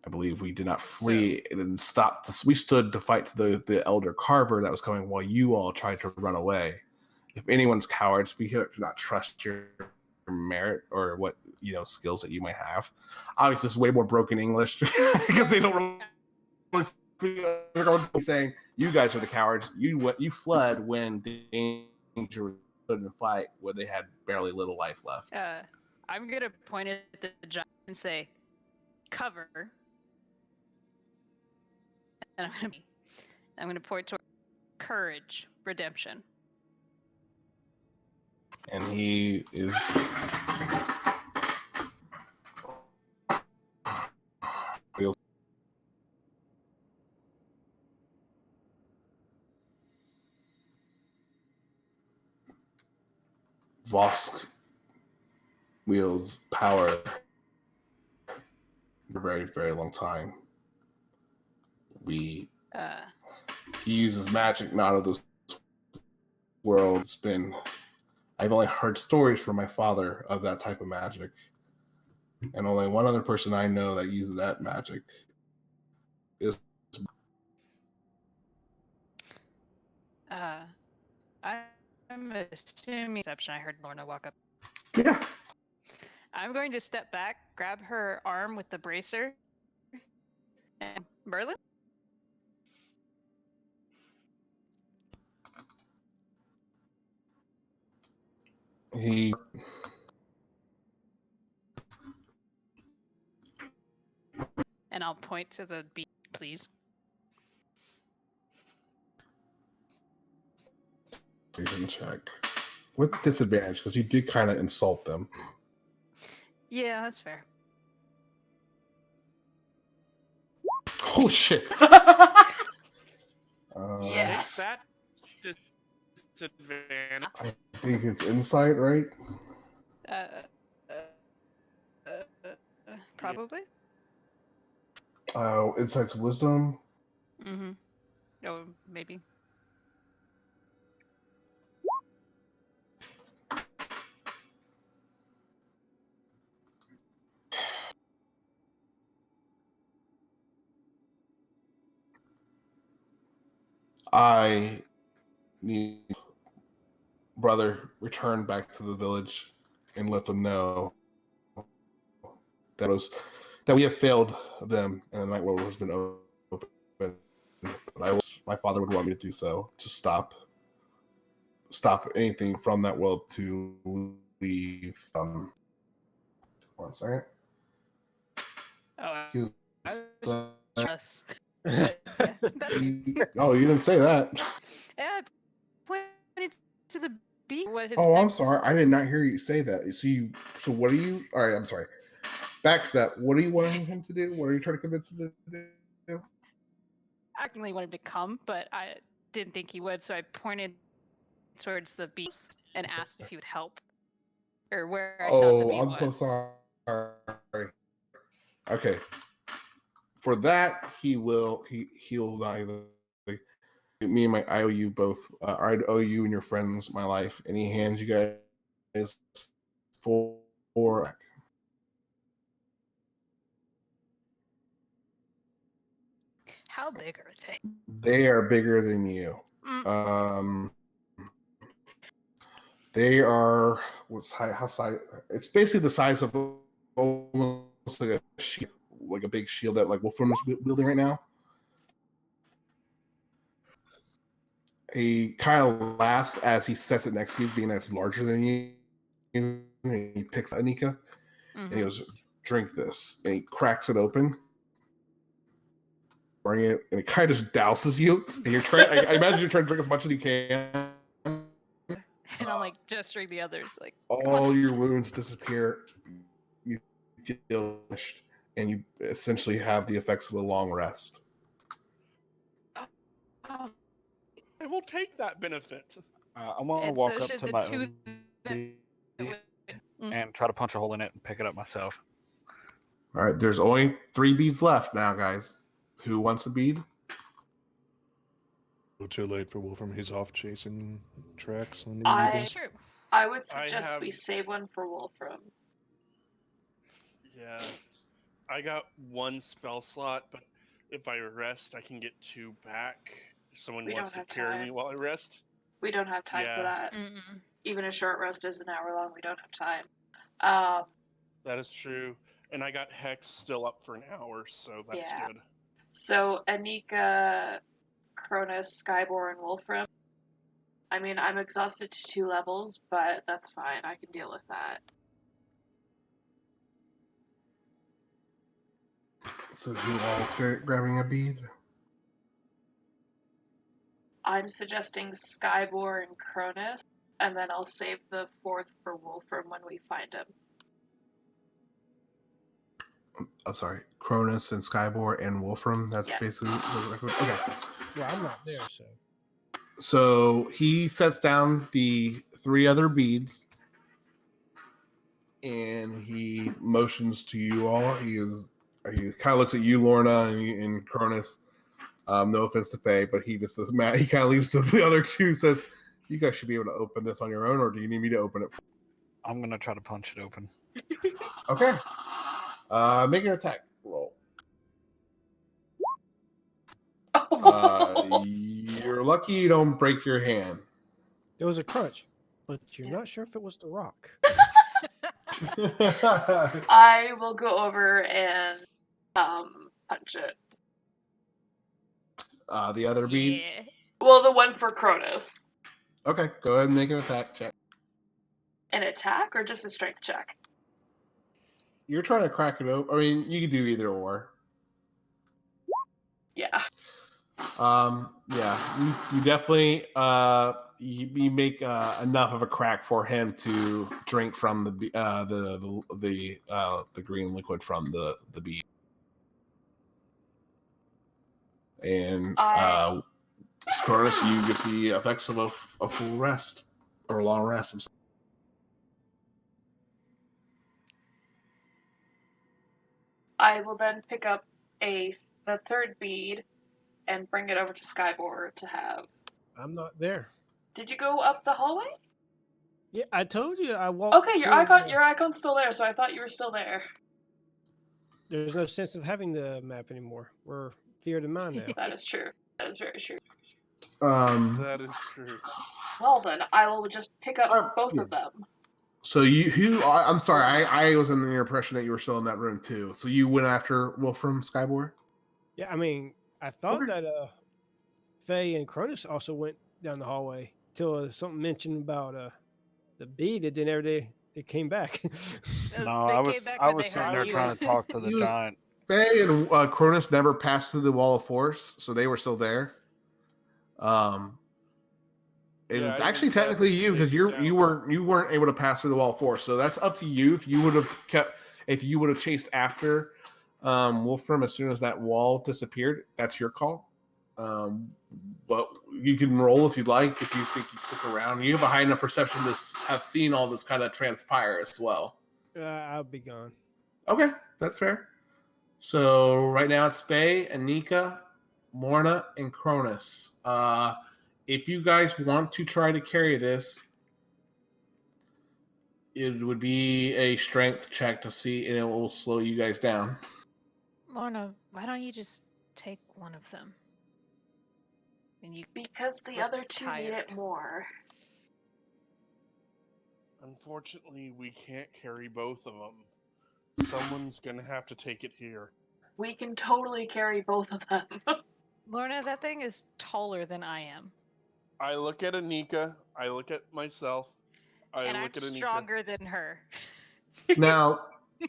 I believe we did not flee and stop. We stood to fight the elder carver that was coming while you all tried to run away. If anyone's cowards, we do not trust your merit or what skills that you might have. Obviously, this is way more broken English because they don't really. They're going to be saying you guys are the cowards. You fled when danger was in the fight where they had barely little life left. I'm gonna point at the giant and say, "Cover." and I'm gonna point toward courage, redemption. And he is Vosk wields power for a very, very long time. He uses magic not of this world. I've only heard stories from my father of that type of magic. And only one other person I know that uses that magic is I'm assuming exception. I heard Lorna walk up. yeah. I'm going to step back, grab her arm with the bracer, and Merlin. He And I'll point to the beat, please. can check with disadvantage because you did kind of insult them. Yeah, that's fair. Oh shit! Yes. Take that disadvantage. I think it's insight, right? Probably. Oh, insight's wisdom. Mm-hmm. Oh, maybe. I need brother return back to the village and let them know that we have failed them and the night world has been open. But my father would want me to do so to stop anything from that world to leave. 1 second. Oh, He was, I was jealous. oh, you didn't say that. Yeah, I pointed to the beat. What his Oh, I'm next- sorry. I did not hear you say that. So what are you? All right, I'm sorry. Backstep. What are you wanting him to do? What are you trying to convince him to do? I really wanted him to come, but I didn't think he would, so I pointed towards the beat and asked if he would help, or where I thought the Oh, beat I'm was. so sorry. Okay. For that, he'll not. He's like, me and I owe you both. I owe you and your friends my life. And he hands you guys four. How big are they? They are bigger than you. They are how size? It's basically the size of almost like a shield, like a big shield that like Wolfram is wielding right now. He kind of laughs as he sets it next to you, being that it's larger than you. And he picks Anika and he goes, "Drink this." And he cracks it open, bring it, and it kind of just douses you. And you're trying. I imagine you're trying to drink as much as you can. And I'm like gesturing the others, like all your wounds disappear. You feel finished, and you essentially have the effects of a long rest. oh. I will take that benefit. I'm gonna And walk so up should to the my two own that and try to punch a hole in it and pick it up myself. All right, there's only 3 beads left now, guys. Who wants a bead? Too late for Wolfram. He's off chasing tracks on the I- True. I would suggest we have- save one for Wolfram. Yeah. I got 1 spell slot, but if I rest, I can get 2 back. If someone We wants don't to have carry time. me while I rest. We don't have time for Yeah. that. Mm-mm. Even a short rest is an hour long. We don't have time. That is true. And I got Hex still up for an hour, so that's Yeah. good. So Anika, Chronis, Skyborn, Wolfram. I mean, I'm exhausted to 2 levels, but that's fine. I can deal with that. So who else grabbing a bead? I'm suggesting Skybor and Chronis, and then I'll save the fourth for Wolfram when we find him. I'm sorry, Cronus and Skybor and Wolfram. That's Yes. basically okay. Well, I'm not there, so. So he sets down the 3 other beads, and he motions to you all. He kind of looks at you, Lorna, and Cronus. No offense to Faye, but he just says, Matt. He kind of leaves to the other 2. Says, "You guys should be able to open this on your own, or do you need me to open it?" I'm gonna try to punch it open. Okay. Make an attack roll. You're lucky you don't break your hand. There was a crunch, but you're not sure if it was the rock. I will go over and punch it. The other bead. Yeah. Well, the one for Cronus. Okay, go ahead and make an attack check. An attack or just a strength check? You're trying to crack it open. I mean, you can do either or. Yeah. Yeah, you definitely you make enough of a crack for him to drink from the green liquid from the bead, and Cronus, you get the effects of a full rest or a long rest. I'm sorry. I will then pick up the third bead and bring it over to Skybor to have. I'm not there. Did you go up the hallway? Yeah, I told you I walked. Okay, your icon's still there, so I thought you were still there. There's no sense of having the map anymore. We're theater of mind now. That is true. That is very true. That is true. Well then, I will just pick up both of them. So I'm sorry, I was under the impression that you were still in that room too. So you went after Wolfram Skybor? Yeah, I mean, I thought that Faye and Cronus also went down the hallway till something mentioned about the bead, and then they came back. No, They I came was back I when was they sitting heard there you. trying to talk to the He was- giant. Faye and Cronus never passed through the wall of force, so they were still there. And Yeah, it's I actually even said technically you because take it you weren't able to pass through the wall of force. So that's up to you if you would have chased after Wolfram as soon as that wall disappeared. That's your call. But you can roll if you'd like if you think you stick around. You have a high enough perception to have seen all this kind of transpire as well. I'll be gone. Okay, that's fair. So right now it's Faye, Anika, Lorna, and Cronus. If you guys want to try to carry this, it would be a strength check to see, and it will slow you guys down. Lorna, why don't you just take one of them? And you Because the look other 2 need it tired. more. Unfortunately, we can't carry both of them. Someone's gonna have to take it here. We can totally carry both of them. Lorna, that thing is taller than I am. I look at Anika. I look at myself. And I'm look at Anika. stronger than her. Now,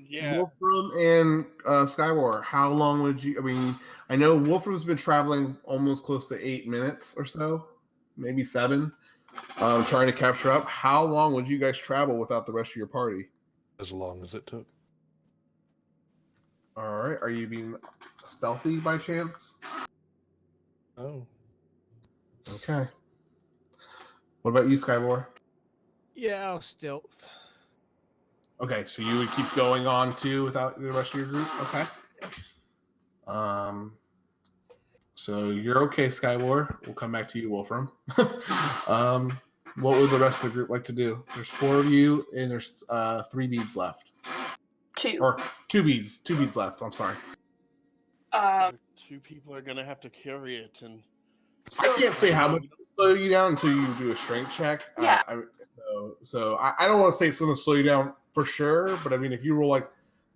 Yeah. Wolfram and Skywar, how long would you? I mean, I know Wolfram's been traveling almost close to 8 minutes or so, maybe 7, trying to capture up. How long would you guys travel without the rest of your party? As long as it took. All right. Are you being stealthy by chance? Oh. Okay. What about you, Skywar? Yeah, I'll stealth. Okay, so you would keep going on too without the rest of your group? Okay. So you're okay, Skywar. We'll come back to you, Wolfram. What would the rest of the group like to do? There's 4 of you, and there's 3 beads left. 2. Or 2 beads. 2 beads left. I'm sorry. The 2 people are gonna have to carry it, and I can't say how much it'll slow you down until you do a strength check. Yeah. So I don't want to say it's going to slow you down for sure, but I mean, if you roll like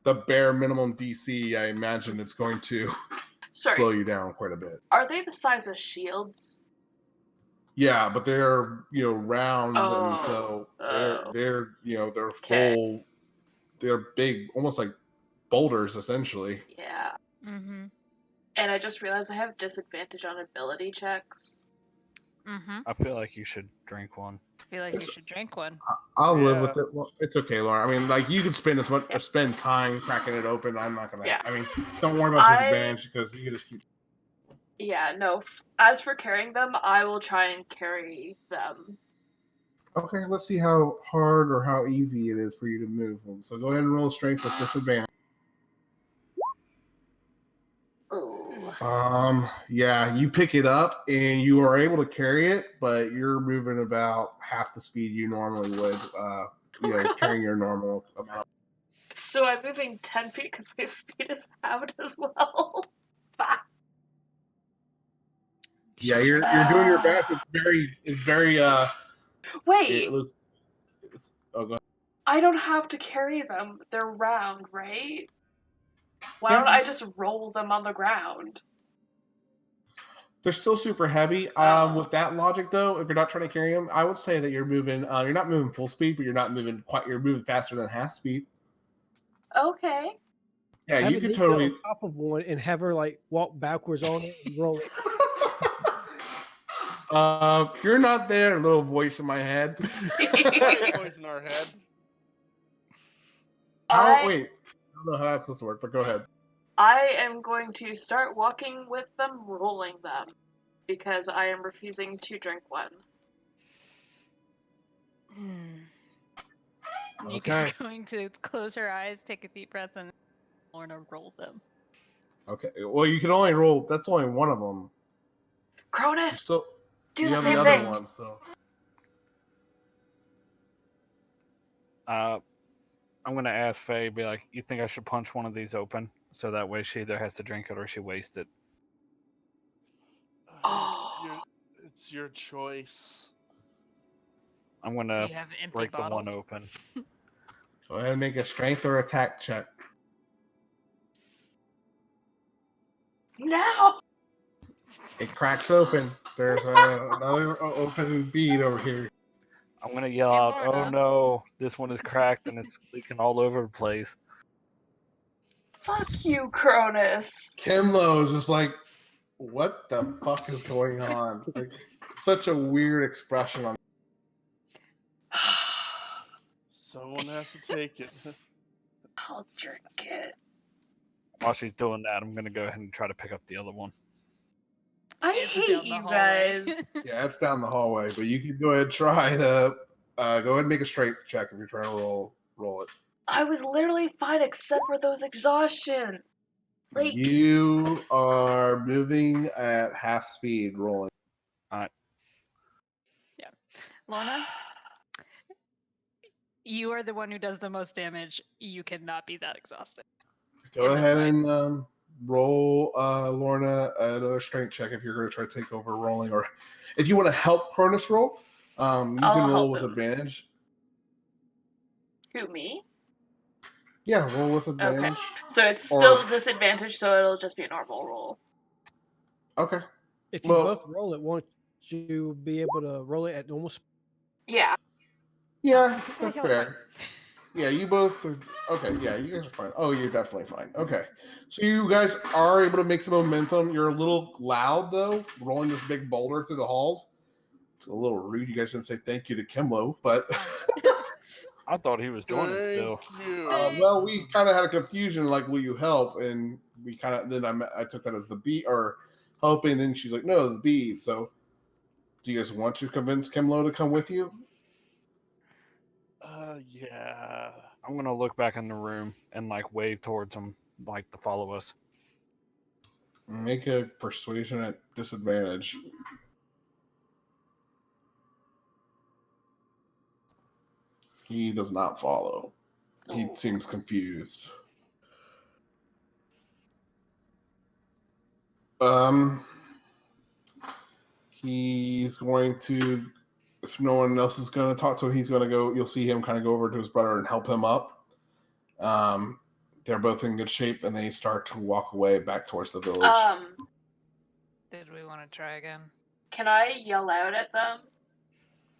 the bare minimum DC, I imagine it's going to slow you down quite a bit. Are they the size of shields? Yeah, but they're round, and so they're they're full. They're big, almost like boulders, essentially. Yeah. Mm-hmm. And I just realized I have disadvantage on ability checks. Mm-hmm. I feel like you should drink one. I feel like you should drink one. I'll live Yeah. with it. Well, it's okay, Laura. I mean, like you could spend as much spend time cracking it open. I'm not gonna. Yeah. I mean, don't worry about disadvantage because you can just keep. Yeah, no. As for carrying them, I will try and carry them. Okay, let's see how hard or how easy it is for you to move them. So go ahead and roll strength with disadvantage. Yeah, you pick it up and you are able to carry it, but you're moving about half the speed you normally would. Carrying your normal amount. So I'm moving 10 feet because my speed is out as well. Fuck. Yeah, you're doing your best. It's very Wait, it looks. Go ahead. I don't have to carry them. They're round, right? Why Yeah. don't I just roll them on the ground? They're still super heavy. Oh. With that logic, though, if you're not trying to carry them, I would say that you're moving. You're not moving full speed, but you're not moving quite. You're moving faster than half speed. Okay. Yeah, Have you it could leave totally. on top of one and have her like walk backwards on it and roll it. You're not there. A little voice in my head. Voice in our head. Wait, I don't know how that's supposed to work, but go ahead. I am going to start walking with them, rolling them, because I am refusing to drink one. Nika's Okay. going to close her eyes, take a deep breath, and Lorna roll them. Okay. Well, you can only roll. That's only one of them. Chronis, Still, do you the have same the other thing. one still. I'm gonna ask Faye, be like, you think I should punch one of these open so that way she either has to drink it or she wastes it. Oh. It's your choice. I'm Do gonna you have empty break bottles? the one open. Go ahead and make a strength or attack check. No! It cracks open. There's another open bead over here. I'm gonna yell Hey, out, "Oh Lorna." no, this one is cracked and it's leaking all over the place." Fuck you, Chronis. Kimlo is just like, what the fuck is going on? Like, such a weird expression on. Someone has to take it. I'll drink it. While she's doing that, I'm gonna go ahead and try to pick up the other one. I It's hate down the you hallway. guys. Yeah, it's down the hallway, but you can go ahead and try to go ahead and make a strength check if you're trying to roll it. I was literally fine except for those exhaustion. Like, You are moving at half speed rolling. Lorna, you are the one who does the most damage. You cannot be that exhausted. Go In this ahead fight. and roll, Lorna, another strength check if you're going to try to take over rolling, or if you want to help Chronis roll, you I'll can roll help with him. advantage. who, me? Yeah, roll with advantage. So it's Or- still disadvantage, so it'll just be a normal roll. Okay. If you Well- both roll it, won't you be able to roll it at normal speed? Yeah. Yeah, that's Okay, fair. Yeah, you both are, okay, yeah, you guys are fine. Oh, you're definitely fine. Okay. So you guys are able to make some momentum. You're a little loud, though, rolling this big boulder through the halls. It's a little rude. You guys didn't say thank you to Kimlo, but I thought he was joining still. Thank you. well, we kind of had a confusion, like, will you help? And we kind of, then I took that as the beat, or helping, then she's like, no, the beat. So do you guys want to convince Kimlo to come with you? Yeah. I'm gonna look back in the room and like wave towards him, like to follow us. Make a persuasion at disadvantage. He does not follow. He Oh. seems confused. He's going to, if no one else is going to talk to him, he's going to go, you'll see him kind of go over to his brother and help him up. They're both in good shape, and they start to walk away back towards the village. Did we want to try again? Can I yell out at them?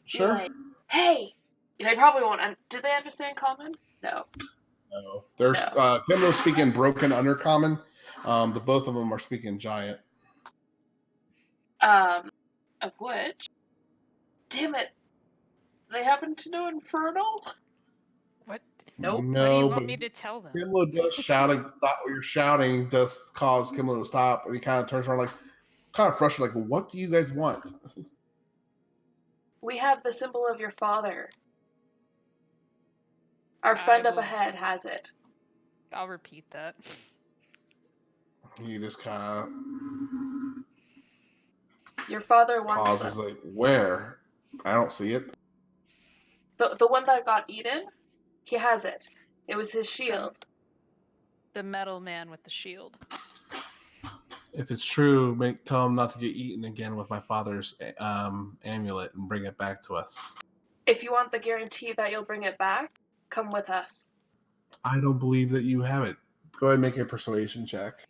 Sure. Like, hey! They probably won't. Do they understand common? No. No. There's Kimlo's speaking broken undercommon. The both of them are speaking giant. Of which? Damn it. They happen to know Infernal? What? Nope. What do you No, want but me to tell them? Kimlo does shouting. Stop what you're shouting does cause Kimlo to stop, and he kind of turns around, like kind of frustrated, like, "What do you guys want?" We have the symbol of your father. Our friend up will- ahead has it. I'll repeat that. He just kind Your father of wants pauses, them. like, "Where? I don't see it." The one that got eaten, he has it. It was his shield. The metal man with the shield. If it's true, tell him not to get eaten again with my father's amulet and bring it back to us. If you want the guarantee that you'll bring it back, come with us. I don't believe that you have it. Go ahead and make a persuasion check.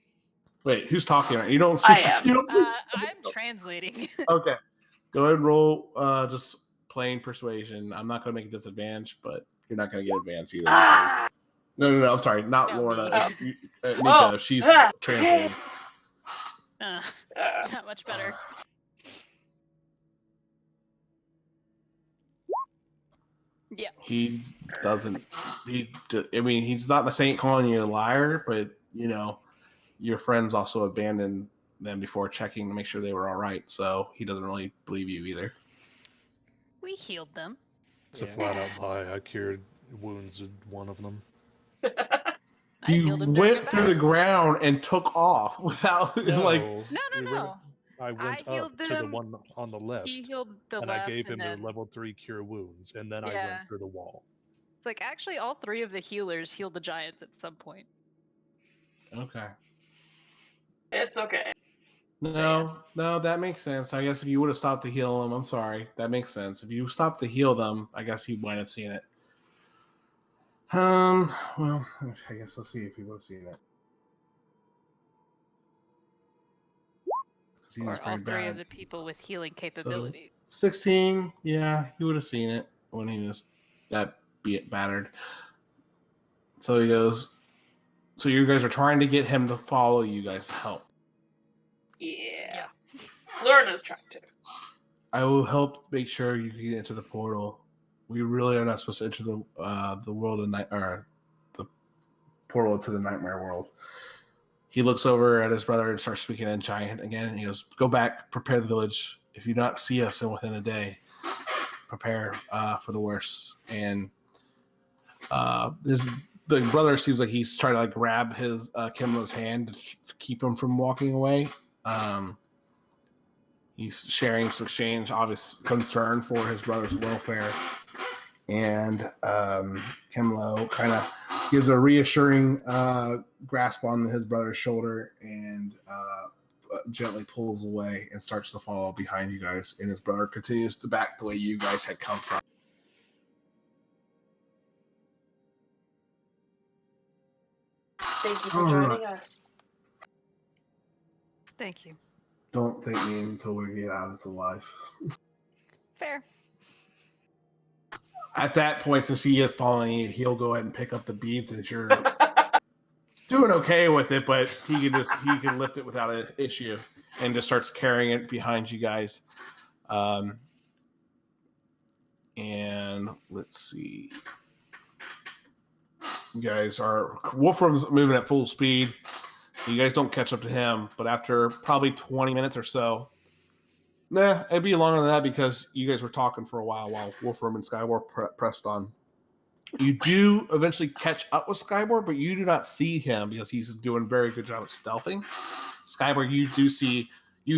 Wait, who's talking? You don't speak. I am. You don't speak. I'm translating. Okay. Go ahead and roll just plain persuasion. I'm not going to make a disadvantage, but you're not going to get advantage either. Ah! No. I'm sorry. Not No, Lorna. me. Nika. Oh. She's Ah. translating. It's not much better. Yeah. He doesn't. I mean, he's not the saint calling you a liar, but you know, your friends also abandoned them before checking to make sure they were all right. So he doesn't really believe you either. We healed them. It's a Yeah. flat out lie. I cured wounds with one of them. I You healed him during a went to the battle. ground and took off without like. No. I went healed up to the them. one on the left, He healed the and left, I gave him and then the level 3 cure wounds, and then I Yeah. went through the wall. it's like actually all three of the healers healed the giants at some point. Okay. It's okay. No, that makes sense. I guess if you would have stopped to heal them, I'm sorry. That makes sense. If you stopped to heal them, I guess he might have seen it. Well, I guess let's see if he would have seen it. He was Or all pretty three of bad. the people with healing So capability. 16, yeah, he would have seen it when he was that battered. So he goes. So you guys are trying to get him to follow you guys to help. Yeah. Lorna's trying to. I will help make sure you can get into the portal. We really are not supposed to enter the world of night, or the portal to the nightmare world. He looks over at his brother and starts speaking in giant again. And he goes, "Go back, prepare the village. If you not see us within a day, prepare for the worst." And the brother seems like he's trying to like grab his Kimlo's hand to keep him from walking away. He's sharing some exchange, obvious concern for his brother's welfare. And Kimlo kind of gives a reassuring grasp on his brother's shoulder and gently pulls away and starts to follow behind you guys. And his brother continues to back the way you guys had come from. Thank you for joining us. Thank you. Don't thank me until we get out of this alive. Fair. At that point, since he is following you, he'll go ahead and pick up the beads, and you're doing okay with it, but he can lift it without an issue, and just starts carrying it behind you guys. And let's see, you guys are Wolfram's moving at full speed. So you guys don't catch up to him, but after probably 20 minutes or so, it'd be longer than that because you guys were talking for a while Wolfram and Skyward pressed on. You do eventually catch up with Skyward, but you do not see him because he's doing a very good job of stealthing. Skyward, you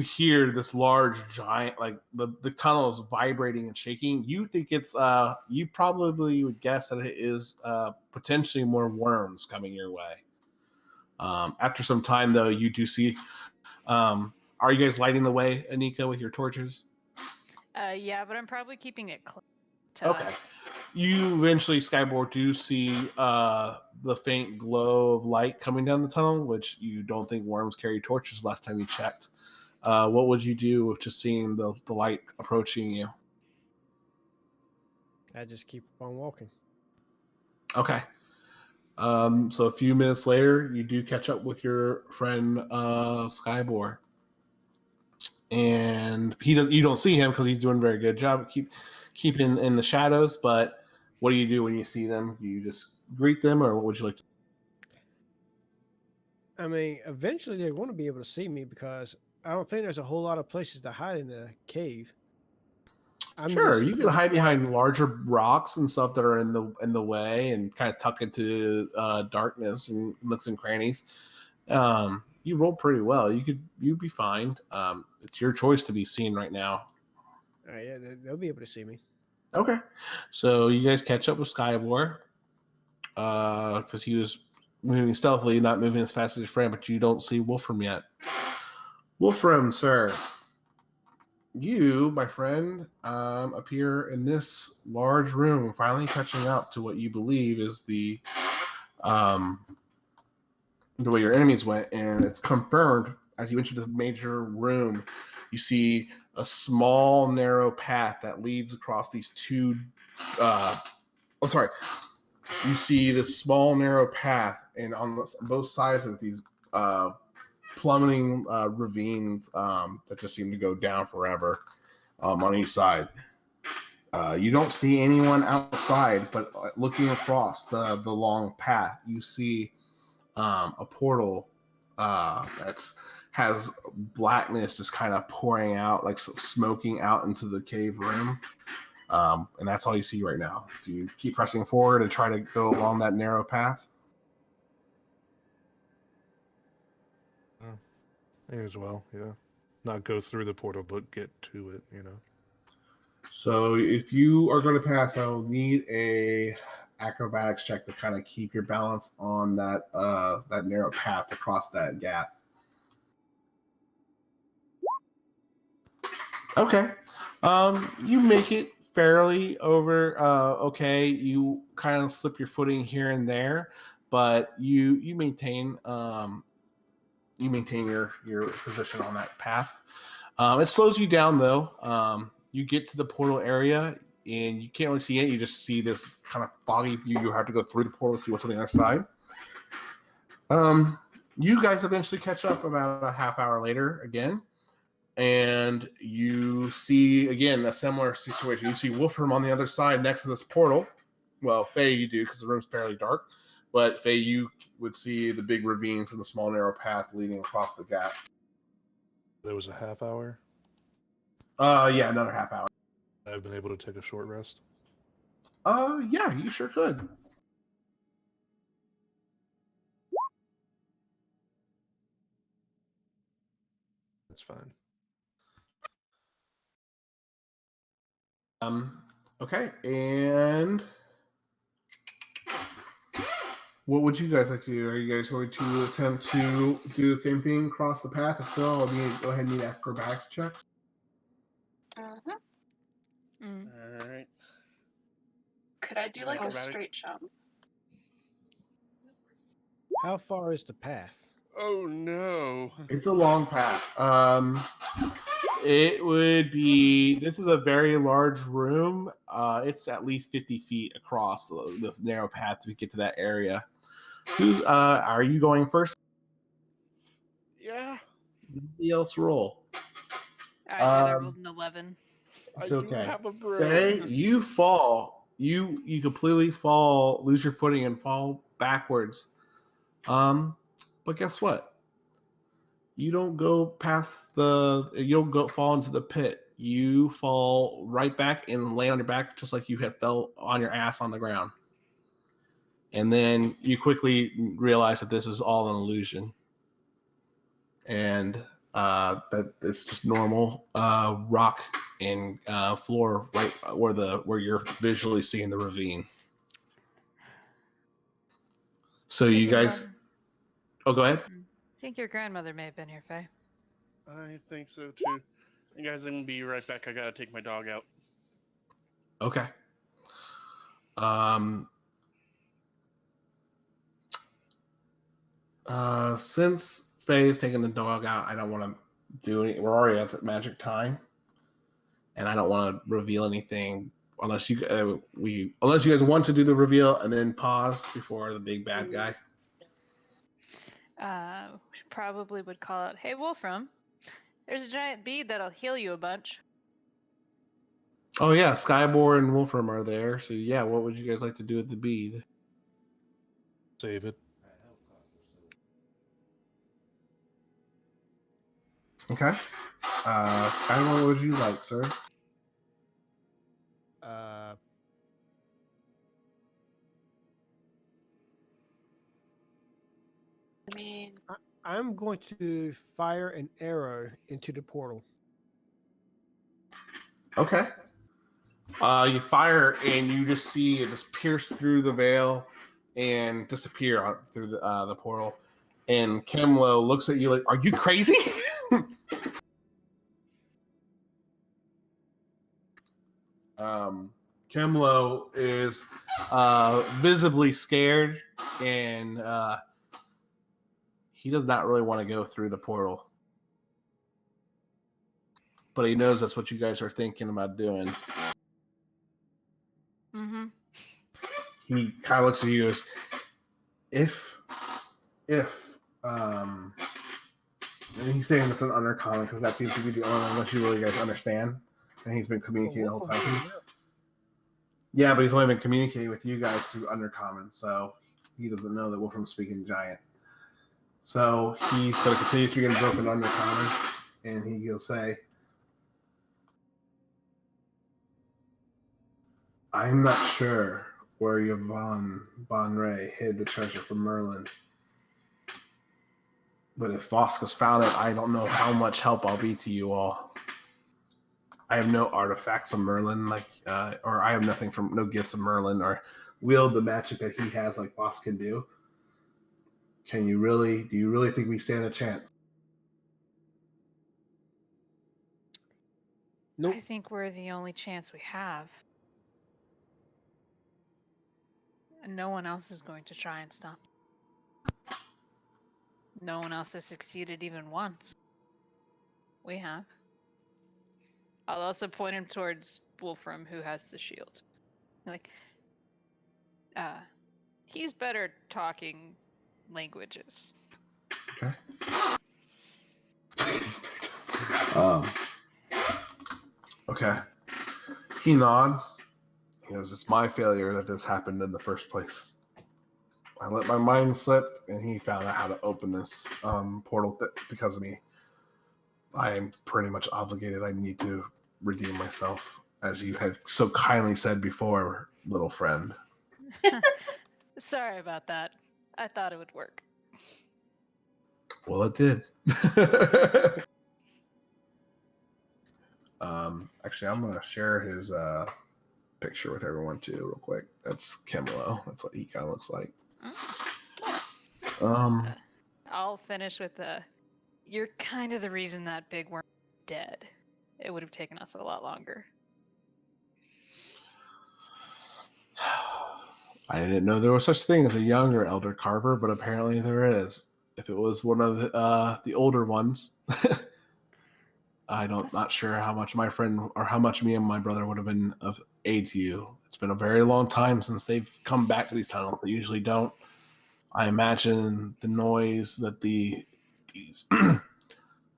hear this large giant, like the tunnel is vibrating and shaking. You think it's you probably would guess that it is potentially more worms coming your way. After some time, though, you do see. Are you guys lighting the way, Anika, with your torches? Yeah, but I'm probably keeping it close. Okay. You eventually, Skyboard, do see the faint glow of light coming down the tunnel, which you don't think worms carry torches last time you checked. What would you do with just seeing the light approaching you? I just keep on walking. Okay. So a few minutes later, you do catch up with your friend Skybore. and he does. You don't see him because he's doing a very good job keeping in the shadows. But what do you do when you see them? Do you just greet them, or what would you like to? I mean, eventually they're going to be able to see me because I don't think there's a whole lot of places to hide in the cave. Sure, you can hide behind larger rocks and stuff that are in the way, and kind of tuck into darkness and nooks and crannies. You rolled pretty well. You'd be fine. It's your choice to be seen right now. All right, yeah, they'll be able to see me. Okay, so you guys catch up with Skybor because he was moving stealthily, not moving as fast as your friend, but you don't see Wolfram yet. Wolfram, sir. You, my friend, appear in this large room, finally catching up to what you believe is the way your enemies went, and it's confirmed as you enter the major room. You see a small, narrow path that leads across these two. You see this small, narrow path, and on both sides of these plummeting ravines that just seem to go down forever. On each side. You don't see anyone outside, but looking across the long path, you see a portal that has blackness just kind of pouring out, like smoking out into the cave room. And that's all you see right now. Do you keep pressing forward and try to go along that narrow path? May as well, yeah. Not go through the portal, but get to it, you know. So if you are going to pass, I'll need a acrobatics check to kind of keep your balance on that that narrow path across that gap. Okay. You make it fairly over okay. You kind of slip your footing here and there, but you maintain your position on that path. It slows you down though. You get to the portal area and you can't really see it. You just see this kind of foggy view. You have to go through the portal to see what's on the other side. You guys eventually catch up about a half hour later again, and you see again a similar situation. You see Wolfram on the other side next to this portal. Well, Faye, you do because the room's fairly dark, but Faye, you would see the big ravines and the small narrow path leading across the gap. There was a half hour. Yeah, another half hour. I've been able to take a short rest. Yeah, you sure could. That's fine. Okay, and what would you guys like to do? Are you guys going to attempt to do the same thing, cross the path? If so, I'll go ahead and need acrobatics checks. All right. Could I do like a Acrobatic. straight jump? How far is the path? Oh no. It's a long path. It would be. This is a very large room. It's at least 50 feet across this narrow path to get to that area. Who are you going first? Yeah. Nobody else roll. I rolled an 11. It's I okay. do have a broom. Faye, you fall. You completely fall, lose your footing, and fall backwards. But guess what? You don't go past you don't go fall into the pit. You fall right back and lay on your back just like you had fell on your ass on the ground. And then you quickly realize that this is all an illusion. And that it's just normal rock and floor right where you're visually seeing the ravine. So you guys go ahead. I think your grandmother may have been here, Faye. I think so too. You guys, I'm gonna be right back. I gotta take my dog out. Okay. Since Faye is taking the dog out, I don't want to do any. We're already at the magic time, and I don't want to reveal anything unless you guys want to do the reveal and then pause before the big bad guy. We probably would call out, "Hey, Wolfram," There's a giant bead that'll heal you a bunch. Oh yeah, Skyboar and Wolfram are there. So yeah, what would you guys like to do with the bead? Save it. Okay. Skyboar, what would you like, sir? I mean, I'm going to fire an arrow into the portal. Okay. You fire and you just see it just pierce through the veil and disappear through the portal. And Kimlo looks at you like, "Are you crazy?" Kimlo is visibly scared, and he does not really want to go through the portal. But he knows that's what you guys are thinking about doing. Mm-hmm. He kind of looks at you as if and he's saying it's an undercommon because that seems to be the only language you really guys understand, and he's been communicating the whole time. Yeah, but he's only been communicating with you guys through undercommon, so he doesn't know that Wolfram's speaking giant. So he's going to continue speaking broken undercommon, and he'll say, "I'm not sure where Yvonne Bonray hid the treasure from Merlin. But if Voskos found it, I don't know how much help I'll be to you all. I have no artifacts of Merlin, or I have no gifts of Merlin, or wield the magic that he has, like Vosk can do. Do you really think we stand a chance?" Nope. I think we're the only chance we have. And no one else is going to try and stop. No one else has succeeded even once. We have. I'll also point him towards Wolfram, who has the shield. Like, he's better talking languages. Okay. Okay. He nods. He goes, "It's my failure that this happened in the first place. I let my mind slip, and he found out how to open this portal because of me. I am pretty much obligated. I need to redeem myself, as you had so kindly said before, little friend." Sorry about that. I thought it would work. Well, it did. Actually, I'm going to share his picture with everyone too, real quick. That's Kimlo. That's what he kind of looks like. I'll finish with you're kind of the reason that big worm is dead. It would have taken us a lot longer. I didn't know there was such thing as a younger elder carver, but apparently there is. If it was one of the older ones, not sure how much my friend or how much me and my brother would have been of aid to you. It's been a very long time since they've come back to these tunnels. They usually don't. I imagine the noise that these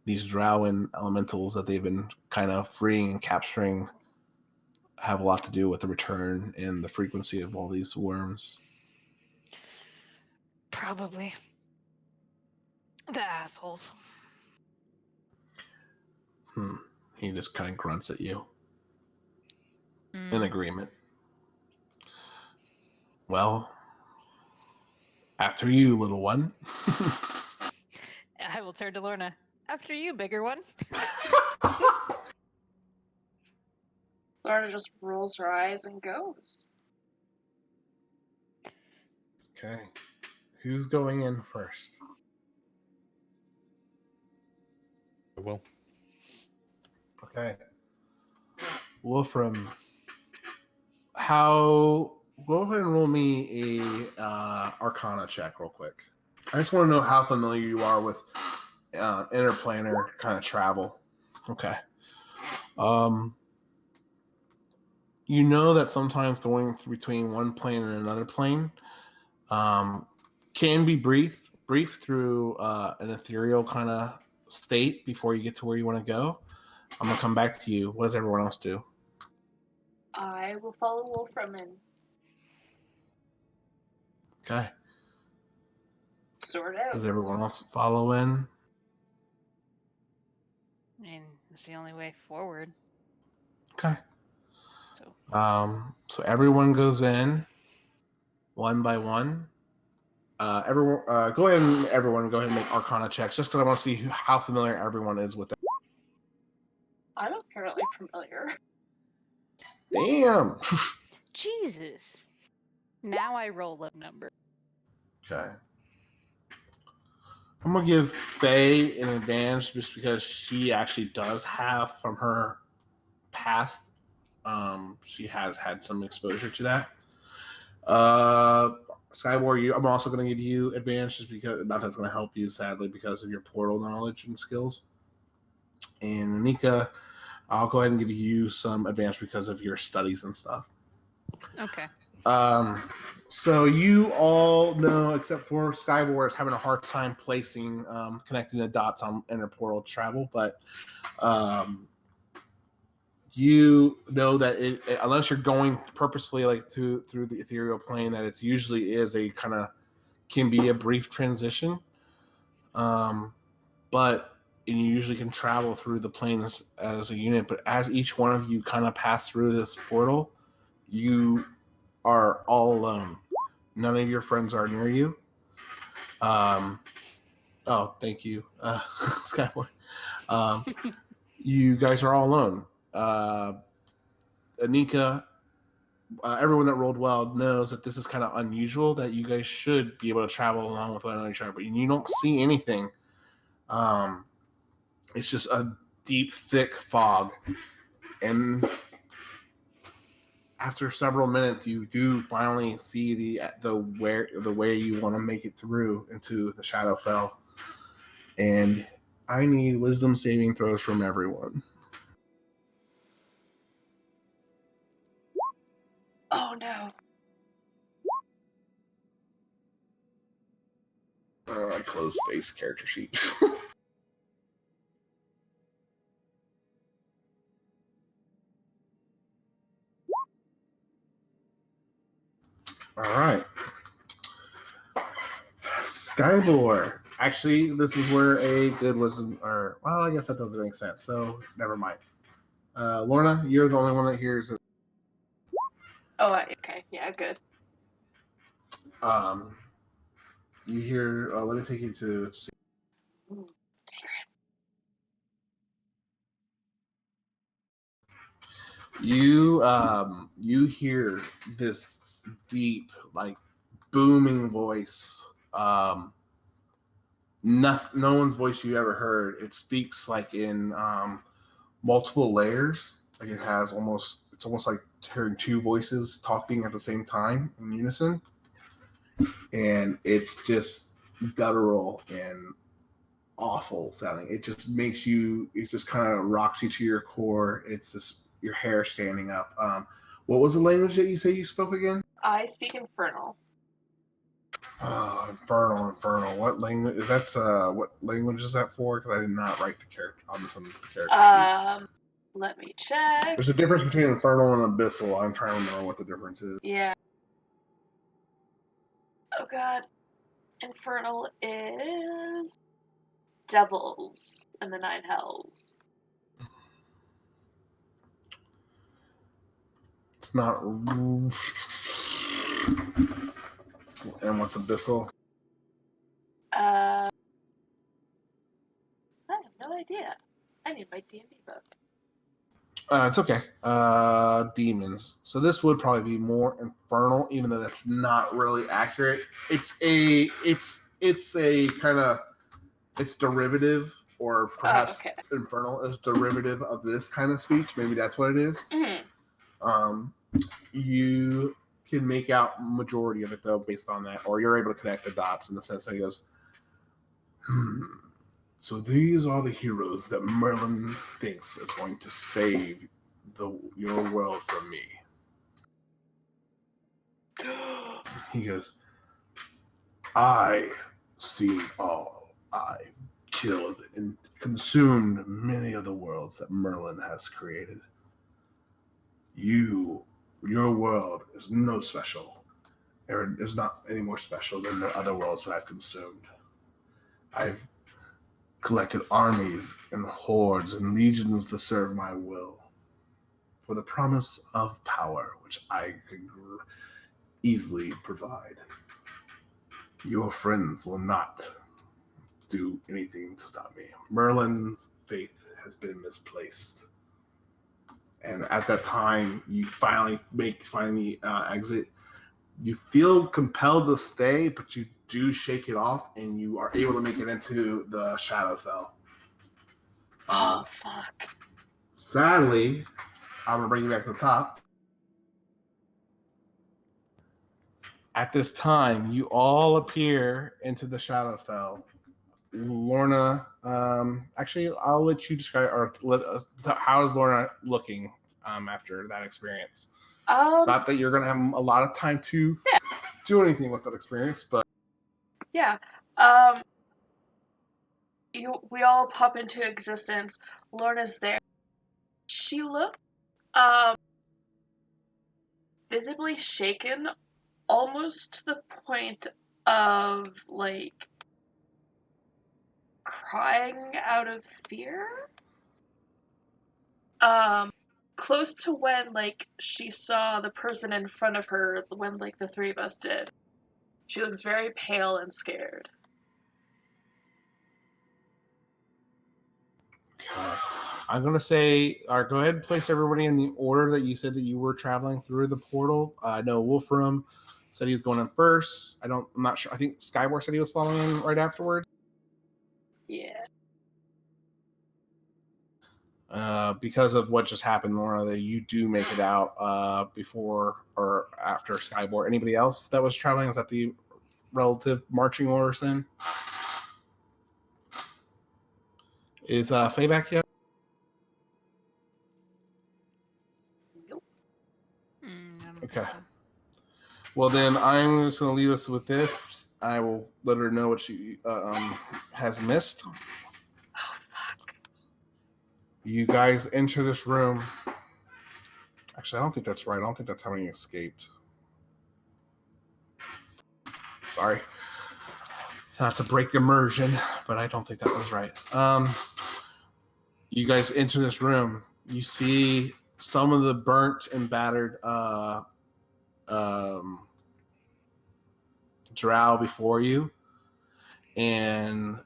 these Drowan elementals that they've been kind of freeing and capturing have a lot to do with the return and the frequency of all these worms. Probably. The assholes. He just kind of grunts at you in agreement. Well, after you, little one. I will turn to Lorna. After you, bigger one. Lorna just rolls her eyes and goes. Okay. Who's going in first? I will. Okay. Wolfram, go ahead and roll me a Arcana check real quick. I just want to know how familiar you are with interplanar kind of travel. Okay. You know that sometimes going between one plane and another plane can be brief through an ethereal kind of state before you get to where you want to go. I'm gonna come back to you. What does everyone else do? I will follow Wolfram and Okay. sort out. Does everyone else follow in? I mean, it's the only way forward. Okay. So So everyone goes in one by one. Everyone, go ahead and make Arcana checks, just because I want to see how familiar everyone is with it. I'm apparently familiar. Damn. Jesus. Now I roll a number. Okay. I'm gonna give Faye an advantage just because she actually does have from her past. She has had some exposure to that. Skywar, I'm also going to give you advantage just because not that's going to help you, sadly, because of your portal knowledge and skills. And Anika, I'll go ahead and give you some advantage because of your studies and stuff. Okay. So you all know, except for Skywar, is having a hard time placing, connecting the dots on interportal travel, but you know that unless you're going purposefully like through the ethereal plane, that it usually is a kind of can be a brief transition, but and you usually can travel through the planes as a unit. But as each one of you kind of pass through this portal, you are all alone. None of your friends are near you. Oh, thank you, Skyward. You guys are all alone. Anika, everyone that rolled well knows that this is kind of unusual, that you guys should be able to travel along with one another, but you don't see anything. It's just a deep, thick fog. And after several minutes, you do finally see the way you want to make it through into the Shadowfell. And I need wisdom saving throws from everyone. Oh no. I closed face character sheet. All right. Skybore. Actually, this is where a good wisdom, or well, I guess that doesn't make sense. So never mind. Lorna, you're the only one that hears it. Oh, okay. Yeah, good. You hear. Let me take you to. Secret. You hear this deep, like booming voice. No one's voice you ever heard. It speaks like in multiple layers. Like it's almost like hearing two voices talking at the same time in unison. And it's just guttural and awful sounding. It just it just kind of rocks you to your core. It's just your hair standing up. What was the language that you say you spoke again? I speak Infernal. Infernal. What language? What language is that for? Because I did not write the character on the character sheet. Let me check. There's a difference between Infernal and Abyssal. I'm trying to remember what the difference is. Yeah. Oh god. Infernal is devils and the nine hells. It's not. And what's Abyssal? I have no idea. I need my D&D book. It's okay. Demons. So this would probably be more infernal, even though that's not really accurate. It's a kind of it's derivative, or perhaps infernal is derivative of this kind of speech. Maybe that's what it is. Mm-hmm. You can make out majority of it though based on that, or you're able to connect the dots in the sense that he goes, So these are the heroes that Merlin thinks is going to save your world from me. He goes, I see all. I've killed and consumed many of the worlds that Merlin has created. Your world is no special. Or is not any more special than the other worlds that I've consumed. I've collected armies and hordes and legions to serve my will for the promise of power, which I could easily provide. Your friends will not do anything to stop me. Merlin's faith has been misplaced. And at that time, you finally exit. You feel compelled to stay, but you do shake it off, and you are able to make it into the Shadowfell. Oh, fuck. Sadly, I'm going to bring you back to the top. At this time, you all appear into the Shadowfell. Lorna, actually, I'll let you describe, or how is Lorna looking after that experience? Not that you're going to have a lot of time to do anything with that experience, but yeah. We all pop into existence. Lorna's there. She looked visibly shaken, almost to the point of like crying out of fear. Close to when like she saw the person in front of her when like the three of us did. She looks very pale and scared. okay. I'm going to say, go ahead and place everybody in the order that you said that you were traveling through the portal. I know Wolfram said he was going in first. I'm not sure. I think Skyward said he was following in right afterwards. Yeah. Because of what just happened, Laura, that you do make it out before or after Skyboard. Anybody else that was traveling? Is that the relative marching orders then? Is Faye back yet? Nope. Okay. Well, then I'm just going to leave us with this. I will let her know what she has missed. Oh, fuck. You guys enter this room. Actually, I don't think that's right. I don't think that's how he escaped. Sorry. Not to break immersion, but I don't think that was right. You guys enter this room. You see some of the burnt and battered drow before you. And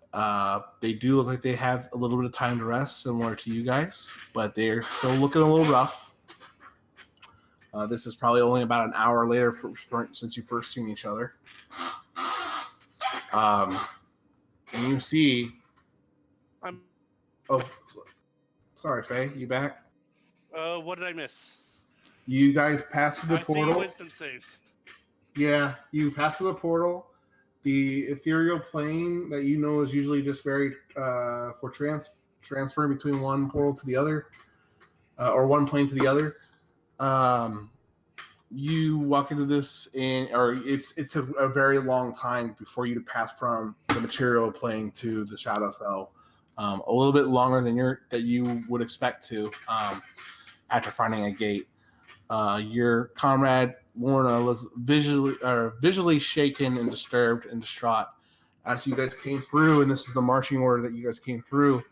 they do look like they had a little bit of time to rest, similar to you guys, but they're still looking a little rough. This is probably only about an hour later since you first seen each other. And you see... Oh, sorry, Faye. You back? What did I miss? You guys passed through the portal. Wisdom saves. Yeah, you passed through the portal. The ethereal plane that you know is usually just very for transferring between one portal to the other, or one plane to the other. You walk into this, it's a very long time before you to pass from the material plane to the Shadowfell. A little bit longer than you would expect to after finding a gate. Your comrade Lorna looks visually shaken and disturbed and distraught as you guys came through, and this is the marching order that you guys came through.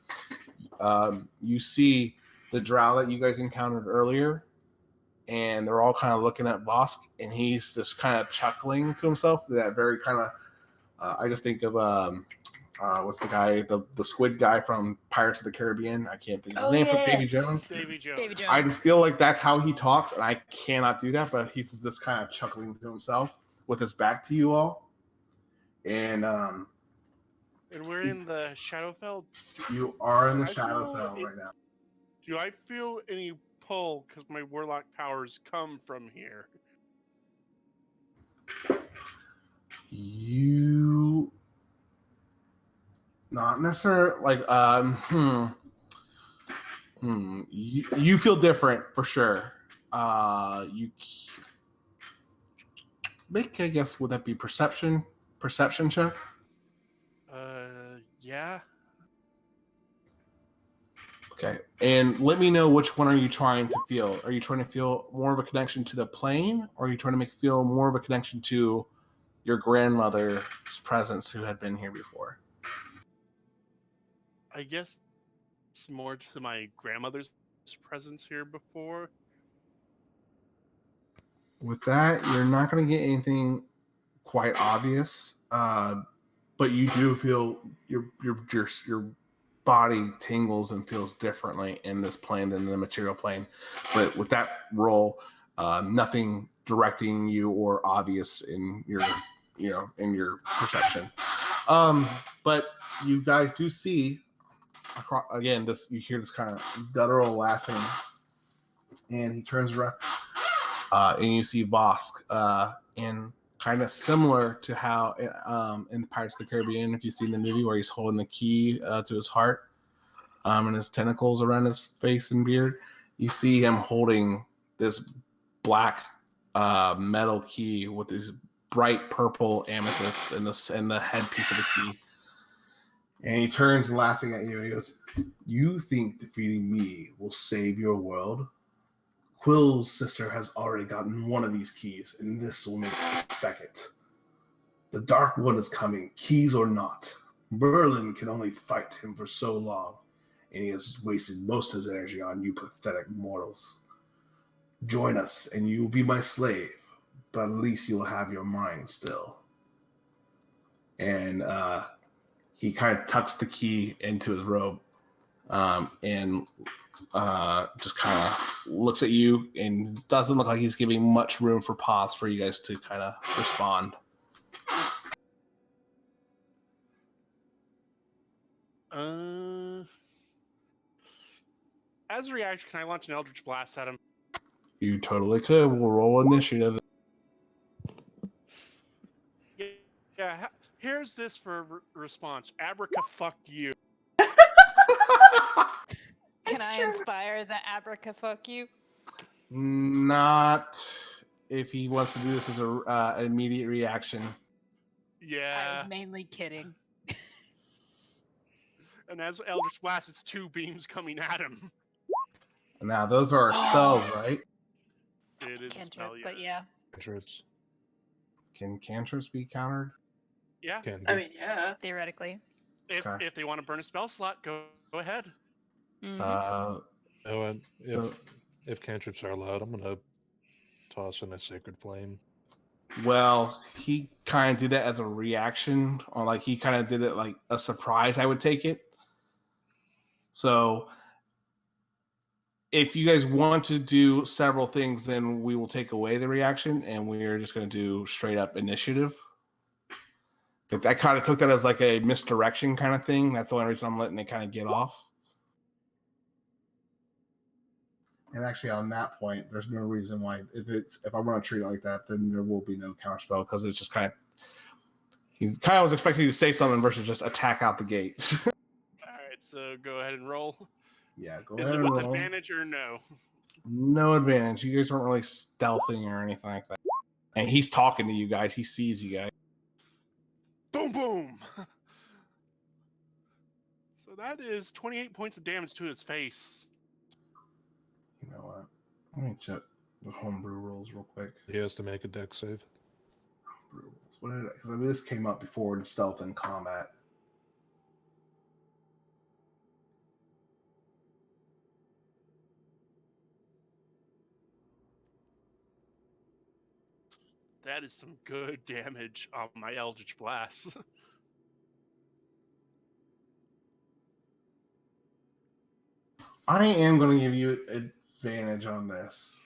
You see the drow that you guys encountered earlier, and they're all kind of looking at Vosk, and he's just kind of chuckling to himself. That very kind of, I just think of what's the guy, the squid guy from Pirates of the Caribbean? I can't think of his name. Yeah. Davy Jones. Davy Jones. Davy Jones. I just feel like that's how he talks, and I cannot do that, but he's just kind of chuckling to himself with his back to you all. And we're in the Shadowfell. You are in the I feel Shadowfell right now. Do I feel any pull because my warlock powers come from here? You not necessarily like you feel different for sure. You make, I guess, would that be perception check? Yeah. Okay, and let me know which one are you trying to feel. Are you trying to feel more of a connection to the plane, or are you trying to feel more of a connection to your grandmother's presence who had been here before? I guess it's more to my grandmother's presence here before. With that, you're not going to get anything quite obvious, but you do feel your body tingles and feels differently in this plane than the material plane. But with that roll, nothing directing you or obvious in your in your perception. But you guys do see again this. You hear this kind of guttural laughing, and he turns around, and you see Vosk, and kind of similar to how in Pirates of the Caribbean, if you've seen the movie where he's holding the key to his heart, and his tentacles around his face and beard, you see him holding this black metal key with this bright purple amethyst in the headpiece of the key. And he turns laughing at you and he goes, "You think defeating me will save your world? Quill's sister has already gotten one of these keys, and this will make the second. The Dark One is coming, keys or not. Merlin can only fight him for so long, and he has wasted most of his energy on you pathetic mortals. Join us, and you will be my slave, but at least you will have your mind still." And he kind of tucks the key into his robe, and just kind of looks at you and doesn't look like he's giving much room for pause for you guys to kind of respond. As a reaction, can I launch an Eldritch Blast at him? You totally could. We'll roll initiative. Yeah. Here's this for response. Abraca, fuck you. Can It's I true. inspire the abraca fuck you? Not if he wants to do this as a immediate reaction. I Yeah. was mainly kidding. And as Eldritch Blast, it's 2 beams coming at him. Now those are spells, right? It is a Cantrip, spell, yeah. but yeah. Cantrips Can cantrips be countered? Yeah. can be. I mean, yeah. Theoretically. Okay. If they want to burn a spell slot, go ahead. Mhm. Oh, and so- if cantrips are allowed, I'm gonna toss in a sacred flame. Well, he kind of did that as a reaction, or like he kind of did it like a surprise. I would take it. So, if you guys want to do several things, then we will take away the reaction, and we are just going to do straight up initiative. But I kind of took that as like a misdirection kind of thing. That's the only reason I'm letting it kind of get off. And actually, on that point, there's no reason why if I want to treat it like that, then there will be no counterspell because it's just kind of he kind of was expecting you to say something versus just attack out the gate. All right, so go ahead and roll. Yeah, go Is ahead it and with roll. advantage or no? No advantage. You guys weren't really stealthing or anything like that. And he's talking to you guys. He sees you guys. Boom, boom. So that is 28 points of damage to his face. You know what? Let me check the homebrew rules real quick. He has to make a deck save. Homebrew rules. What did because I mean, this came up before in stealth and combat. That is some good damage on my Eldritch Blast. I am going to give you advantage on this.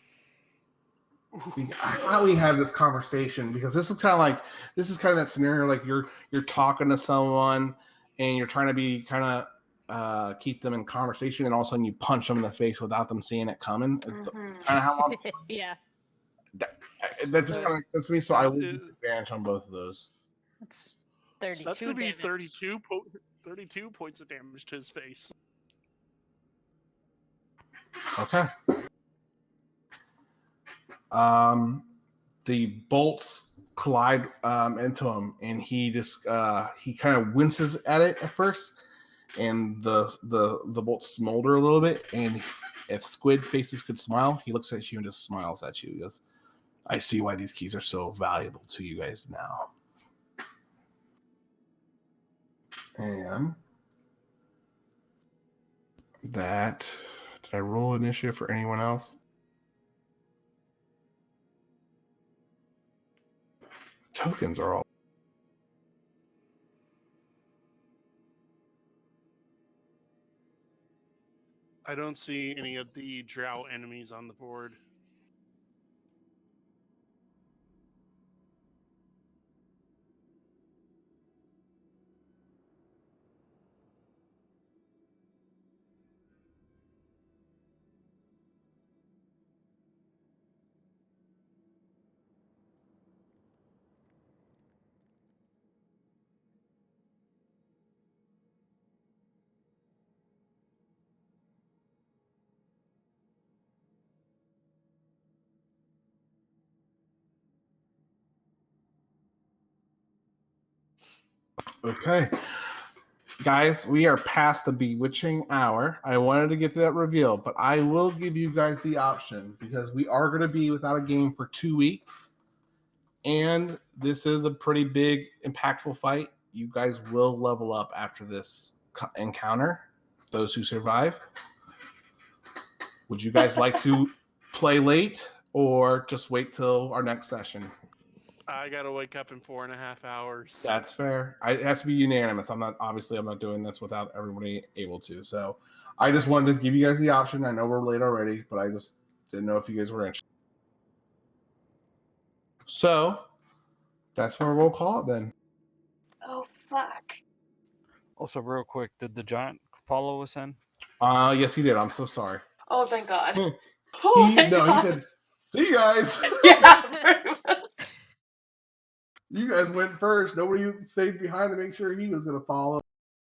I thought we had this conversation because this is kind of that scenario like you're talking to someone and you're trying to be kind of keep them in conversation and all of a sudden you punch them in the face without them seeing it coming. It's kind of how I'm, Yeah. that just kind of makes sense to me. So I will give advantage on both of those. That's So 32 that's going to be damage. 32 points of damage to his face. Okay. The bolts collide into him, and he just he kind of winces at it at first, and the bolts smolder a little bit. And if squid faces could smile, he looks at you and just smiles at you. He goes, I see why these keys are so valuable to you guys now. And that, did I roll initiative for anyone else? Tokens are all. I don't see any of the drow enemies on the board. Okay. Guys, we are past the bewitching hour. I wanted to get to that reveal, but I will give you guys the option because we are going to be without a game for 2 weeks. And this is a pretty big, impactful fight. You guys will level up after this encounter, those who survive. Would you guys like to play late or just wait till our next session? I gotta wake up in 4.5 hours. That's fair. It has to be unanimous. I'm not doing this without everybody able to. So I just wanted to give you guys the option. I know we're late already, but I just didn't know if you guys were interested. So that's where we'll call it then. Oh, fuck. Also, real quick, did the giant follow us in? Yes, he did. I'm so sorry. Oh, thank God. He God. said, "See you guys." Yeah, pretty much. You guys went first. Nobody stayed behind to make sure he was going to follow.